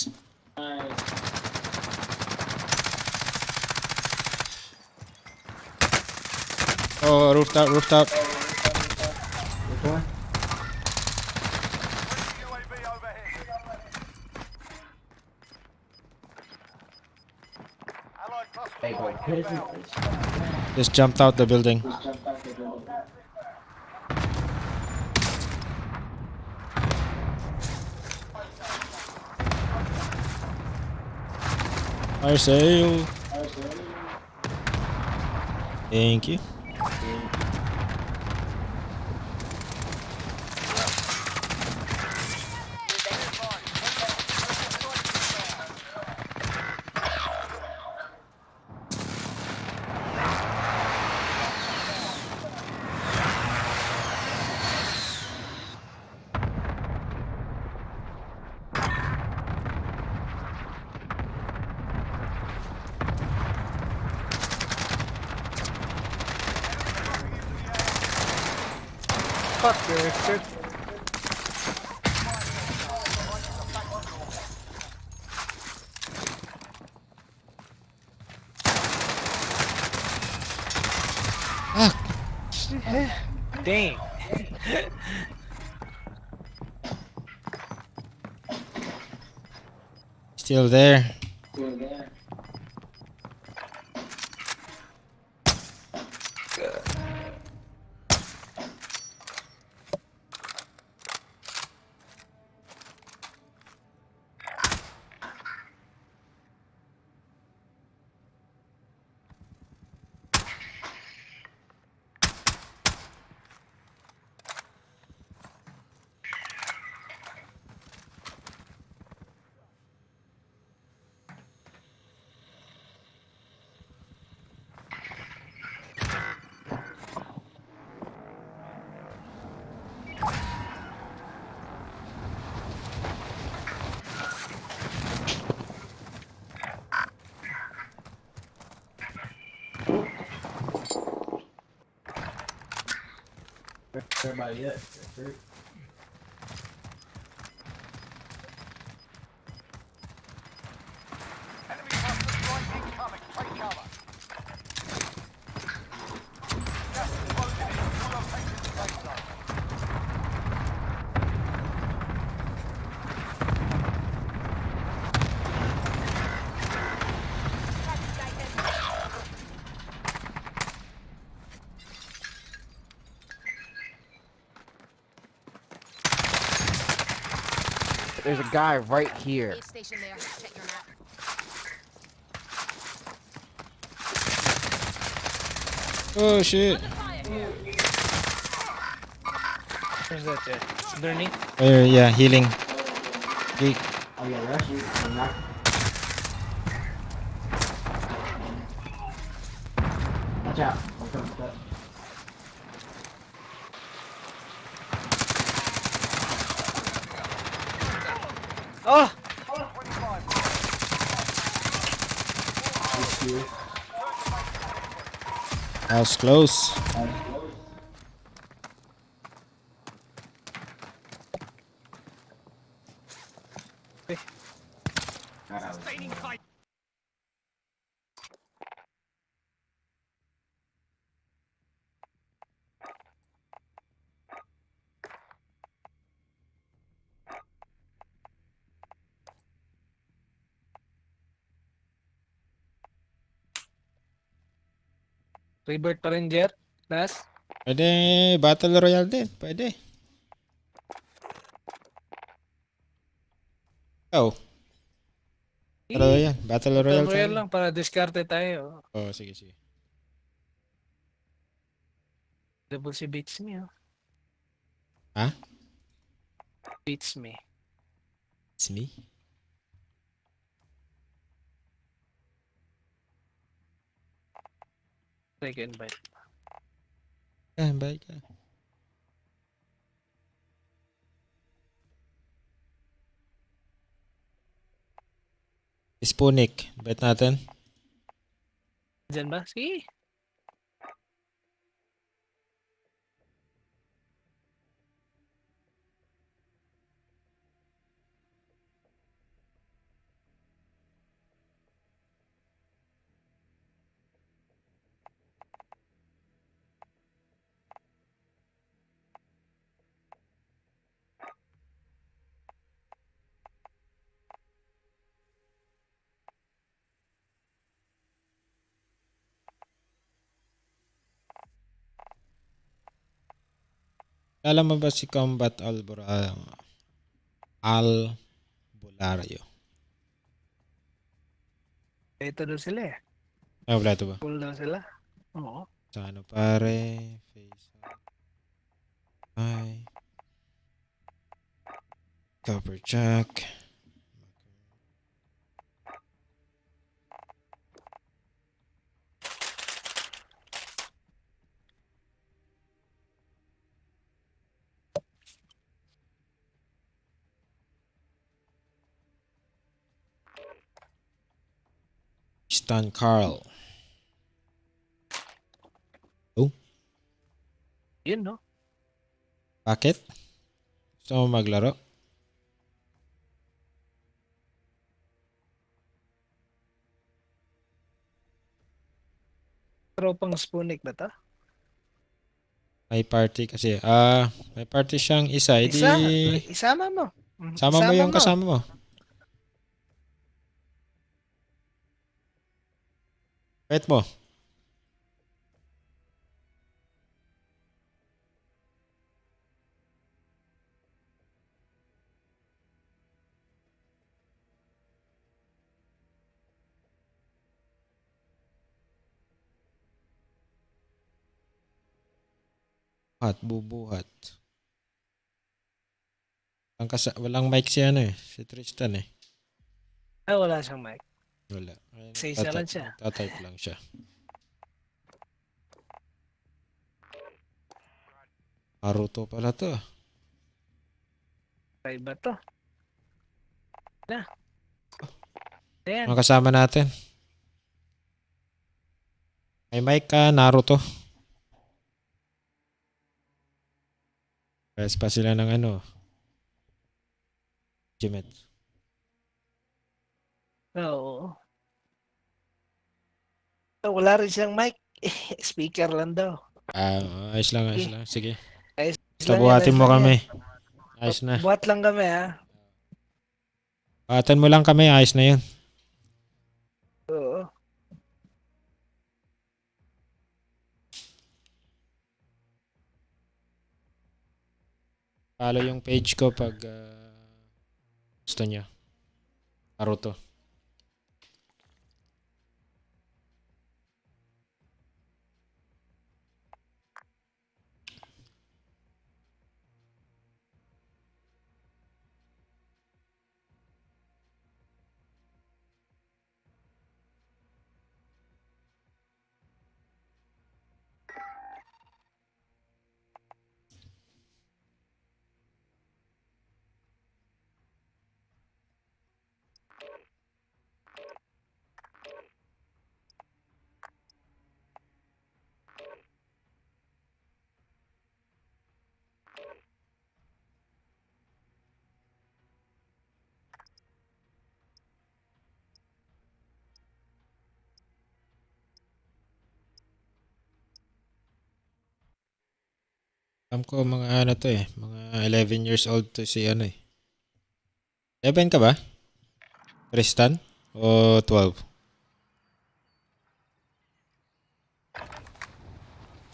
Oh, rooftop. Which one? UAV overhead. Allied cluster Hey, bro, strike put his inbound. Just jumped out the building. Fire sale. Thank you. Fuck, shit. Dang. Still there. everybody up. That's it. Enemy cluster strike incoming. Take cover. Gas is closing in. Relocating the safe zone. There's a guy right here. Station there. Check your map. Oh shit. Where's that at? Underneath? Yeah, healing. Okay. Oh yeah, rush you. I'm not. Watch out. Okay. Oh! 25. It's you. That was close. Rebirth pa rin, Jer. Last. Pwede Battle Royale din. Pwede. Oh. Battle Royale. Battle Royale Royal tayo. lang para diskarte tayo. Oh, sige, sige. Double si beats me, oh. Ha? Beats me. It's me? Second bite. Bye ka. Spoonik. Bet natin. Diyan ba? Sige. Alam mo ba si Combat Albulario? Ito daw sila eh. Ah, wala ito ba? Full daw sila. Oo. Sa ano pare? Face off. Ay. Copper jack. Stan Carl. Oh, Yun, no? bakit? Gusto mo maglaro? Tropang Spoonik ba to? May party kasi. May party siyang isa. Isa, Edi, isama mo. sama mo yung kasama mo. Bet mo. Bubuhat. Walang mic si ano eh. Si Tristan eh. Ay, wala siyang mic. Wala. Ayun, Isa lang siya. Tatype lang siya. Naruto pala to. Try ba to? Na. Ayan. Mga kasama natin. May mic ka, Naruto. Press pa sila ng ano. Jimet. Oo. Wala rin siyang mic. Speaker lang daw. Ayos lang, ayos lang. Sige. Ayos Basta lang yan, buhatin ayos mo lang kami. yan. Ayos na. Buhat lang kami ha. Buhatan mo lang kami, ayos na yun. Oo. Follow yung page ko pag gusto nyo. Naruto. Alam ko mga ano to eh. Mga 11 years old to si ano eh. 11 ka ba? Tristan? O 12?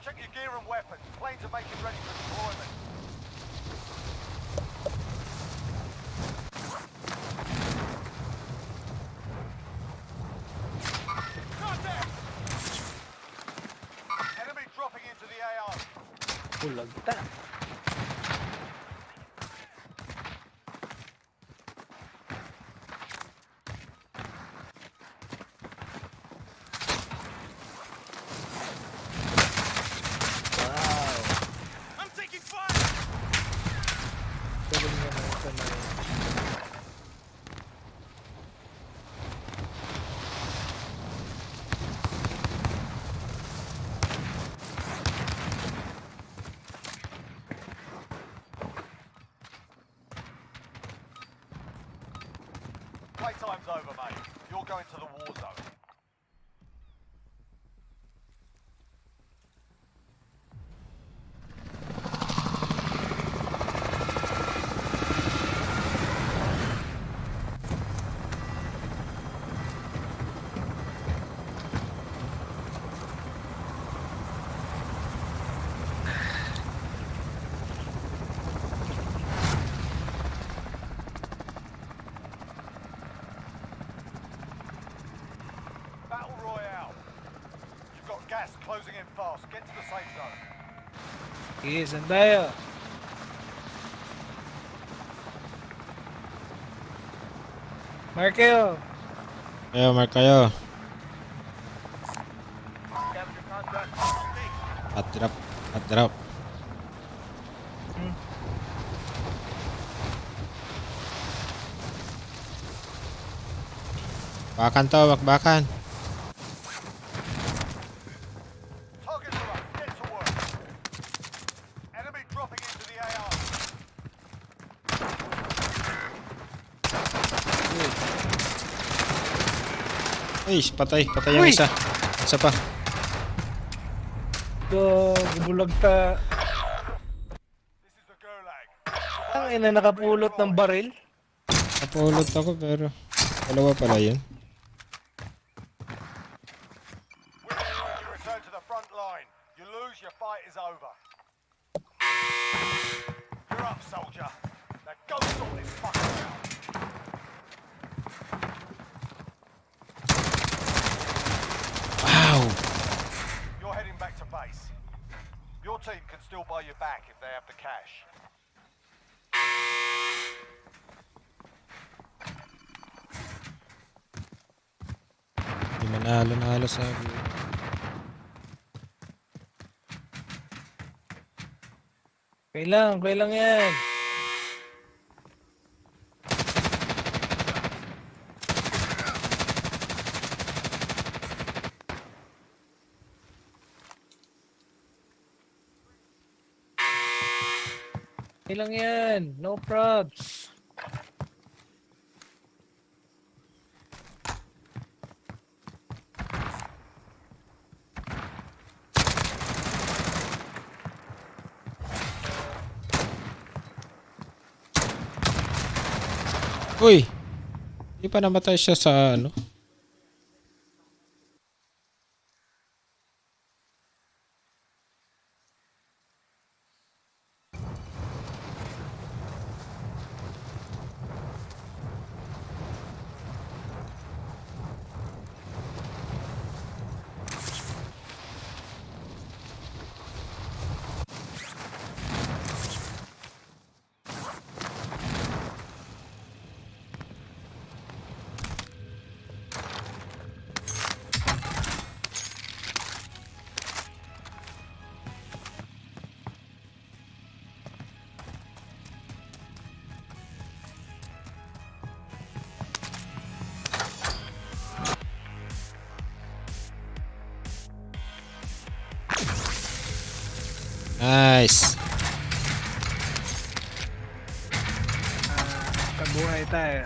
Check your gear and weapons. Planes are making ready for deployment. Contact! Enemy dropping into the AR. Bulagta. Wow. I'm taking fire! Galing naman ito na yun. Playtime's over, mate. You're going to the war zone. Battle Royale. You've got gas closing in fast. Get to the safe zone. Sige, saan tayo? Markeo. Kayo, mark kayo. Scavenger contract. Hot drop. Hot drop. Bakbakan to, bakbakan. Targets are up. Get to work. Enemy dropping into the AR. Ay, patay. Patay yung Uy! isa. Isa pa. Ito, bulagta. This is the Gulag. Ang ina nakapulot ng baril. Napulot ako pero dalawa pala yun. You return to the front line. You lose, your fight is over. You're up, soldier. Now go sort this fucker out. Wow! You're heading back to base. Your team can still buy you back if they have the cash. Hindi manalo-nalo sa Kailang yan. Ilang yan. No probs. Uy! Hindi pa namatay siya sa ano? Nice! Kabuhay tayo.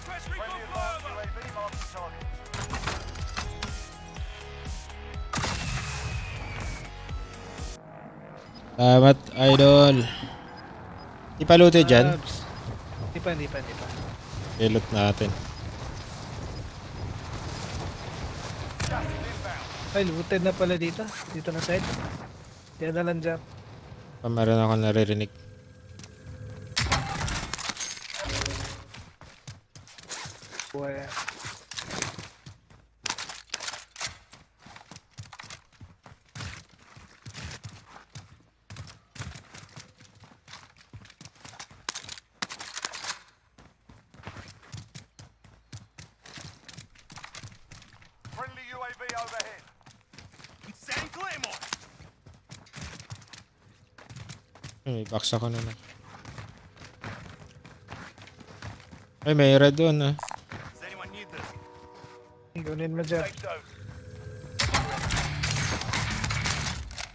Friendly advanced UAV marking target. Salamat, idol. Di pa looted dyan. Probs. Di pa. I-loot natin. Gas is inbound. Ay, looted na pala dito. Dito na side. Diyan na lang dyan. Pa meron ako naririnig. Buhay. Friendly UAV overhead. Send Claymore. May box ako na. Ay, may red doon ah. Does anyone need this? Gunin mo dyan. Safe zone.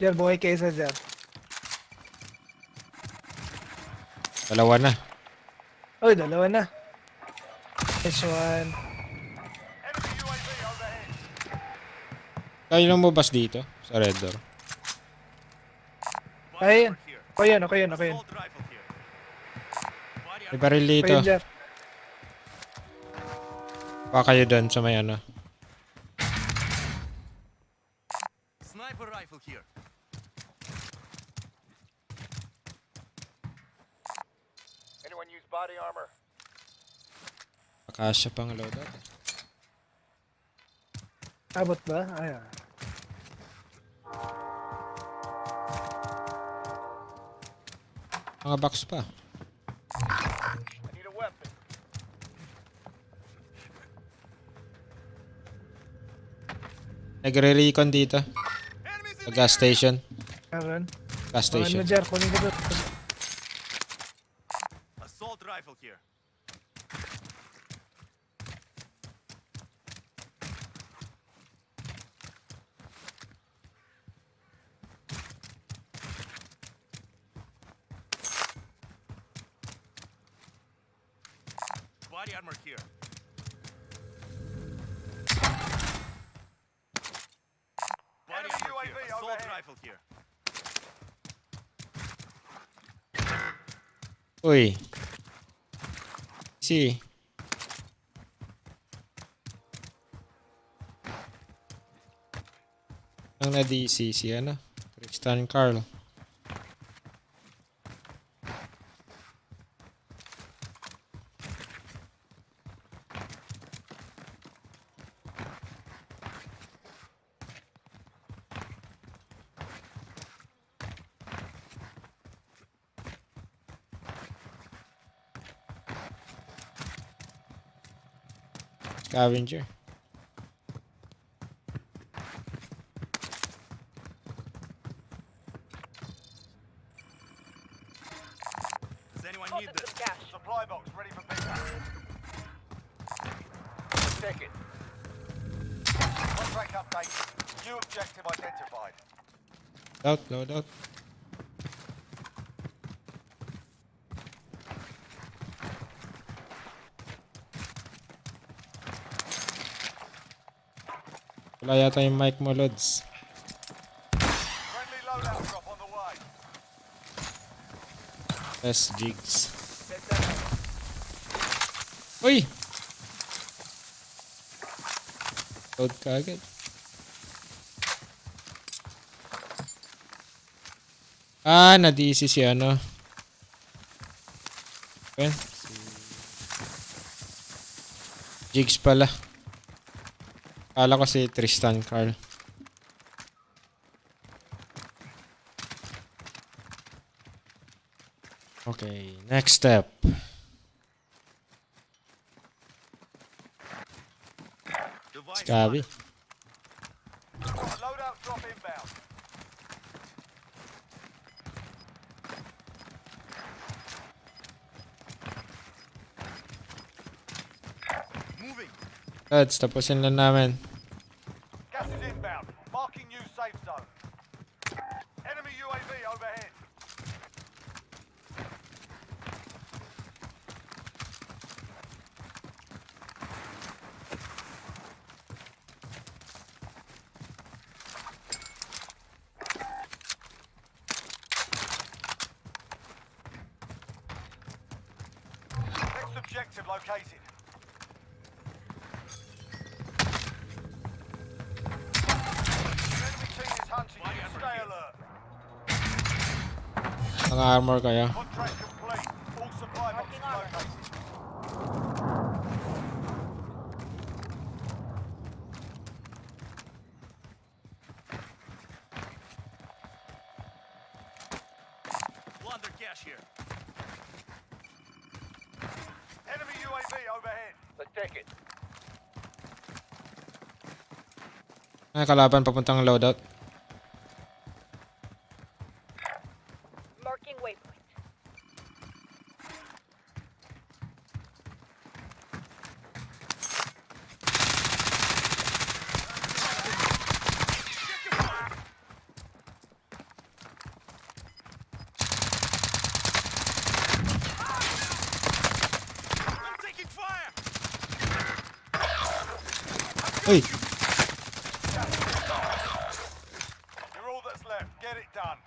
Dyan, buhay kayo sa dyan. Dalawa na. Uy, dalawa na. Nice one. Enemy UAV overhead. Kaya lang mabas dito sa red door. Ayun. Ako yun. Assault rifle here. May baril dito. Ayun dyan. Pa kayo doon sa may ano. Sniper rifle here. Anyone use body armor? Akasya pang loadout. Abot ba? Ayan. Mga box pa. I need a weapon. Nagre-recon dito. Sa gas station. Meron. Gas Kunin mo station. dyan. Kunin ko doon. Assault rifle here. Body armor here. Body armor here. Assault rifle here. Uy. Si. Ang na-DC si ano? Tristan Carl. Scavenger. Does anyone need this? Supply box ready for pickup. check it. Contract update. New objective identified. Load out. Wala yata yung mic mo, Lods. Friendly loadout drop on the way. Yes, jigs. Uy! Load ka agad. Na-DC si ano. Okay. Jigs pala. Kala ko si Tristan Carl. Okay, next step. Scabby. Loadout drop inbound. Lods, tapusin lang namin. Gas is inbound. Marking new safe zone. Enemy UAV overhead. Next objective located. Enemy team is hunting you. Stay alert. Naka-armor kaya. Contract complete. All supply boxes located. Plunder cash here. Enemy UAV overhead. Let's take it. Kalaban papuntang loadout. Marking waypoint. I'm taking fire. Uy! You're all that's left. Get it done.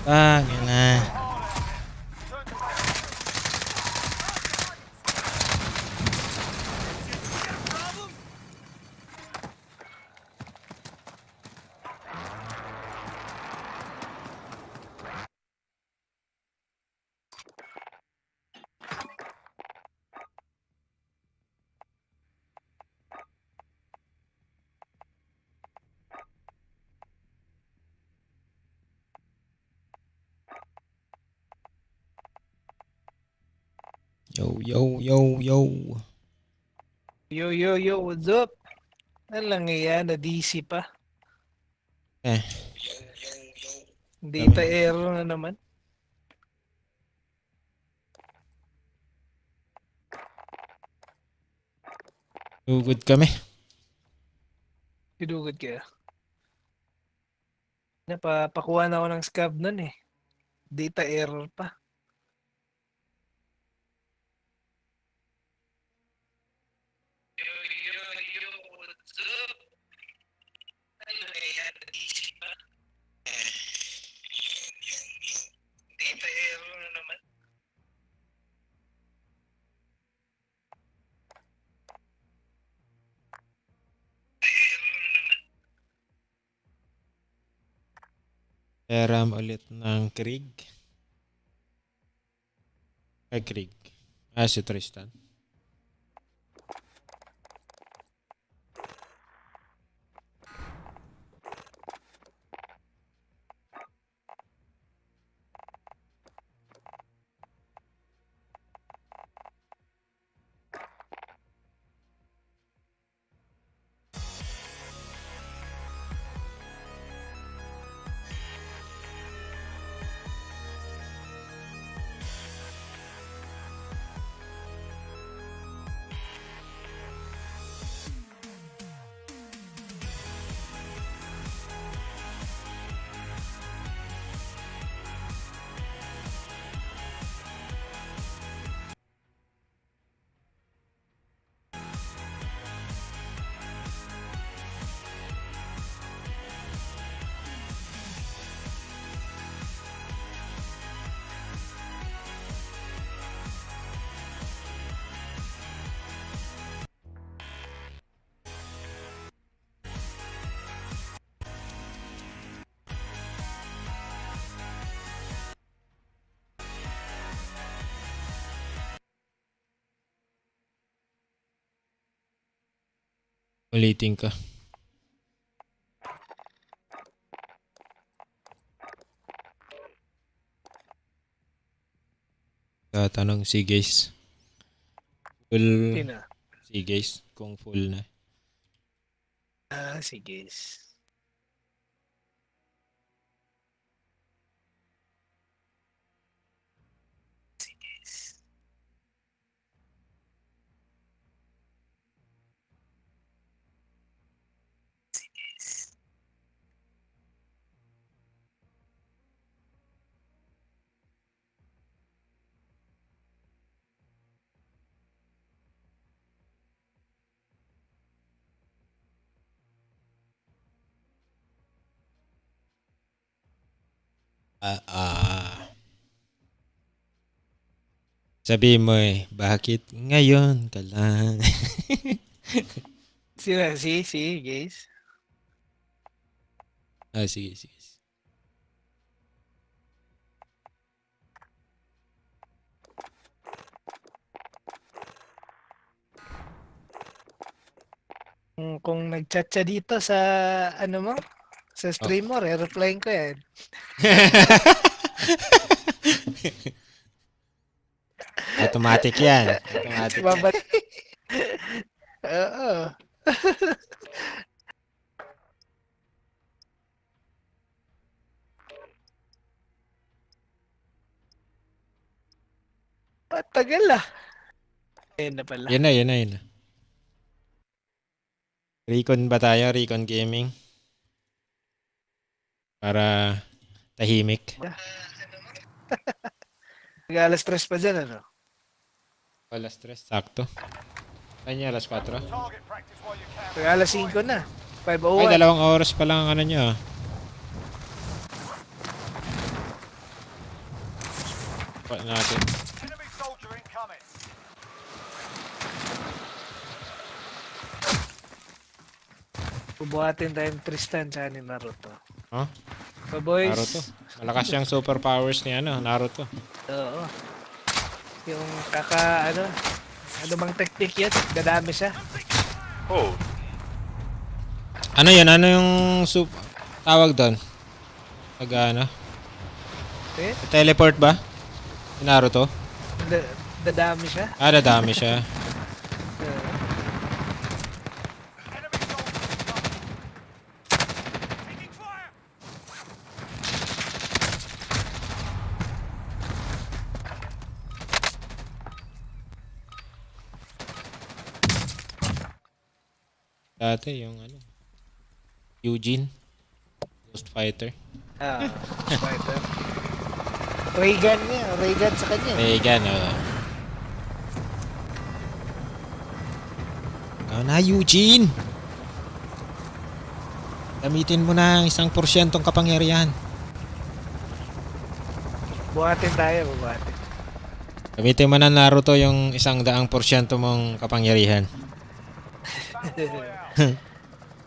Yun na. Turn to Yo. Yo, what's up? Ano lang yan, na-DC pa. Eh. Data error na naman. Good kami. Pinugod kaya. Napapakuha na ako ng scab nun eh. Data error pa. Yo, what's up? Ano lang yan, na-DC pa. Data error na naman. Peram ulit ng Krieg. Krieg. Si Tristan. Ulitin ka. Tatanong si guys. Full Sino? si guys kung full na. Sige. Sabi mo bakit ngayon ka lang? Sino? Si, guys. Sige, sige. Kung nag-chat siya dito sa, ano mo, sa stream mo, re-replyin ko yan. Automatic yan. Automatic. Babalik. Oo. Tagal ah. Ayun na pala. Yun na. Recon ba tayo? Recon Gaming? Para tahimik. Nag-alas 3 pa dyan, ano? Alas 3, sakto. Kanya alas 4. Target practice while you can. Nag-alas 5 na. Ay, 5:01. 2 oras pa lang ang ano nyo. Pa natin. Enemy soldier incoming. Bubuhatin tayong Tristan sa ni Naruto. Huh? So boys. Naruto. Malakas yung superpowers ni Naruto. Oo. Yung ano bang technique yan? Dadami siya. Ano yan? Ano yung tawag doon? Eh? Teleport ba? Si Naruto? Dadami siya. Dadami siya. Enemy soldier incoming. Taking fire. Dati yung Eugene. Ghost Fighter. Fighter. Raygun niya. Raygun sa kanya. Regan, na Eugene! Gamitin mo na ang 1% kapangyarihan. Buhatin tayo. Gamitin mo na Naruto yung 100% mong kapangyarihan.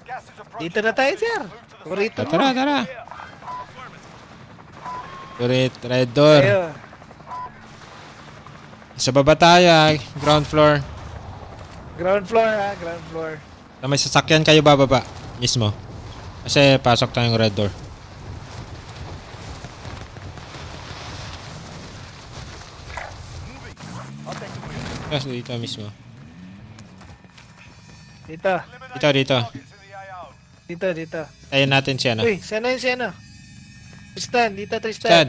Gas is approaching. Dito na tayo, sir. Burrito mo. Tara. Turret, red door. Tayo. Sa baba tayo, ground floor. Ground floor. Na may sasakyan kayo bababa mismo. Kasi pasok tayong red door. Yes, dito mismo. Dito. Dito. Targets in the AO. Dito. Tayo natin siya, Uy, sana yun si ano? Tristan, dito Saan? Tristan.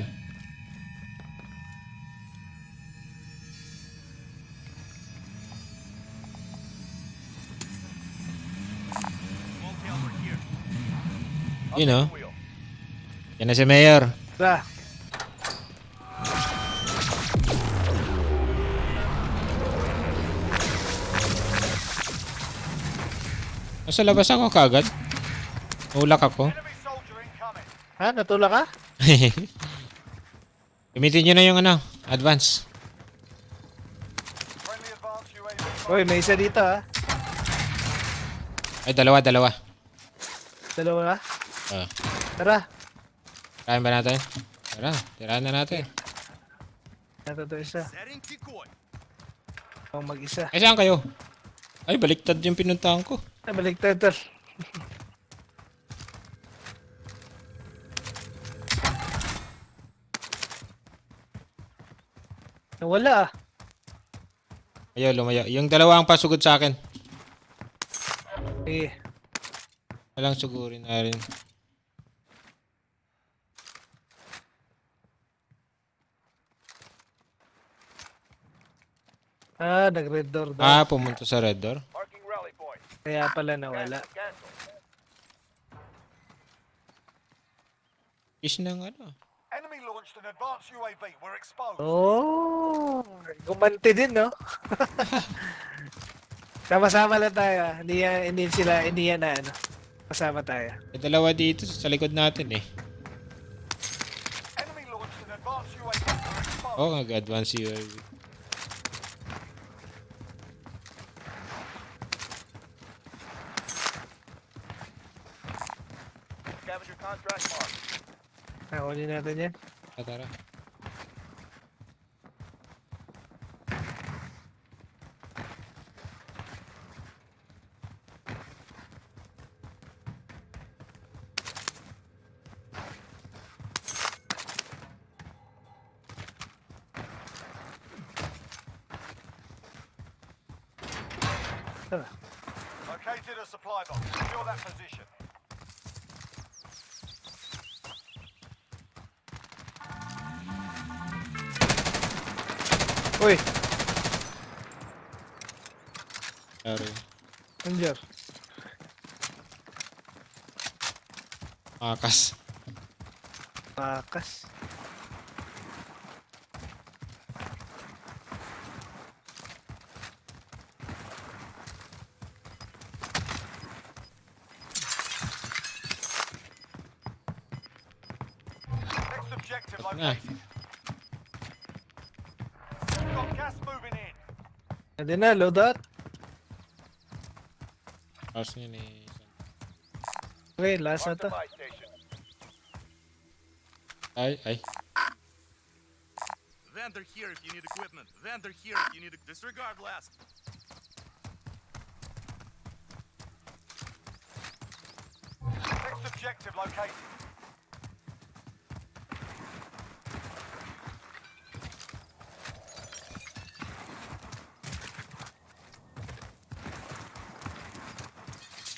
You know. Yan na si Mayor. Ba. Nasa labas ako kagad. Ulak ako. Enemy soldier incoming. Ha? Natulak ka? Gamitin nyo na yung advance. Friendly advance UAV. Uy, may isa dito ha. Ay, dalawa. Dalawa ka? Ah. Tara. Kain ba natin? Tara, tirahan na natin. Nato to isa. Ako mag-isa. Ay, saan kayo? Ay, baliktad yung pinuntahan ko. Baligtad tol. Nawala ah. Ayaw, lumayo. Yung dalawa ang pasugod sa akin. Eh, Walang sugurin na rin. nag-red door daw. Ah, pumunta sa red door. Marking rally point. Kaya pala nawala. Cancel. Is ng ano. Enemy launched an advanced UAV. We're exposed. Oh, gumanti din, no? Sama-sama lang tayo. Hindi yan na ano. Kasama tayo. May dalawa dito sa likod natin eh. Enemy launched an advanced UAV. We're exposed. Oh, nag-advance UAV. Scavenger contract marked. Nakuli natin yan. Tara. Located a supply box. Secure that position. Uy, Sorry. nandiyan. Makas. Pakas. Next objective Na. located. We've got gas moving in. Nandiyan na, loadout. Tapos yun eh. Okay, last na Mark to. the buy station. Ay. Vendor here if you need equipment. Vendor here if you need disregard last. Next objective located.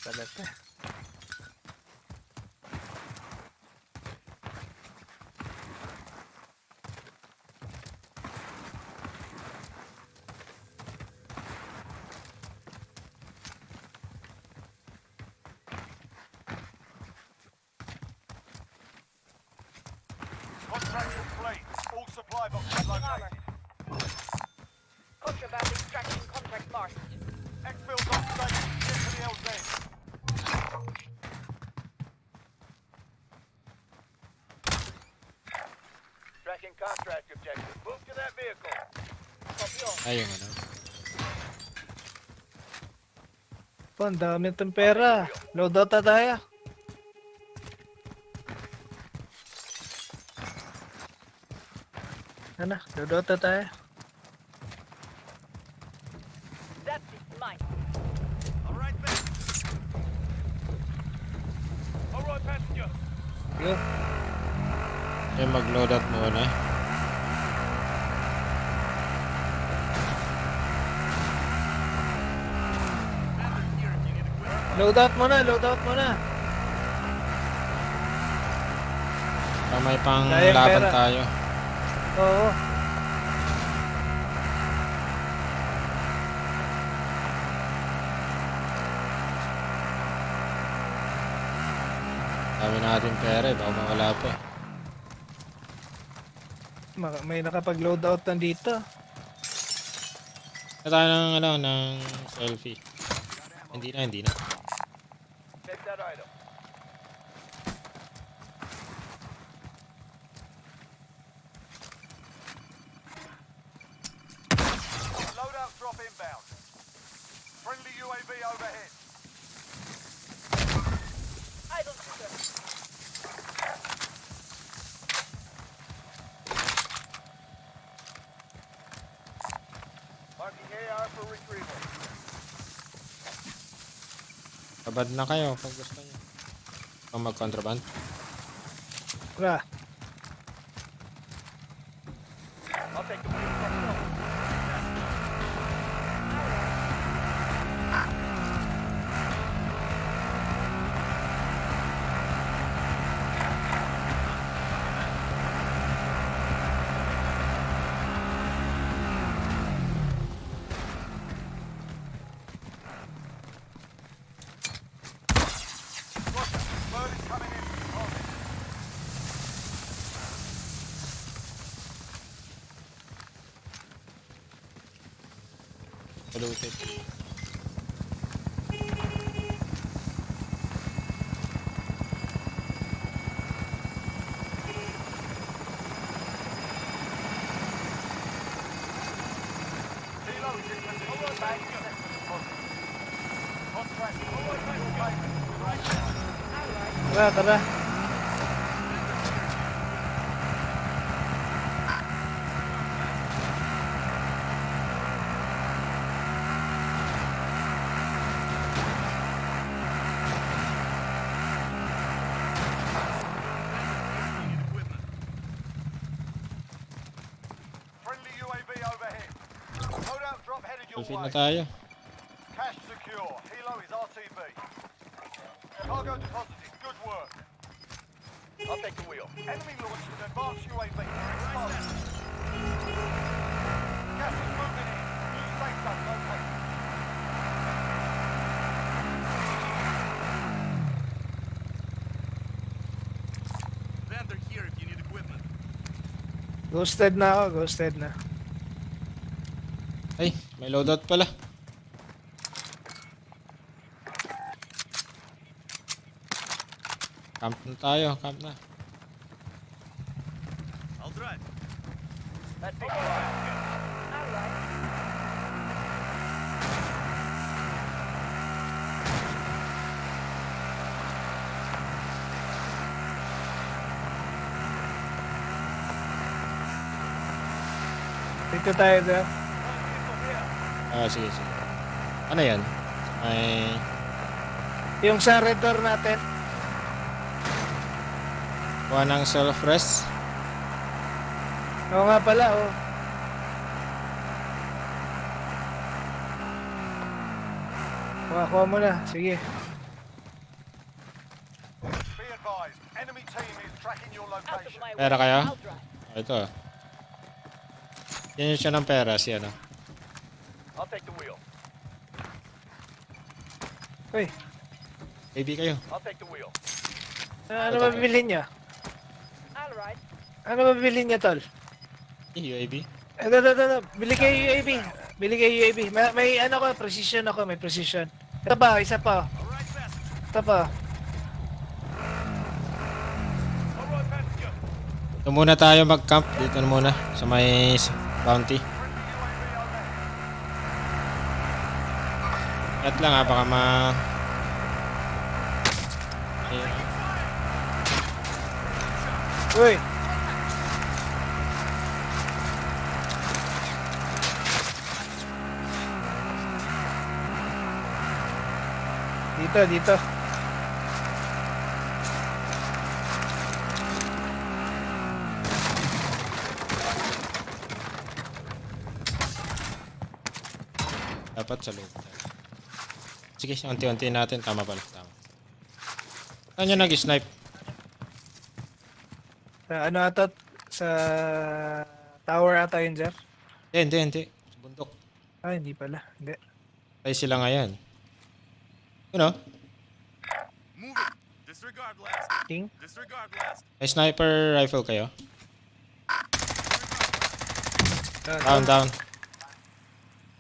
Talaga. Contract complete. All supply boxes located. Contraband extraction contract marked. Exfil's on station. Get to the LZ. Tracking contract objective. Move to that vehicle. Copy on. Ay, yung ano. Po, ang dami itong pera. Loadout na tayo. Ano, loadout na tayo. That is mine. All right, Ben. All right, passenger. Yo, Ay, mag-load out muna. Vendor here if you need equipment. loadout muna, loadout muna. Para may pang Kayang laban pera. tayo. Oo. Dami natin pera eh. Baka mawala pa. May nakapag-loadout na dito. Na tayo ng, ano, ng selfie. Hindi na. Take that item. Loadout drop inbound. Friendly UAV overhead. I don't see them. Marking AR for retrieval. Babad na kayo kung gusto nyo. Kung mag-contraband. Tara. I'll take the wheel from the top. Roger, bird is coming in. Hold it. Polluted. Kilo is in position. Bank set for deposit. Contract full payment. Right now. Tara, tara. Friendly UAV overhead. Loadout drop headed your Fulfill na way. tayo. Cash secure. Helo is RTB. Cargo deposited. Good work. I'll take the wheel. Enemy launched an advanced UAV. They're exposed. Gas is moving in. New safe zone located. Vendor here if you need equipment. Ghosted na ako, ghosted na. Ay, may loadout pala. Camp na tayo, camp na. I'll drive. That's big fire. Dito tayo doon. Ah, sige, sige. Ano yan? May... Yung sa red door natin. Kuha ng self-rest. Oo nga pala, oh. Kuha mo na. Sige. Be advised. Enemy team is tracking your Out of location. my way. Pera kayo? I'll drive. Oh, ito. Yan yung siya ng pera, si ano. I'll take the wheel. Uy, Baby kayo. I'll take the wheel. ano ba bibilhin niya? I'll ride. Ano ba bibilhin niya, tol? UAV. Ito. Bili kayo UAV. Bili kayo UAV. May ano ko, precision ako, may precision. Ito pa, isa pa. Alright, fast. Ito pa. Alright, passenger. Ito muna tayo mag-camp. Dito na muna. Sa may bounty. At lang ha, baka ma... Ayun. Uy. Dito. Dapat sa loob. Sige, unti-unti natin. Tama pala. Tama. Saan nyo nag-snipe? Sa ano ata? Sa tower ata yun, Jer? Hindi. Sa bundok. Ah, hindi pala. Hindi. Tayo sila ngayon. Yun o. Moving. Disregard last. Ting. Disregard last. May sniper rifle kayo? Down.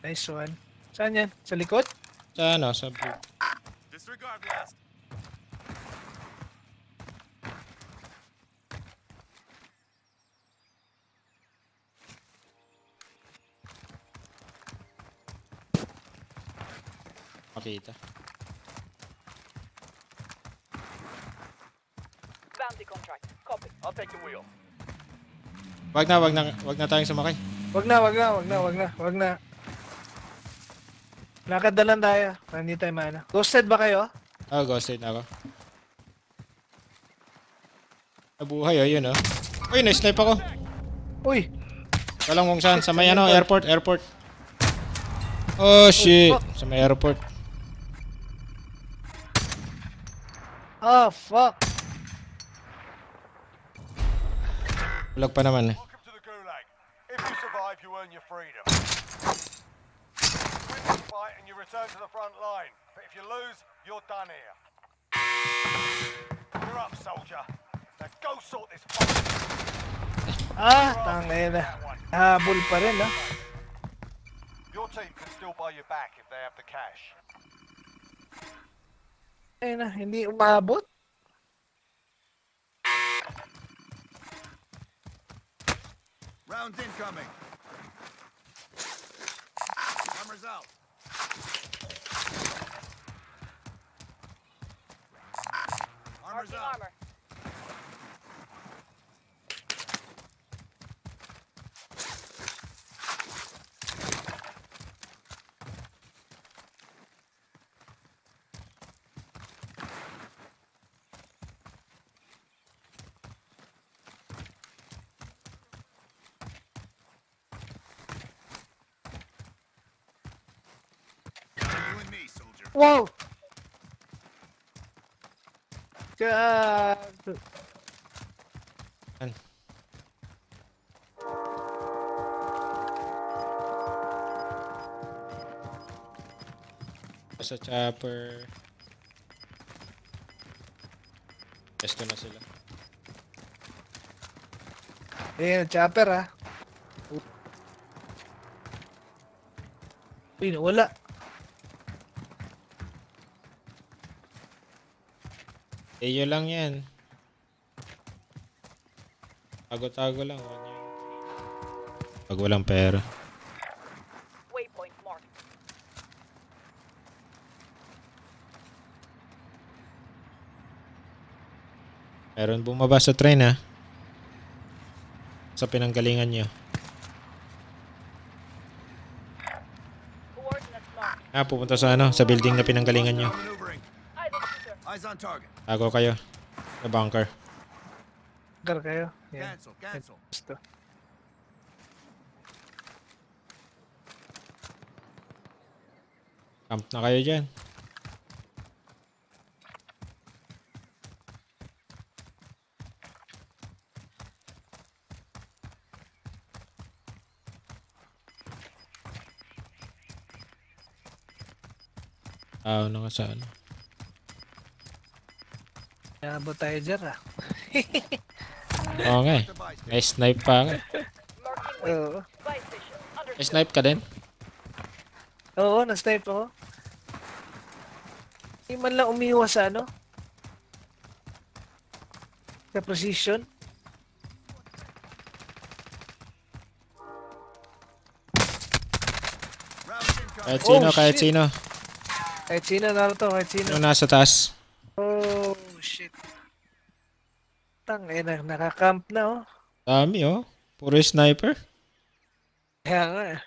Nice one. Saan yan? Sa likod? Sa ano, sa blue. Disregard last. Makita. Bounty contract. Copy. I'll take the wheel. Wag na tayong sumakay. Wag na. Lakad na lang tayo. Hindi tayo maano. Ghosted ba kayo? Ghosted na ako. Nabuhay oh, yun oh. Uy, na-snipe ako. Uy! Walang kung saan. Sa may ano, airport. Oh shit. Sa may airport. Ah, fuck! Bulag pa naman eh. Welcome to the Gulag. If you survive, you earn your freedom. You win this fight and you return to the front line. But if you lose, you're done here. You're up, soldier. Now go sort this fight. Ah, tangina. Habol pa rin, ah. Your team can still buy you back if they have the cash. Ayun na, hindi umabot. Rounds incoming. Armor's out. Armor's Marking out. armor. You and me, soldier. Wow! God. Sa chopper. Pesto na sila. Ayun, chopper, ah. Uy, nawala. Eyo lang yan. Tago-tago lang. Pag walang pera. Waypoint marked. Meron bumaba sa train ha. Sa pinanggalingan nyo. Coordinates marked. Pupunta sa ano, sa building na pinanggalingan nyo. Maneuvering. Eyes on shooter. Eyes on target. Tago kayo. Sa bunker. Gar kayo. Yan. Cancel. Gusto. Camp na kayo dyan. Na nga sa ano. Nabot tayo dyan, ah. Oo nga eh. May snipe pa nga. Marking Oo. buy station. May Understood. snipe ka din? Oo, na-snipe ako. Hindi man lang umiwas sa ano? Sa precision. Rounds incoming. Kahit sino, Oh, kahit shit. sino. Kahit sino, Naruto, kahit sino. Sino nasa taas? Oh, shit. Nakakamp na, oh. Dami oh. Puro sniper. Kaya nga, eh.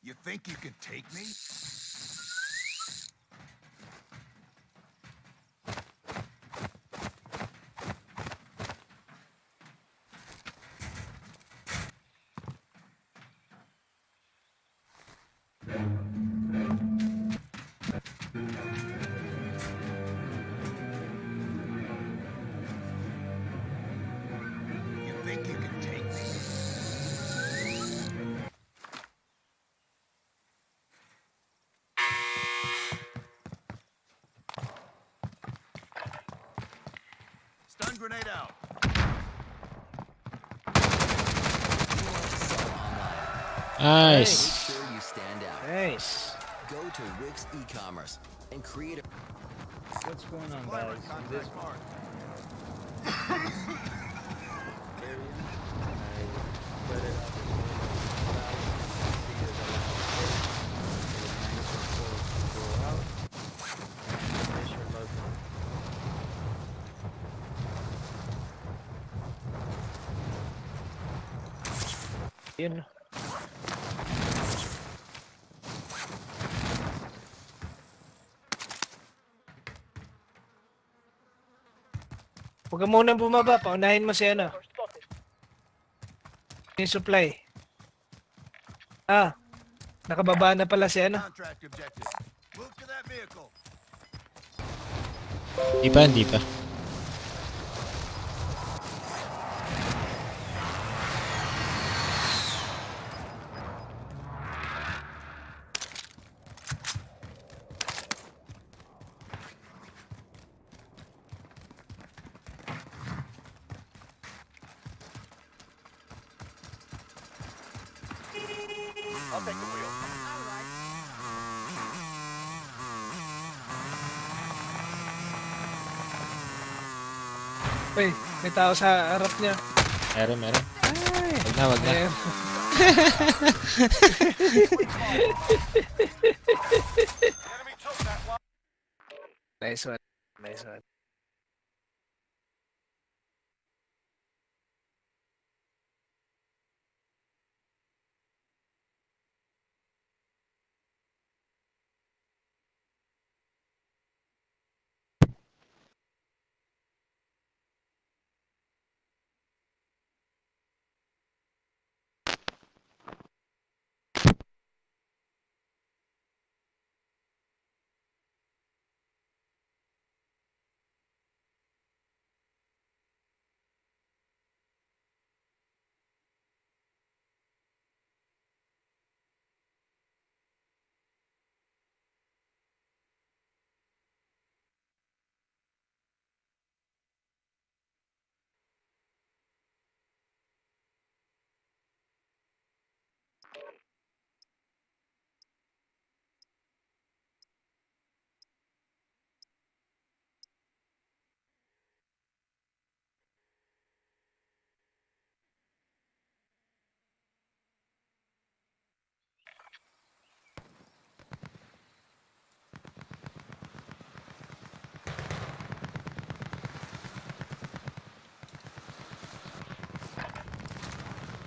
You think you can take me? You think you can take me? Stun grenade out. Nice. Sure you stand out. Nice. Go to Wix e-commerce. What's going on, guys? In this Mark. area, I spread it out as well as go out. Yun. Huwag ka munang bumaba. Paunahin mo si ano. Yung supply. Nakababa na pala si ano. Contract objective. Move to that vehicle. Di pa, di pa. I'll take the wheel. Uy, may tao sa harap niya. Meron. Ay, Wag na. meron. Enemy took that one. Nice one. Nice one.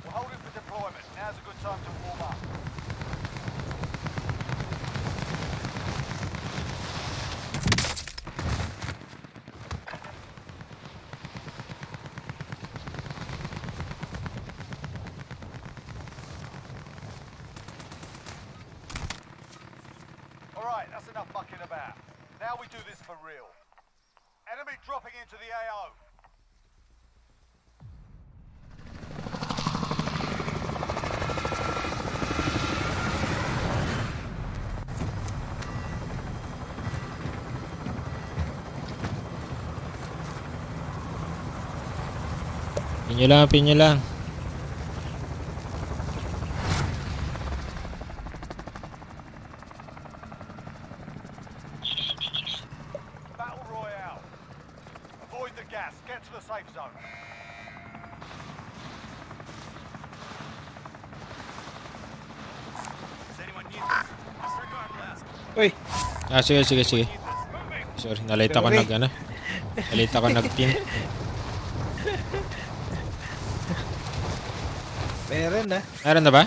We're holding for deployment. Now's a good time to warm up. Alright, that's enough mucking about. Now we do this for real. Enemy dropping into the AO. Pinyo lang. Battle Royale. Avoid the gas. Get to the safe zone. Does anyone need this? Disregard blast. Uy, Sige. Need this. Moving. Sorry, nalita ko nag-pin. meron na. Meron na ba?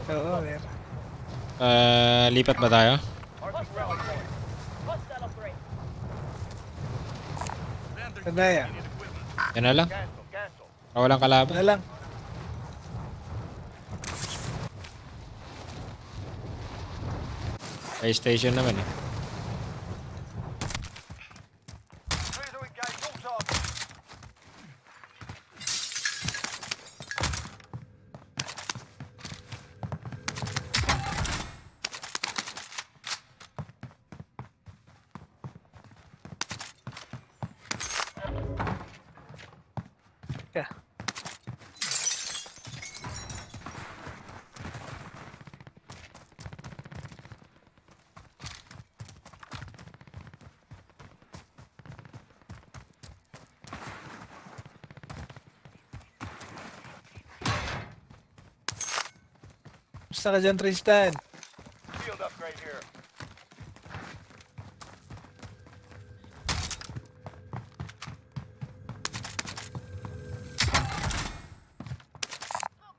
Oo, meron. Lipat ba tayo? Marking rally point. Hostile operate. Commander, Sandaya. you need equipment. Yan na lang. Cancel. Walang kalaban. Na lang. Fire station naman eh. Clear to engage all targets. Yeah. Kamusta ka dyan, Tristan? Shield upgrade here.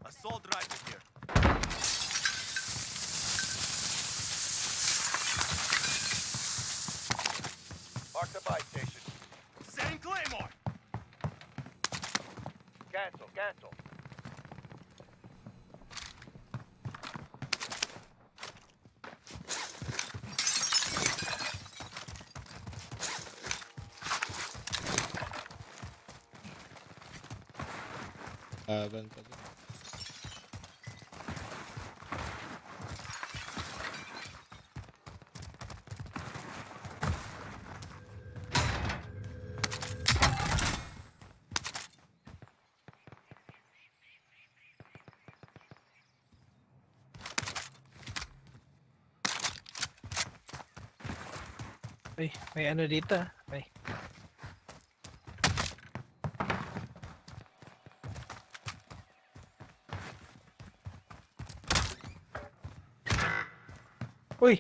Assault rifle here. Mark the buy station. Setting Claymore. Cancel. Laban pa din. Ay, may ano dito. Ay. Uy!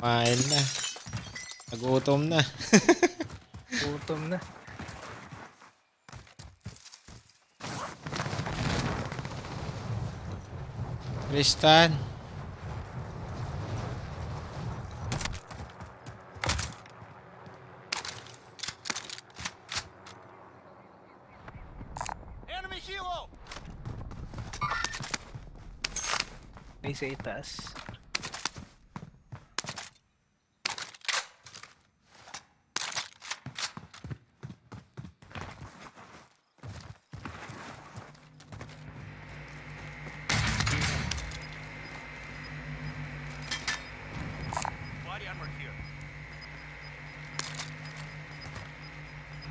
Kumain na. Nagutom na. Gutom na. Tristan. Enemy helo. May sa itaas. Body armor here.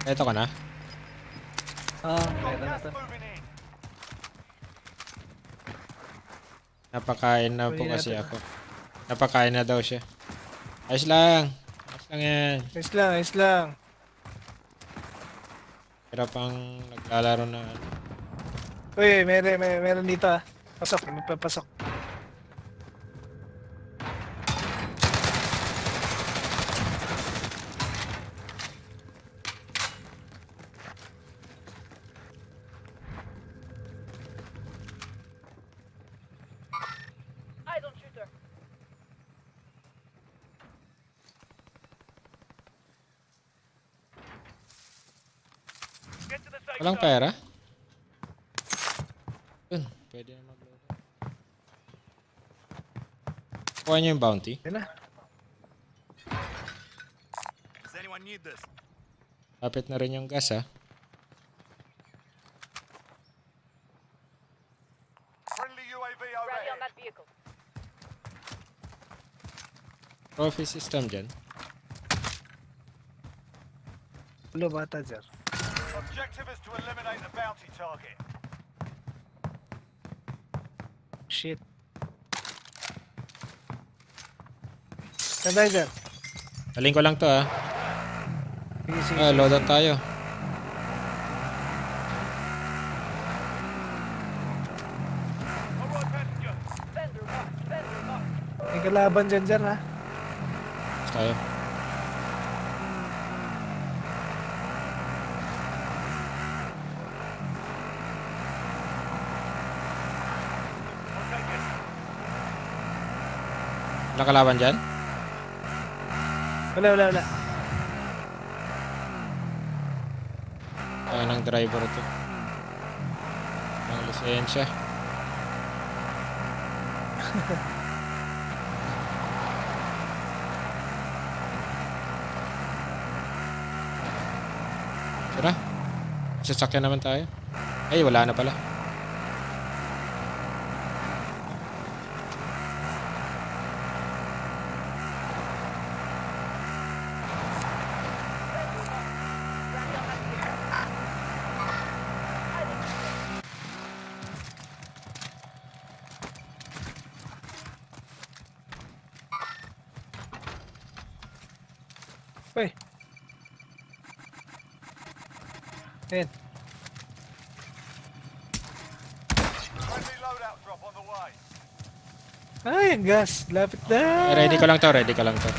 Eto ka na. Meron na Gas to. moving in. Napakain na po Kunin kasi natin, ako. Napakain na daw siya. Ayos lang. Ayos lang yan. Ayos lang. Pero pang naglalaro na ano. Uy, meron dito ah. Pasok, may papasok. Eyes on shooter. Get to the safe Walang zone. pera? Yun. Pwede na mag-load. Kuha niyo yung bounty. Yan na. Does anyone need this? Lapit na rin yung gas ha. Friendly UAV Rally on overhead. that vehicle. Trophy system dyan. Ulo bata dyan. Objective is to eliminate the bounty target. Shit. Saan tayo dyan? Taling ko lang to ha. Sige. Load out tayo. Alright, passenger. Vendor mark. May kalaban dyan ha. Tayo. Okay, yes. Wala kalaban dyan? Wala. Kaya ng driver to. Ang lisensya. Tara. Sasakyan naman tayo. Ay, wala na pala. Uy. Ayan. Ay, ang gas. Lapit na. Ready ko lang to, ready ko lang to.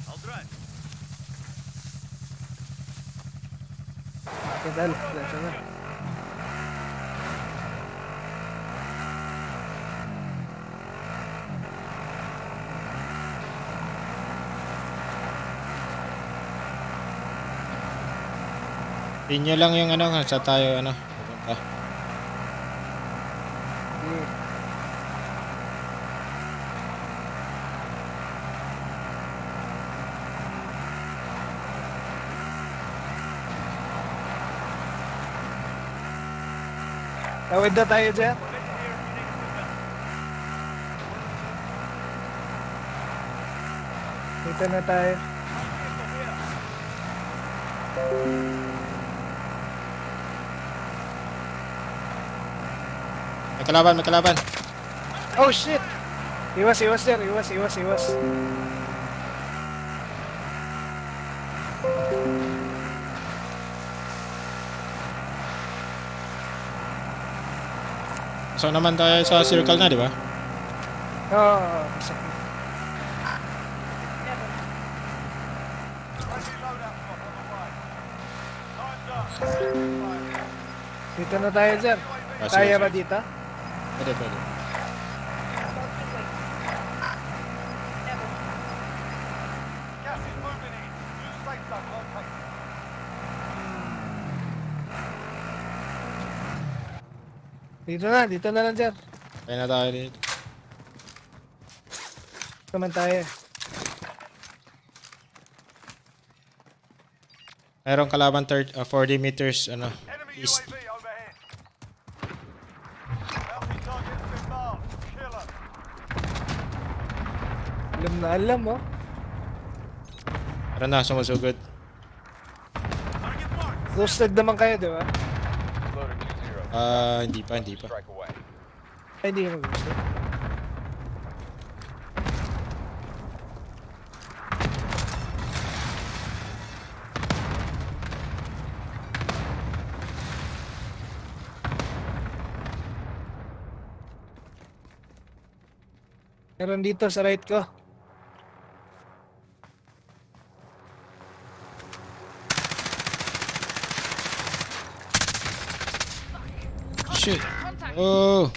I'll drive. Pedal. Diretso na. Inyo lang yung ano, kung saan tayo ano, pupunta. Tawid na tayo dyan. Dito na tayo. May kalaban, may kalaban. Oh shit! Iwas, iwas sir. Iwas, iwas, iwas. So naman tayo sa circle na, di ba? Oo, masakit. Friendly loadout spot on the way. Time's up. Dito na tayo sir. Ah, sige, Kaya sige. ba dito? Pwede, pwede. Gas is moving in. New safe zone located. Dito na lang sir. Kaya na tayo dito. Dito naman tayo. Mayroong kalaban 40 meters, ano, Enemy east. UAV overhead. Bounty target's been marked. Kill 'em. Alam na alam oh. Tara na, sumusugod. Target marked. Roasted naman kayo, di ba? Hindi pa, hindi pa. Ay, hindi naman gusto. Meron dito sa right ko. Shit. Oh.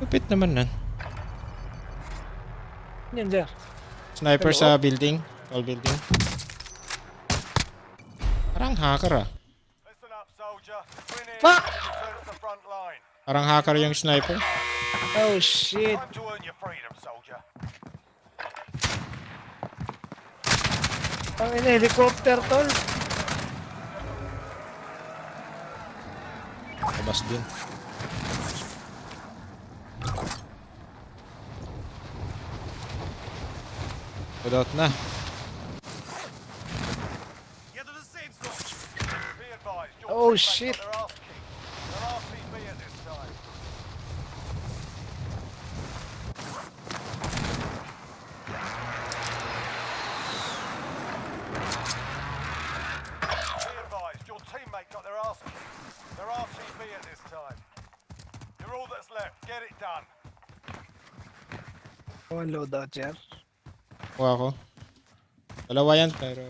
Lupit naman nan. Yan dyan. Sniper sa building. Tall building. Parang hacker ah. Listen up, soldier. Win it. Fuck! Return to the front line. Parang hacker yung sniper. Oh shit. Time to earn your freedom, soldier. Ang ina, helicopter tol. Labas din. Put out na. Get to the safe zone. Be advised, your Oh, teammates shit. got their ass kicked. They're RTB at this time. Be advised, your teammate got their ass kicked. They're RTB at this time. You're all that's left. Get it done. One loadout sir. Kuha ko. Dalawa yan pero...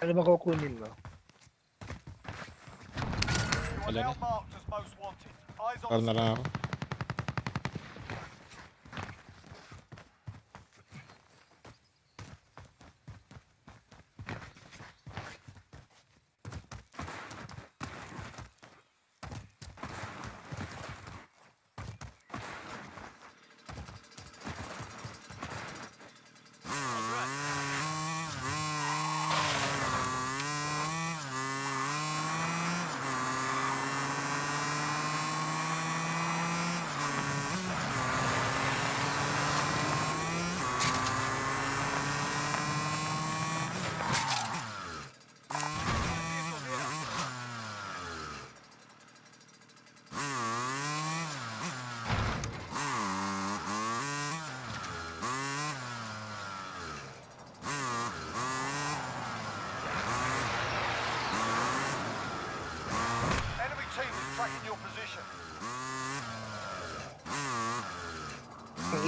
Ano ba kukunin mo? You are Wala now na. marked as most wanted. Eyes on Parang na lang ako.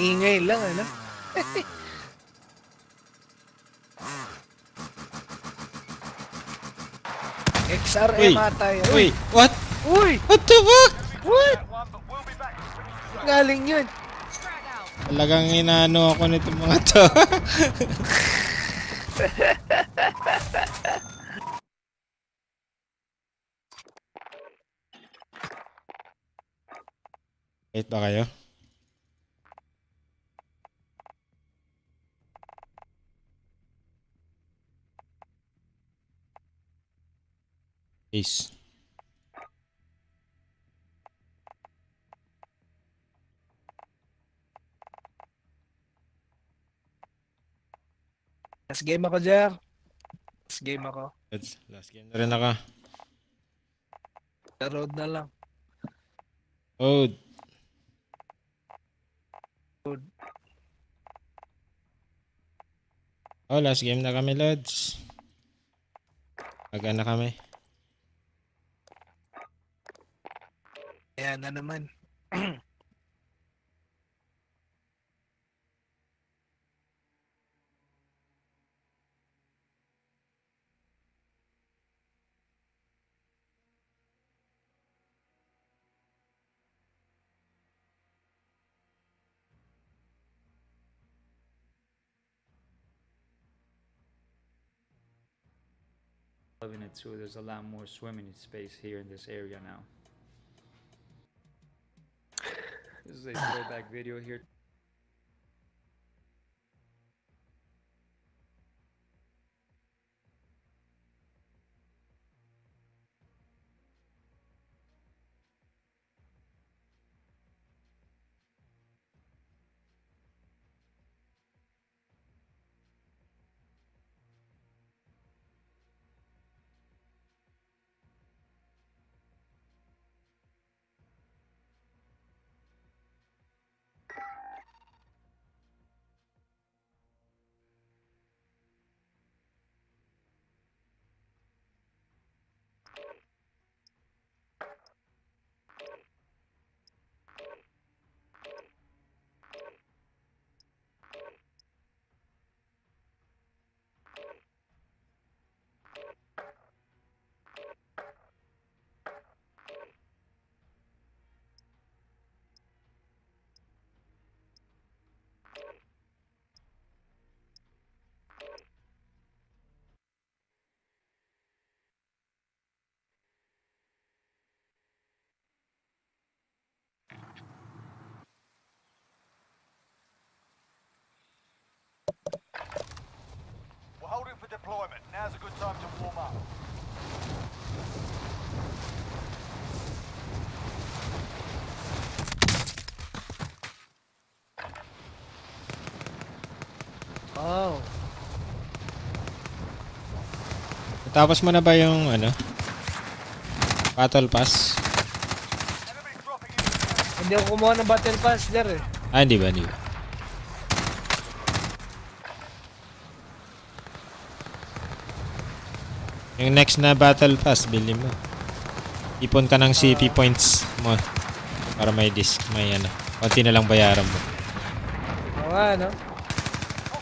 Ingay lang, ano? XRM ata yun. Uy! What? Uy! What the fuck? What? One, but we'll be back. Galing yun. Talagang inaano ako nitong mga to. Wait ba kayo? Peace. Last game ako, Jer. Last game ako. Last game na rin ako. Sa road na lang. Oh, Road. last game na kami, Lods. Aga na kami. Ayan na naman. Loving it too. There's a lot more swimming space here in this area now. This is a throwback video here. We're holding for deployment. Now's a good time to warm up. Oh. Tapos mo na ba yung Battle Pass? Enemy dropping in. Hindi ako kumuha ng battle pass, Jer eh. Hindi ba? Yung next na Battle Pass, bili mo. Ipon ka ng CP points mo. Para may konti na lang bayaran mo. Oo nga, no?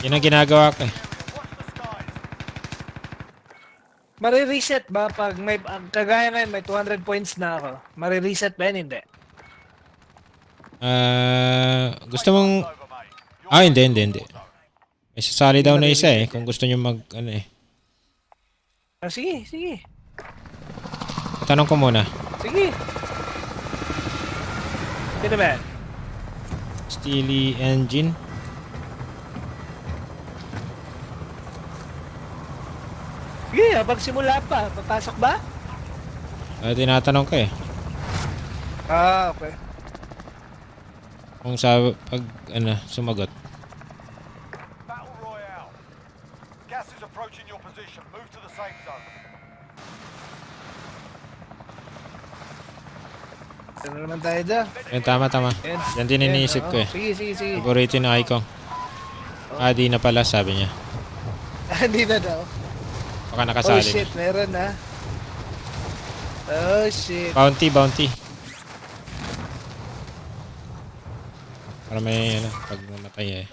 Yun ang ginagawa ko eh. Watch the skies. Mare-reset ba pag may kagaya ngayon may 200 points na ako? Mare-reset ba yun? Hindi. Gusto mong... Over, mate. Hindi. May sasali daw na isa eh. Kung gusto nyo Sige. Tanong ko muna. Sige. Sino ba yan? Steely Engine. Sige, habang simula pa. Papasok ba? Tinatanong ko eh. Okay. Kung pag sumagot. Battle Royale. Gas is approaching your position. Move to the safe zone. Ano naman tayo dyan? Yan, tama. Yan. Yan din iniisip ko eh. Sige. Favorito na Ikaw. Di na pala, sabi niya. Hindi na daw. Baka nakasali Oh shit, meron na. Oh shit. Bounty. Para may ano, pag namatay eh.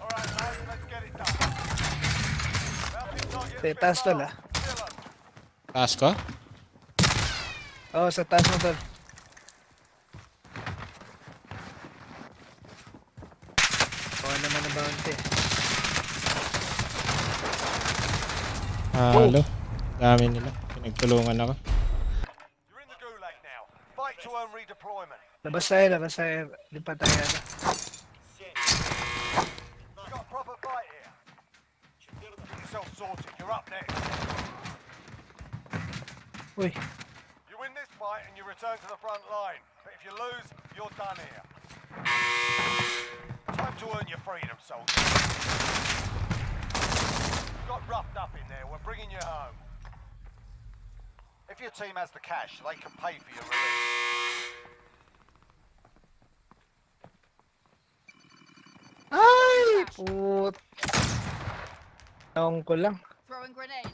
Alright, lads, let's get it done. Mounting target Te, taas tol ah. Kill 'em. Taas ko? Oo, sa taas mo tol. Oo naman ang bounty. Halo. Dami nila. Pinagtulungan ako. You're in the gulag now. Fight to earn redeployment. Labas tayo. Di pa tayo ano. We've got a proper fight here. Get yourself sorted. You're up next. Uy, You win this fight and you return to the front line. But if you lose, you're done here. Time to earn your freedom, soldier. You got roughed up in there. We're bringing you home. If your team has the cash, they can pay for your release. ay! Put. Taong ko lang. Throwing grenade.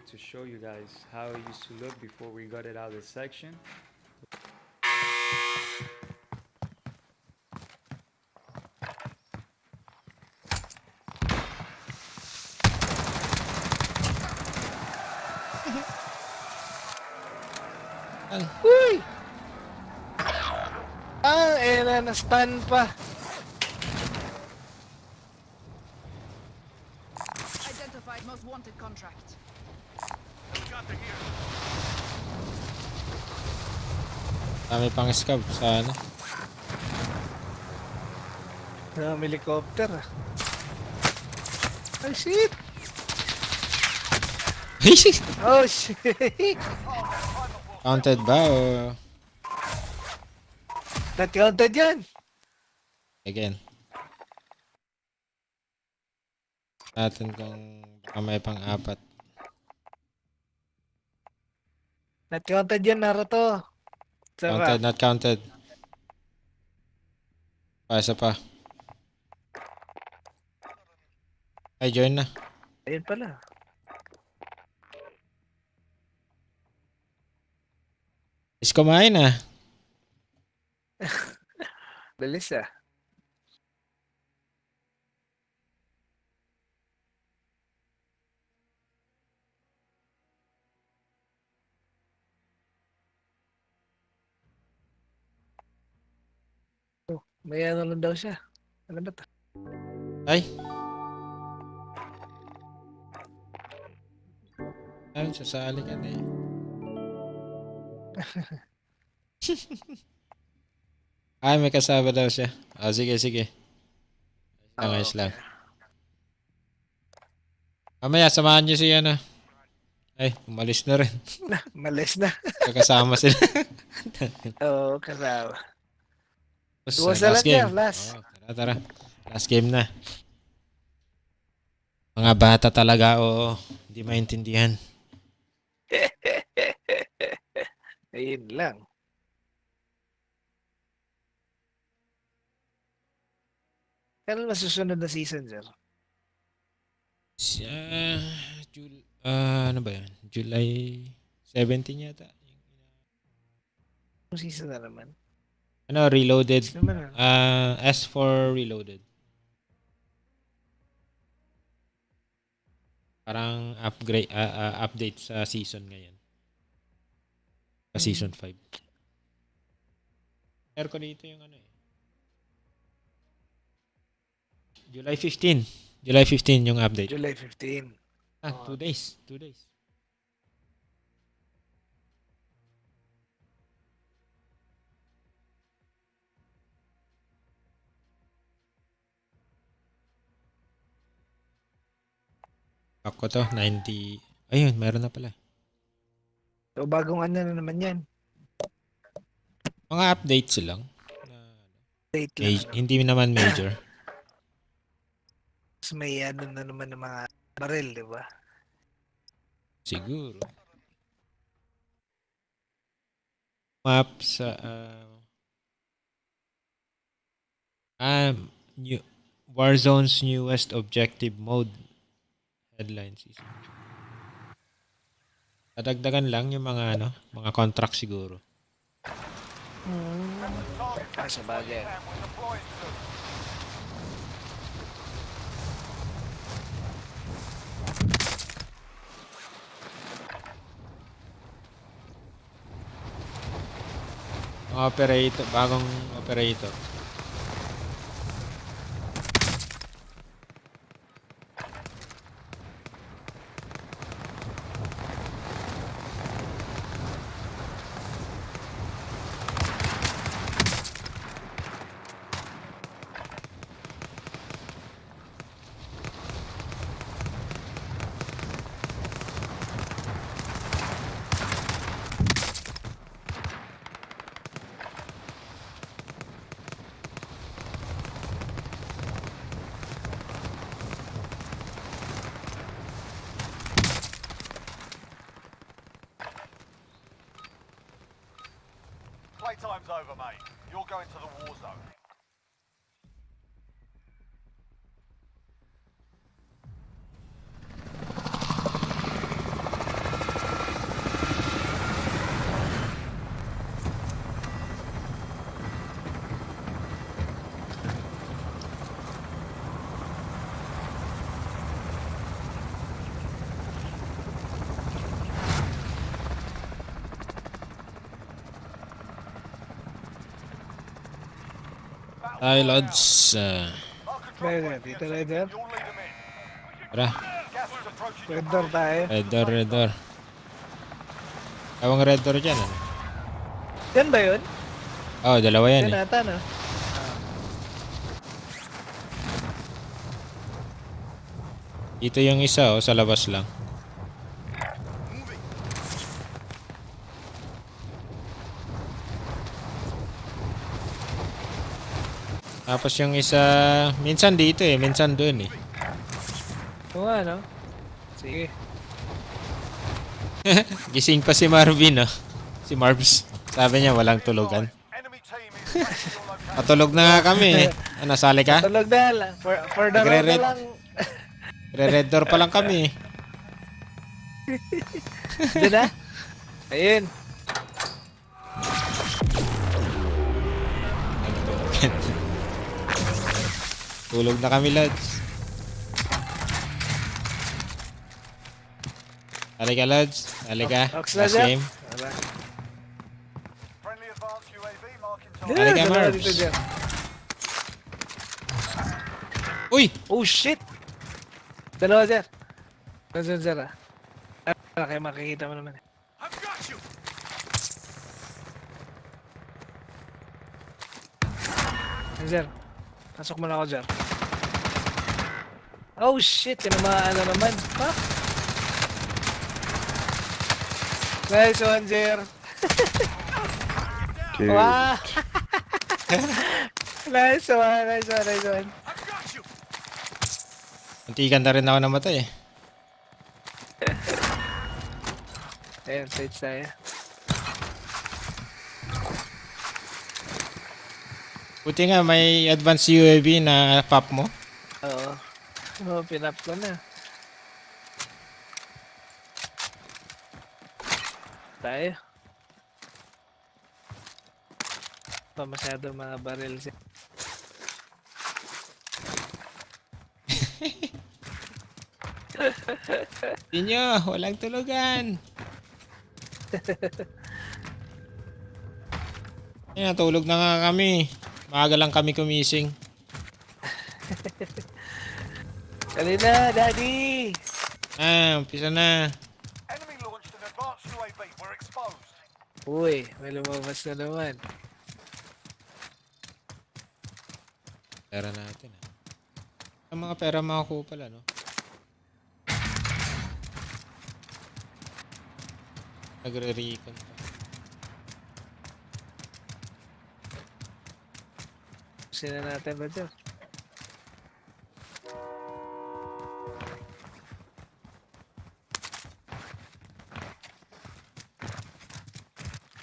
To show you guys how it used to look before we got it out of the section. Uy! Na-stun pa. Identified most wanted contract. Helicopter here. Dami pang scab sa ano. May helicopter ah. Ay, shit! Oh, shit! Counted ba o Not counted yan! again? Natin kung baka may pang-apat. Not counted yan, Naruto. Counted, Sarap. not counted. Isa pa. Ay, join na. Ayun pala. Is kumain ah. Bilis ah. Oh, may ano lang daw siya. Ano ba to? Ay. Ay, sasali ka na eh. Ay, may kasama daw siya. Ah, sige, sige. Ayos lang. Mamaya, samahan niyo si ano. Ay, umalis na rin. Malis na. Kakasama sila. Oo, kasama. Tapos, Duwas na last lang game. yan, last. Oo, tara. Last game na. Mga bata talaga, oo. Hindi maintindihan. Ayun lang. Kailan masusunod na season, sir? Ano ba yan? July 17 yata. Anong season na naman? Ano, Reloaded. Yes naman, S for Reloaded. Parang update sa season ngayon. Sa season 5. Share ko dito yung ano eh. July 15. July 15 yung update. July 15. 2 days. 2 days. Ako to, 90. Ayun, meron na pala. So, bagong ano na naman yan. Mga updates lang. Date lang. Hindi naman major. Tapos may ano na naman ng mga baril, di ba? Siguro. Map sa new Warzone's newest objective mode. Headlines. Dadagdagan lang yung mga mga contract siguro. Sa bagay. Operator, bagong operator. Playtime's over, mate. You're going to the war zone. Tayo, Lods. Dito, Redder. Tara. Redder tayo. Red door. Tawang red door dyan, ano? Yan ba yun? Oh, dalawa yan Yan eh. ata, no? Ito yung isa, sa labas lang. Tapos yung isa, minsan dito minsan doon eh. Oo nga, no? Sige. Gising pa si Marvin, no? Si Marbs. Sabi niya walang tulugan. Patulog na nga kami. Nasali ka? Tulog na lang. For the road na lang. Red door pa lang kami. Doon na? Ayun. Tulog na kami, lads. Halika, lads. Halika. Ox na Last dyan. game. Friendly advanced UAV marking target. Halika, Dalawa Marbs. dito dyan. Uy! Oh, shit! Dalawa, sir. Nasaan, sir, ah? Kayo makikita mo naman. I've got you. Yan, sir. Pasok mo na ako, sir. Oh, shit! Tinamaan na naman. Fuck! Nice one, sir. Wow! Nice one. I've got you. Muntikan na rin ako namatay eh. Ayan, stage tayo. Buti nga may advanced UAV na pop mo. Oo. Oo, pinap ko na. Tayo. Pa masyado mga baril siya. Inyo, walang tulugan. Ay, natulog na nga kami. Maaga lang kami kumising. Dali na, daddy! Umpisa na. Enemy launched an advanced UAV. We're exposed. Uy, may lumabas na naman. Pera natin. Ang mga pera makukuha pala, no? Nagre-recon pa. Sina natin ba dyan?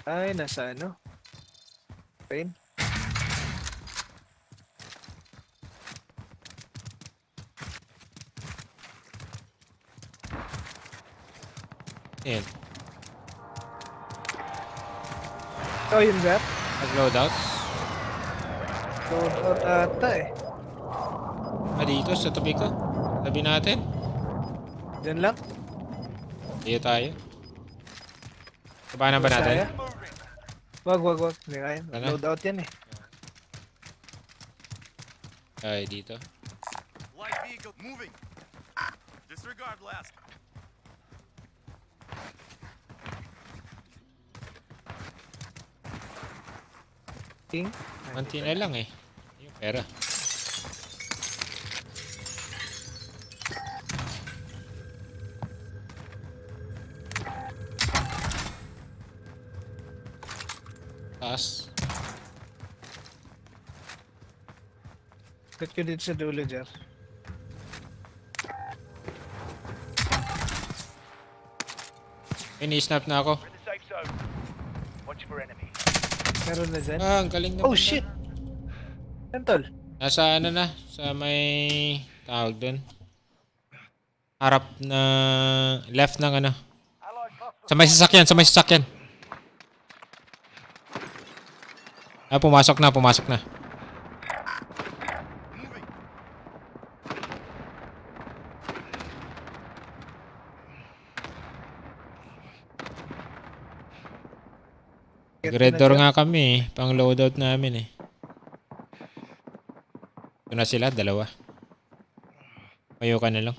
Ay, nasa ano? Pain? Ayan. Ikaw yun, Zap? Nag-loadout. Load out ata eh. Dito sa tabi ko. Tabi natin. Diyan lang? Dito tayo. Kabahan ba natin? Kaya? Wag. Hindi kaya. Ano? Load out yan eh. Ay, dito. Light vehicle moving. Disregard last. King? Manti na lang eh. Yung pera. Taas. Cut ko dito sa dulo, Jar. Ini-snap na ako. We're in the safe zone. Watch for enemy. Meron na dyan. Ah, ang galing naman. Oh shit! Tantol. Nasa ano na? Sa may tawag dun. Harap na left ng ano. Allied cluster Sa may sasakyan. Ah, pumasok na. Moving. Red door nga kami eh. Pang loadout namin eh. Ito na sila, dalawa. Mayo ka na lang.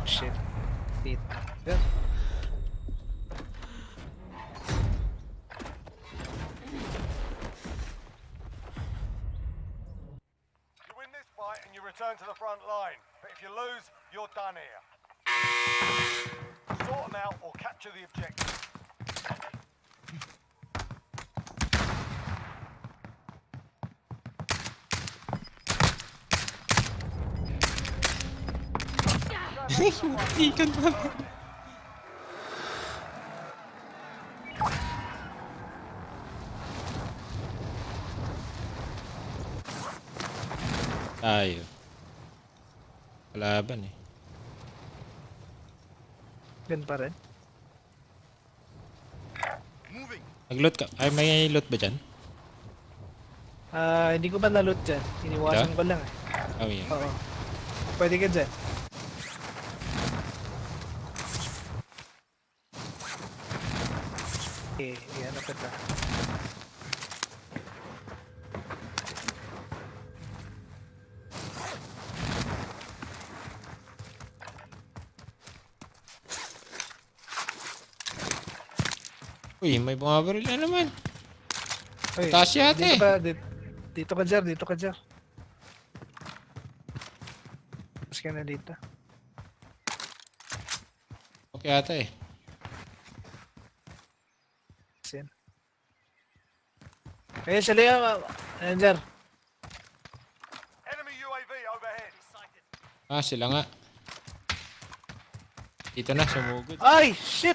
Shit. Dito. Yan. You win this fight and you return to the front line. But if you lose, you're done here. Sort them out or capture the objective. Ikan pa. Tayo. Kalaban eh. Gan pa rin. Moving. Nag-loot ka. Ay, may loot ba dyan? Hindi ko ba na-loot dyan? Iniwasan ko lang eh. Oh, yeah. Oo. Pwede ka dyan. Ano ka dyan? Uy, may bumabaril na naman. Uy, Taas yata eh. Dito ka, Jar. Dito ka, Jar. Mas ka na dito. Okay ata eh. Sin. Ayun, sa liya. Ayun, Jar. Enemy UAV overhead. Ah, sila nga. Dito na, sumugod. Ay! Shit!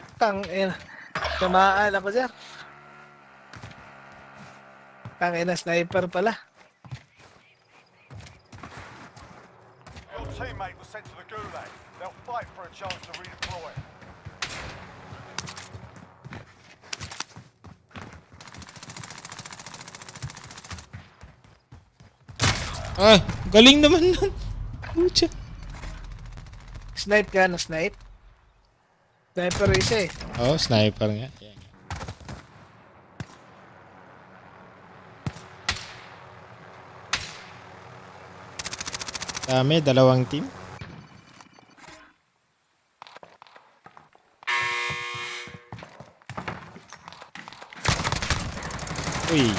Tamaan ako, Jar. Tangina, sniper pala. Your teammate was sent to the gulag. They'll fight for a chance to redeploy. Ah, galing naman nun. Pucha. Snipe ka, na-snipe. Sniper isa eh. Oh, sniper nga. Yan. Dami, dalawang team. Uy,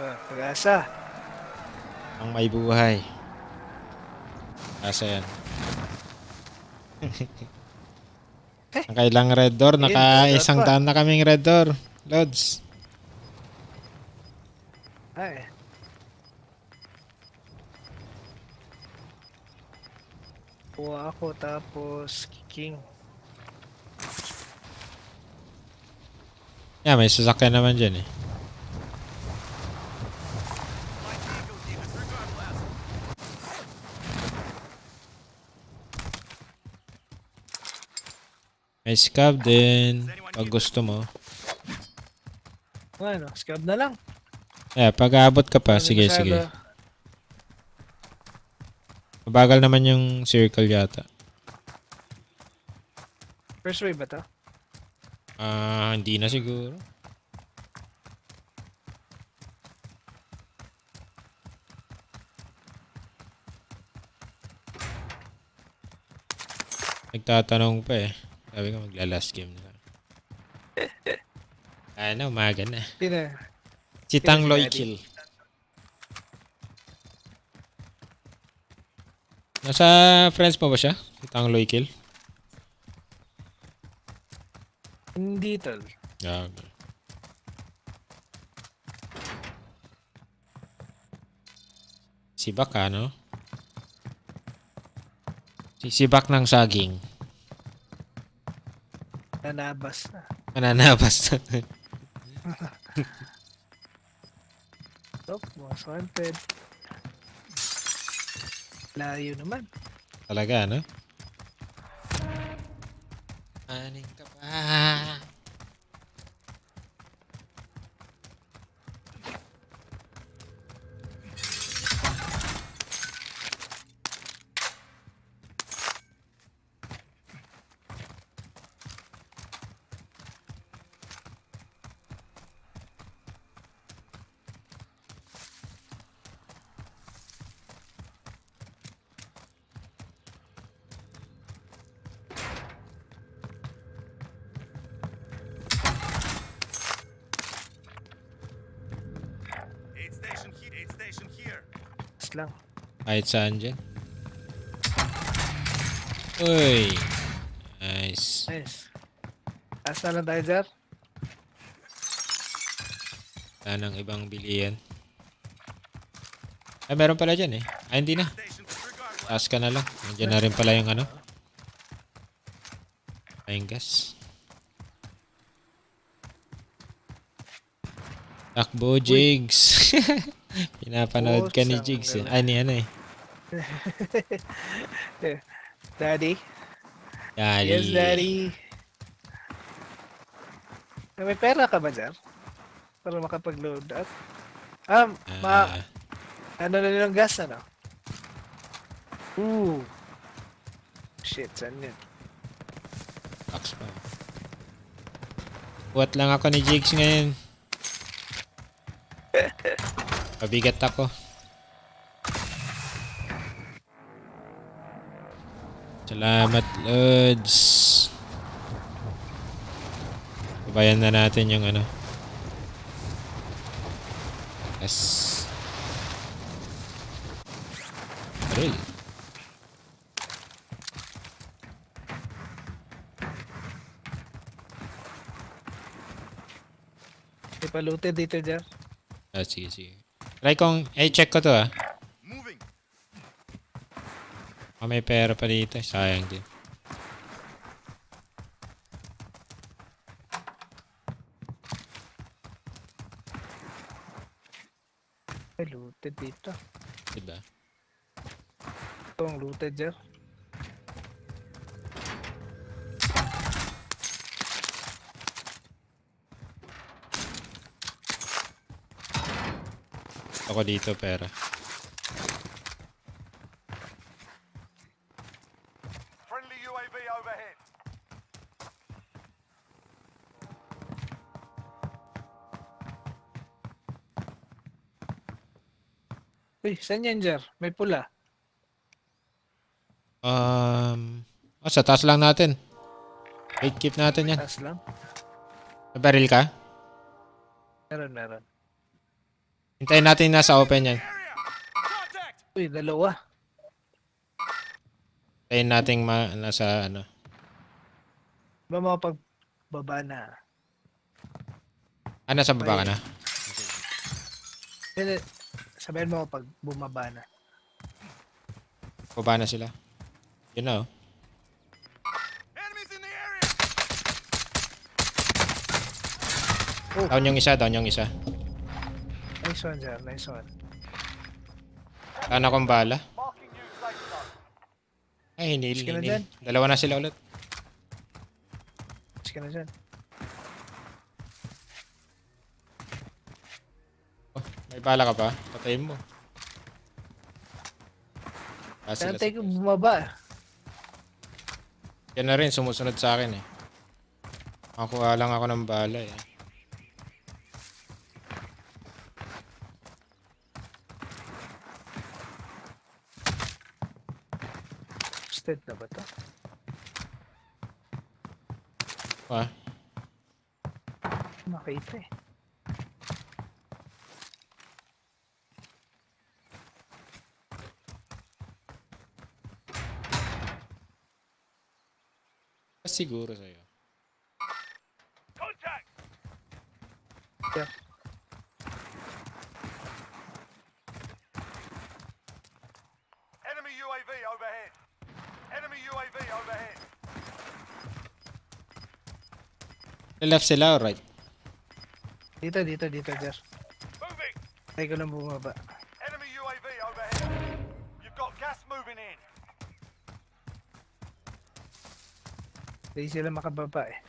Pag-asa. ang may buhay. Asa yan? Nakailang red door, Ayun, naka loadout isang pa. daan na kaming red door. Loads. Ay. Kuha ako tapos king. Yeah, may sasakyan naman dyan eh. My vehicle here, disregard last. May scab din. Pag gusto mo. Ano, scab na lang. Yeah, pag aabot ka pa, Hindi sige, masyado. sige. Mabagal naman yung circle yata. First wave ba to? Hindi na siguro. Nagtatanong pa eh. Sabi ko magla-last game na lang. Umaga na. Sino? Si Tang si Loy Daddy? Kill. Nasa friends mo ba siya? Si Tang Loy Kill? Hindi tol. Yeah, okay. Sibak no? Sisibak ng saging. Nanabas na. Mananabas. Top, most wanted. Layo naman. Talaga, no? Aning ka pa. Aid station here. Mas lang. Kahit saan dyan. Uy. Nice. Nice. Asa lang tayo, Jar? Wala nang ibang bilihan. Ay, meron pala dyan eh. Ay, hindi na. Station disregard last. Taas ka na lang. Nandiyan na rin pala yung ano. Ayong gas. Takbo, Jigs. Pinapanood ka ni Pusang Jigs eh. gala. Ay, ni ano eh. Daddy? Daddy. Yes, Daddy. May pera ka ba, Jar? Para makapag-load up? Ano na nilang gas, ano? Ooh. Shit, saan yun? Box pa. Buhat lang ako ni Jigs ngayon. Pabigat ako. Salamat, Lods. Babayan na natin yung ano. Yes. Baril. May palooted dito, Jar. Sige, sige. Try kong, check ko to Moving. May pera pa dito. Sayang din. May looted dito. Diba? Ito ang looted, Jar. Ako dito pera. Friendly UAV overhead. Uy, saan yan, Jar? May pula. Sa taas lang natin. Wait, keep natin yan. Taas lang. Nabaril ka? Meron. Hintayin natin nasa open yan. Area. Contact. Uy, dalawa. Tayin nating nasa ano. Ba mapagbaba na. Nasa baba ka na? Hindi, sabihin mo pag bumaba na. Baba na sila. Yun na oh. Enemies in the area! Down yung isa. Nice one, Jar. Nice one. Wala na akong bala. Marking new safe zone. Ay, hinil. Sige na dyan. Dalawa na sila ulit. Sige na dyan. Oh, may bala ka pa? Patayin mo. Sila Kantay ko bumaba. Yan na rin, sumusunod sa akin eh. Makuha lang ako ng bala eh. State na ba to? Ah, Makita eh. siguro sa'yo. Contact! Yeah. Enemy UAV overhead. Enemy UAV overhead. Left sila or right? Dito, Jar. Moving! Tayo ko lang bumaba. Enemy UAV overhead. You've got gas moving in. Hindi sila makababa eh.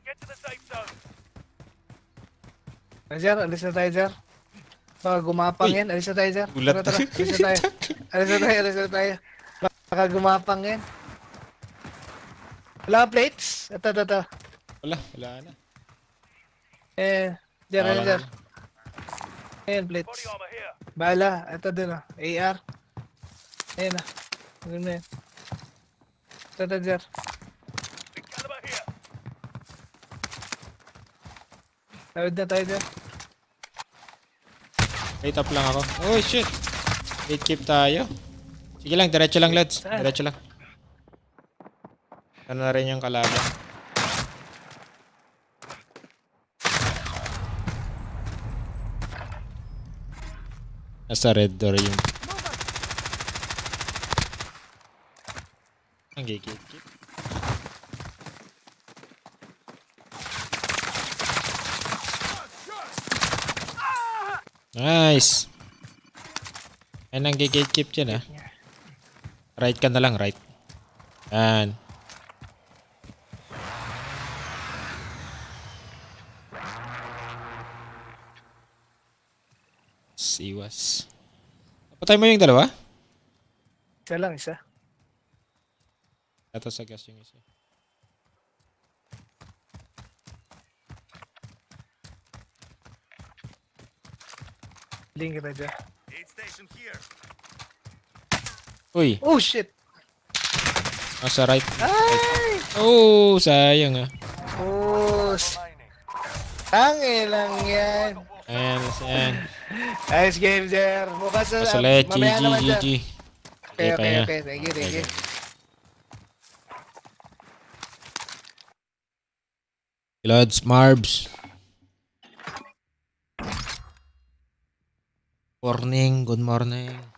Get to the safe zone. Jar, alis na tayo, Jar. Baka gumapang Uy. yan. Alis na tayo, Jar. Gulat. Tara. Alis na tayo. Baka gumapang yan. Wala ka plates? Ito. Wala na. Jar, Wala Jar. na. Ayan, Body plates. armor here. Bala. Ito din ah. AR. Ayan ah. Ganun na yan. Ito, Jar. Big caliber here. Tawid na tayo, Jar. Wait up lang ako. Oh shit. Wait keep tayo. Sige lang, diretso lang lads. Saan? Diretso lang. Ano na rin yung kalaban. Nasa red door yung... Ang gigit. Nice. Yan ang gatekeep dyan ah. Right ka na lang, right. Yan. Iwas. Patay mo yung dalawa? Isa lang, isa. Ito sa gas yung isa. Link kita dyan. Aid station here. Uy, Oh, shit! nasa right. Ay! Oh, sayang ah. Oh, Remaining. tangin lang yan. Ayan. Nice game, Jar. Bukas na lang. Pasulit, Mamaya naman, Jar. GG. Okay. Thank you. Lods, Marbs. Good morning.